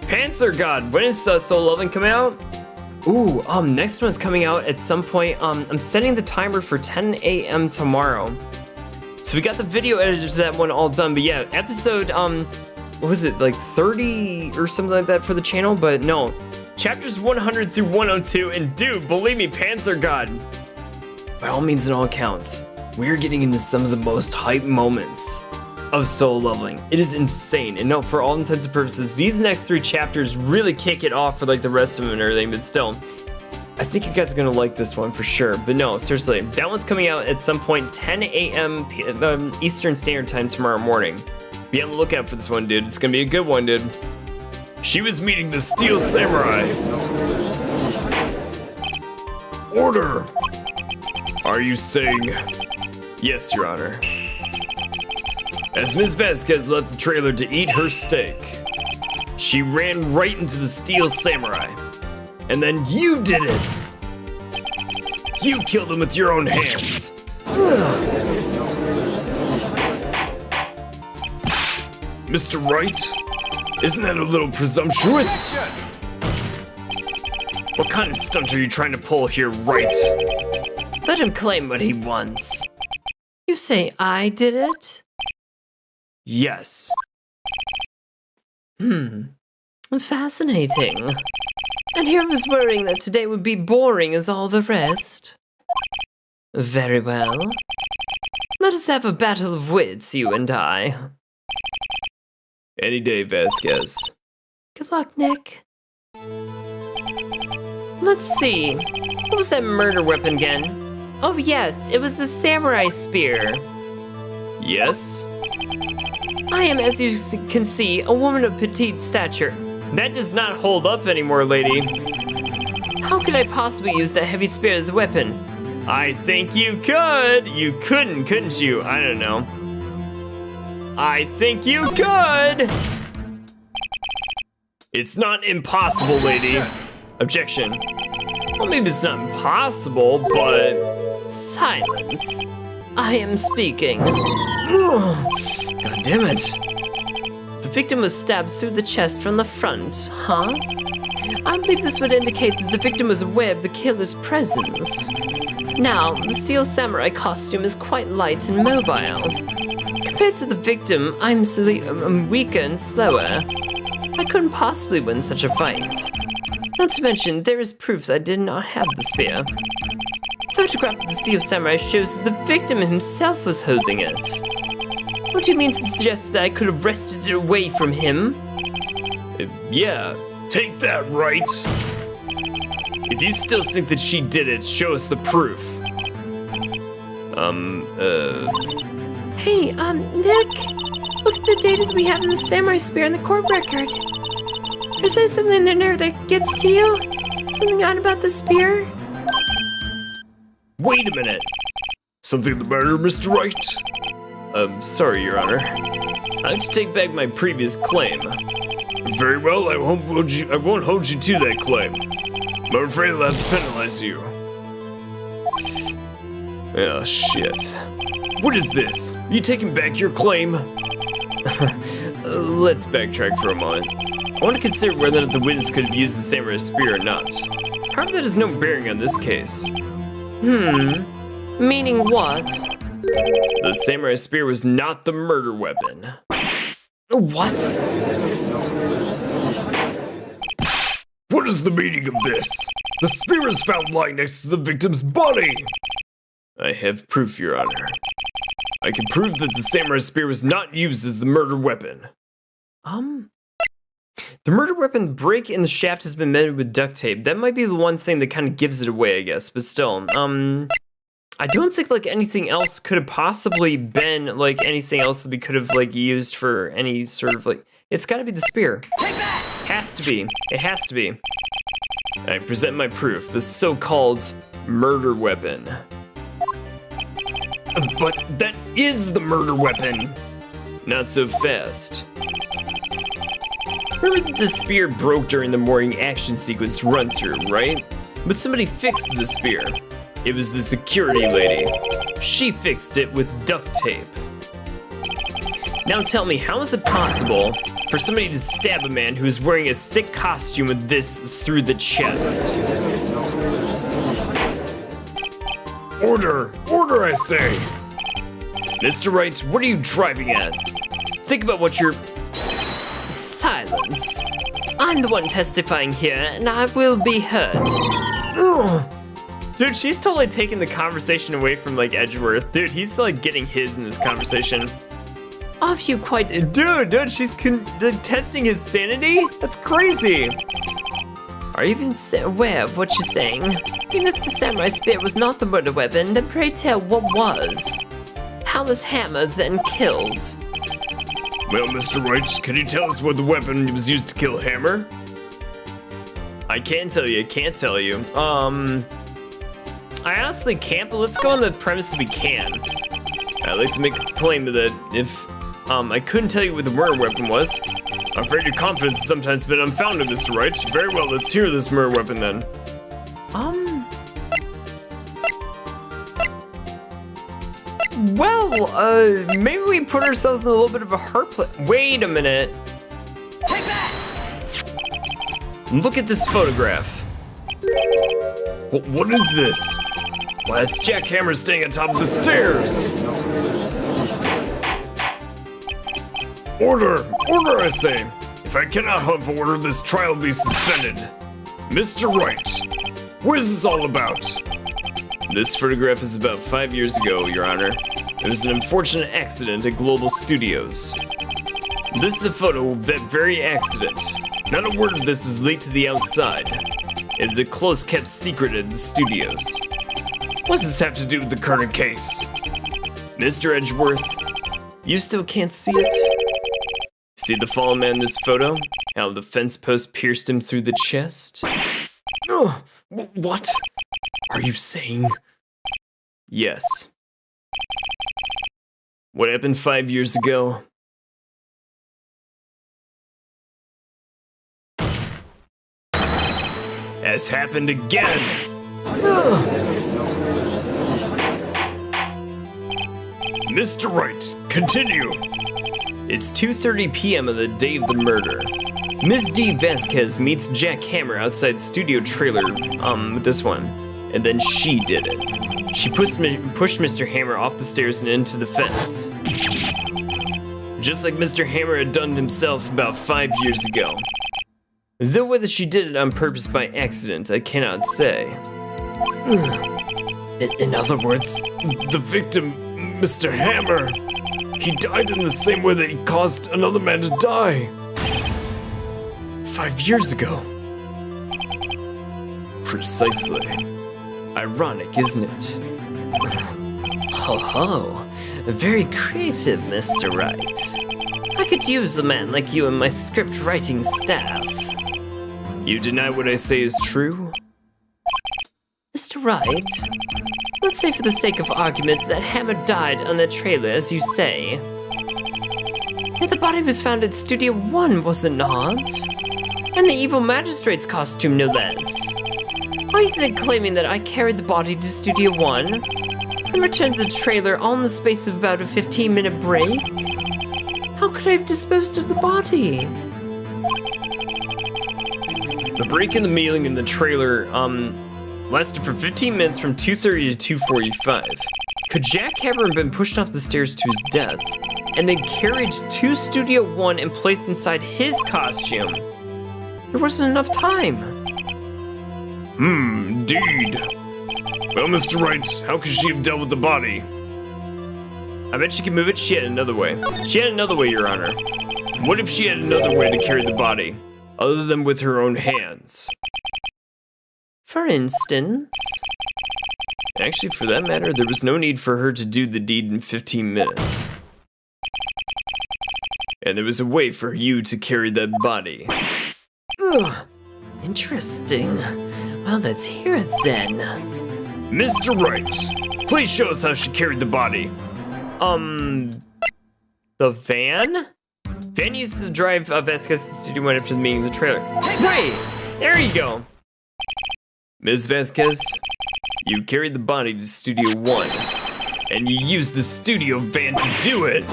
Panzer God, when is Soul Loving coming out? Ooh, next one's coming out at some point. I'm setting the timer for 10 a.m. tomorrow. So we got the video edited to that one all done, but yeah, episode, what was it, like 30 or something like that for the channel? But no, chapters 100 through 102, and dude, believe me, Panzer God, by all means and all accounts, we're getting into some of the most hype moments of Soul Leveling. It is insane, and no, for all intents and purposes, these next 3 chapters really kick it off for like the rest of them and everything, but still, I think you guys are gonna like this one for sure. But no, seriously, that one's coming out at some point 10 a.m. Eastern Standard Time tomorrow morning. Be on the lookout for this one, dude. It's gonna be a good one, dude. She was meeting the Steel Samurai. Order! Are you saying... Yes, Your Honor. As Ms. Vasquez left the trailer to eat her steak, she ran right into the Steel Samurai. And then you did it! You killed him with your own hands. Mr. Wright, isn't that a little presumptuous? What kind of stunt are you trying to pull here, Wright? Let him claim what he wants. You say I did it? Yes. Fascinating. And here I was worrying that today would be boring as all the rest. Very well. Let us have a battle of wits, you and I. Any day, Vasquez. Good luck, Nick. Let's see. What was that murder weapon again? Oh yes, it was the samurai spear. Yes? I am, as you can see, a woman of petite stature. That does not hold up anymore, lady. How could I possibly use that heavy spear as a weapon? I think you could. You couldn't you? I don't know. I think you could. It's not impossible, lady. Objection. Well, maybe it's not impossible, but... Silence. I am speaking. God damn it. The victim was stabbed through the chest from the front, huh? I believe this would indicate that the victim was aware of the killer's presence. Now, the steel samurai costume is quite light and mobile. Compared to the victim, I'm weaker and slower. I couldn't possibly win such a fight. Not to mention, there is proof that I did not have the spear. Photograph of the steel samurai shows that the victim himself was holding it. What do you mean to suggest that I could have wrested it away from him? Yeah, take that, right? If you still think that she did it, show us the proof. Hey, Nick, look at the data that we have in the samurai spear in the court record. Is there something in there that gets to you? Something odd about the spear? Wait a minute. Something the matter, Mr. Wright? Sorry, Your Honor. I'd like to take back my previous claim. Very well, I won't hold you to that claim. I'm afraid I'll have to penalize you. Oh, shit. What is this? You taking back your claim? Let's backtrack for a moment. I want to consider whether the witness could have used the samurai spear or not. However, that has no bearing on this case. Meaning what? The samurai spear was not the murder weapon. What? What is the meaning of this? The spear is found lying next to the victim's body! I have proof, Your Honor. I can prove that the samurai spear was not used as the murder weapon. The murder weapon break in the shaft has been mended with duct tape. That might be the one thing that kind of gives it away, I guess, but still. I don't think like anything else could have possibly been like anything else that we could have like used for any sort of like. It's got to be the spear. Has to be. It has to be. I present my proof. The so-called murder weapon. But that is the murder weapon. Not so fast. Remember that the spear broke during the morning action sequence run through, right? But somebody fixed the spear. It was the security lady. She fixed it with duct tape. Now tell me, how is it possible for somebody to stab a man who's wearing a thick costume with this through the chest? Order! Order, I say! Mr. Wright, what are you driving at? Think about what you're... Silence. I'm the one testifying here, and I will be heard. Ugh. Dude, she's totally taking the conversation away from like Edgeworth. Dude, he's like getting his in this conversation. Are you quite... Dude, she's testing his sanity? That's crazy. Are you even aware of what you're saying? Even if the samurai spear was not the murder weapon, then pray tell what was? How was Hammer then killed? Well, Mr. Wright, can you tell us what the weapon was used to kill Hammer? I can't tell you. I honestly can't, but let's go on the premise that we can. I'd like to make a claim that if I couldn't tell you what the murder weapon was. I'm afraid your confidence has sometimes been unfounded, Mr. Wright. Very well, let's hear this murder weapon then. Well, maybe we put ourselves in a little bit of a hard place. Wait a minute. Take that! Look at this photograph. What is this? Why, it's Jack Hammer staying on top of the stairs. Order! Order, I say! If I cannot have order, this trial will be suspended. Mr. Wright, what is this all about? This photograph is about 5 years ago, Your Honor. It was an unfortunate accident at Global Studios. This is a photo of that very accident. Not a word of this was leaked to the outside. It was a close-kept secret at the studios. What does this have to do with the current case? Mr. Edgeworth, you still can't see it? See the fallen man in this photo? How the fence post pierced him through the chest? Oh, what are you saying? Yes. What happened 5 years ago? Has happened again. Mr. Wright, continue. It's 2:30 p.m. of the day of the murder. Ms. D. Vasquez meets Jack Hammer outside studio trailer, with this one, and then she did it. She pushed Mr. Hammer off the stairs and into the fence. Just like Mr. Hammer had done himself about 5 years ago. Though whether she did it on purpose by accident, I cannot say. In other words, the victim, Mr. Hammer, he died in the same way that he caused another man to die. 5 years ago. Precisely. Ironic, isn't it? Ho ho, very creative, Mr. Wright. I could use a man like you in my script writing staff. You deny what I say is true? Mr. Wright, let's say for the sake of argument that Hammer died on the trailer, as you say. Yet the body was found at Studio 1, was it not? And the evil magistrate's costume, no less. Are you then claiming that I carried the body to Studio 1 and returned to the trailer all in the space of about a 15-minute break? How could I have disposed of the body? The break in the meeting in the trailer, lasted for 15 minutes from 2:30 to 2:45. Could Jack Hammer have been pushed off the stairs to his death and then carried to Studio 1 and placed inside his costume? There wasn't enough time. Indeed. Well, Mr. Wright, how could she have dealt with the body? I bet she could move it. She had another way. She had another way, Your Honor. What if she had another way to carry the body, other than with her own hands? For instance? Actually, for that matter, there was no need for her to do the deed in 15 minutes. And there was a way for you to carry that body. Ugh. Interesting. Well, let's hear it then. Mr. Wright, please show us how she carried the body. The van? Van used to drive Vasquez to Studio 1 after the meeting of the trailer. Great! There you go. Ms. Vasquez, you carried the body to Studio 1, and you used the studio van to do it.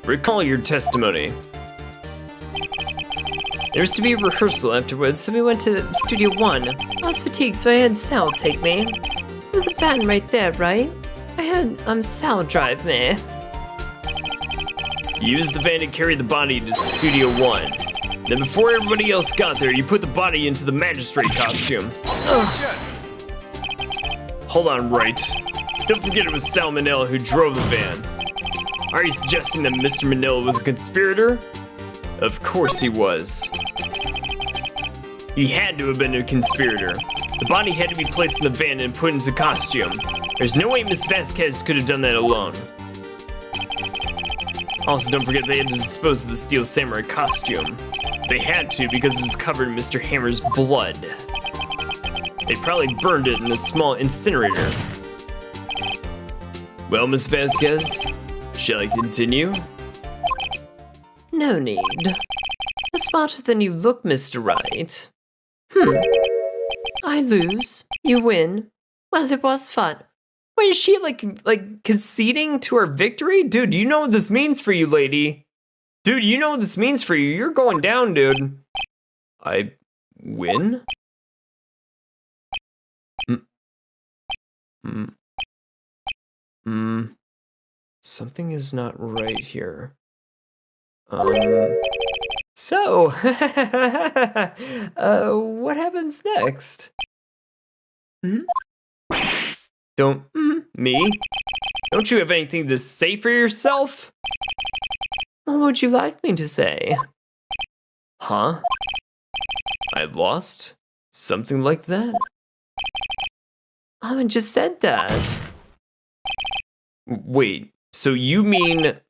Recall your testimony. There was to be a rehearsal afterwards, so we went to Studio 1. I was fatigued, so I had Sal take me. There was a van right there, right? I had Sal drive me. You used the van to carry the body to Studio 1. Then before everybody else got there, you put the body into the magistrate costume. Hold on, Wright. Don't forget it was Sal Manila who drove the van. Are you suggesting that Mr. Manila was a conspirator? Of course he was. He had to have been a conspirator. The body had to be placed in the van and put into costume. There's no way Miss Vasquez could have done that alone. Also, don't forget they had to dispose of the Steel Samurai costume. They had to because it was covered in Mr. Hammer's blood. They probably burned it in a small incinerator. Well, Miss Vasquez, shall I continue? No need. You're smarter than you look, Mr. Wright. I lose. You win. Well, it was fun. Wait, is she like conceding to our victory? Dude, you know what this means for you, lady. Dude, you know what this means for you. You're going down, dude. I win? Something is not right here. So, what happens next? Don't, me? Don't you have anything to say for yourself? What would you like me to say? Huh? I lost? Something like that? I just said that. Wait, so you mean...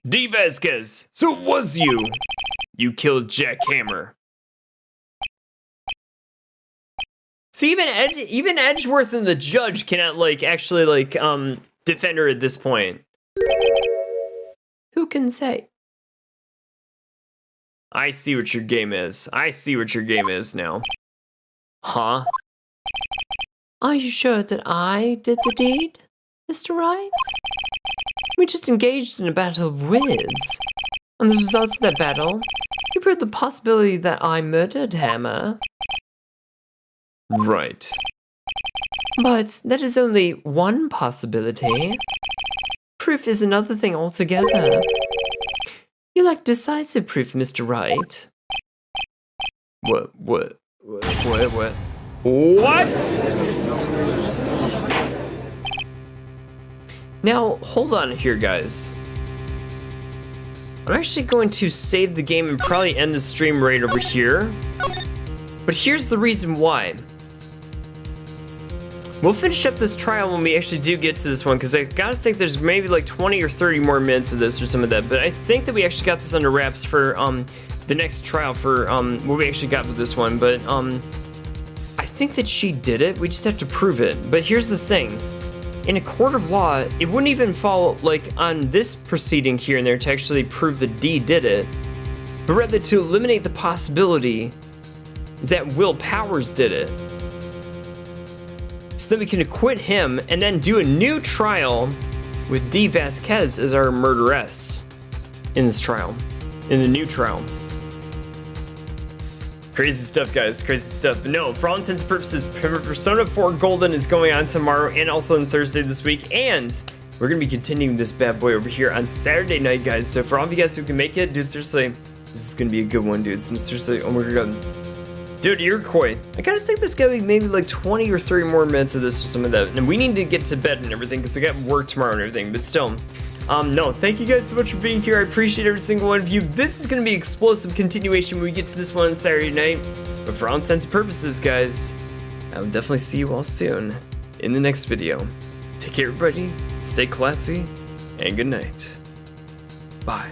D. Vasquez, so it was you! You killed Jack Hammer. See, even Edgeworth and the judge cannot, actually, defend her at this point. Who can say? I see what your game is. I see what your game is now. Huh? Are you sure that I did the deed, Mr. Wright? We just engaged in a battle of wits. And the results of that battle, you proved the possibility that I murdered Hammer. Right. But that is only one possibility. Proof is another thing altogether. You lack decisive proof, Mr. Wright. What? Now, hold on here, guys. I'm actually going to save the game and probably end the stream right over here. But here's the reason why. We'll finish up this trial when we actually do get to this one, because I gotta think there's maybe like 20 or 30 more minutes of this or some of that. But I think that we actually got this under wraps for the next trial for what we actually got with this one. But I think that she did it. We just have to prove it. But here's the thing. In a court of law, it wouldn't even fall on this proceeding here and there to actually prove that D did it, but rather to eliminate the possibility that Will Powers did it. So that we can acquit him and then do a new trial with D. Vasquez as our murderess in this trial, in the new trial. Crazy stuff, guys, crazy stuff. But no, for all intents and purposes, Persona 4 Golden is going on tomorrow and also on Thursday this week, and we're gonna be continuing this bad boy over here on Saturday night, guys. So for all of you guys who can make it, dude, seriously, this is gonna be a good one, dude. So seriously, oh my god. Dude, you're coy. I gotta think there's gotta be maybe like 20 or 30 more minutes of this or some of that. And we need to get to bed and everything because I got work tomorrow and everything. But still, No, thank you guys so much for being here. I appreciate every single one of you. This is going to be explosive continuation when we get to this one on Saturday night. But for all intents and purposes, guys, I will definitely see you all soon in the next video. Take care, everybody. Stay classy, and good night. Bye.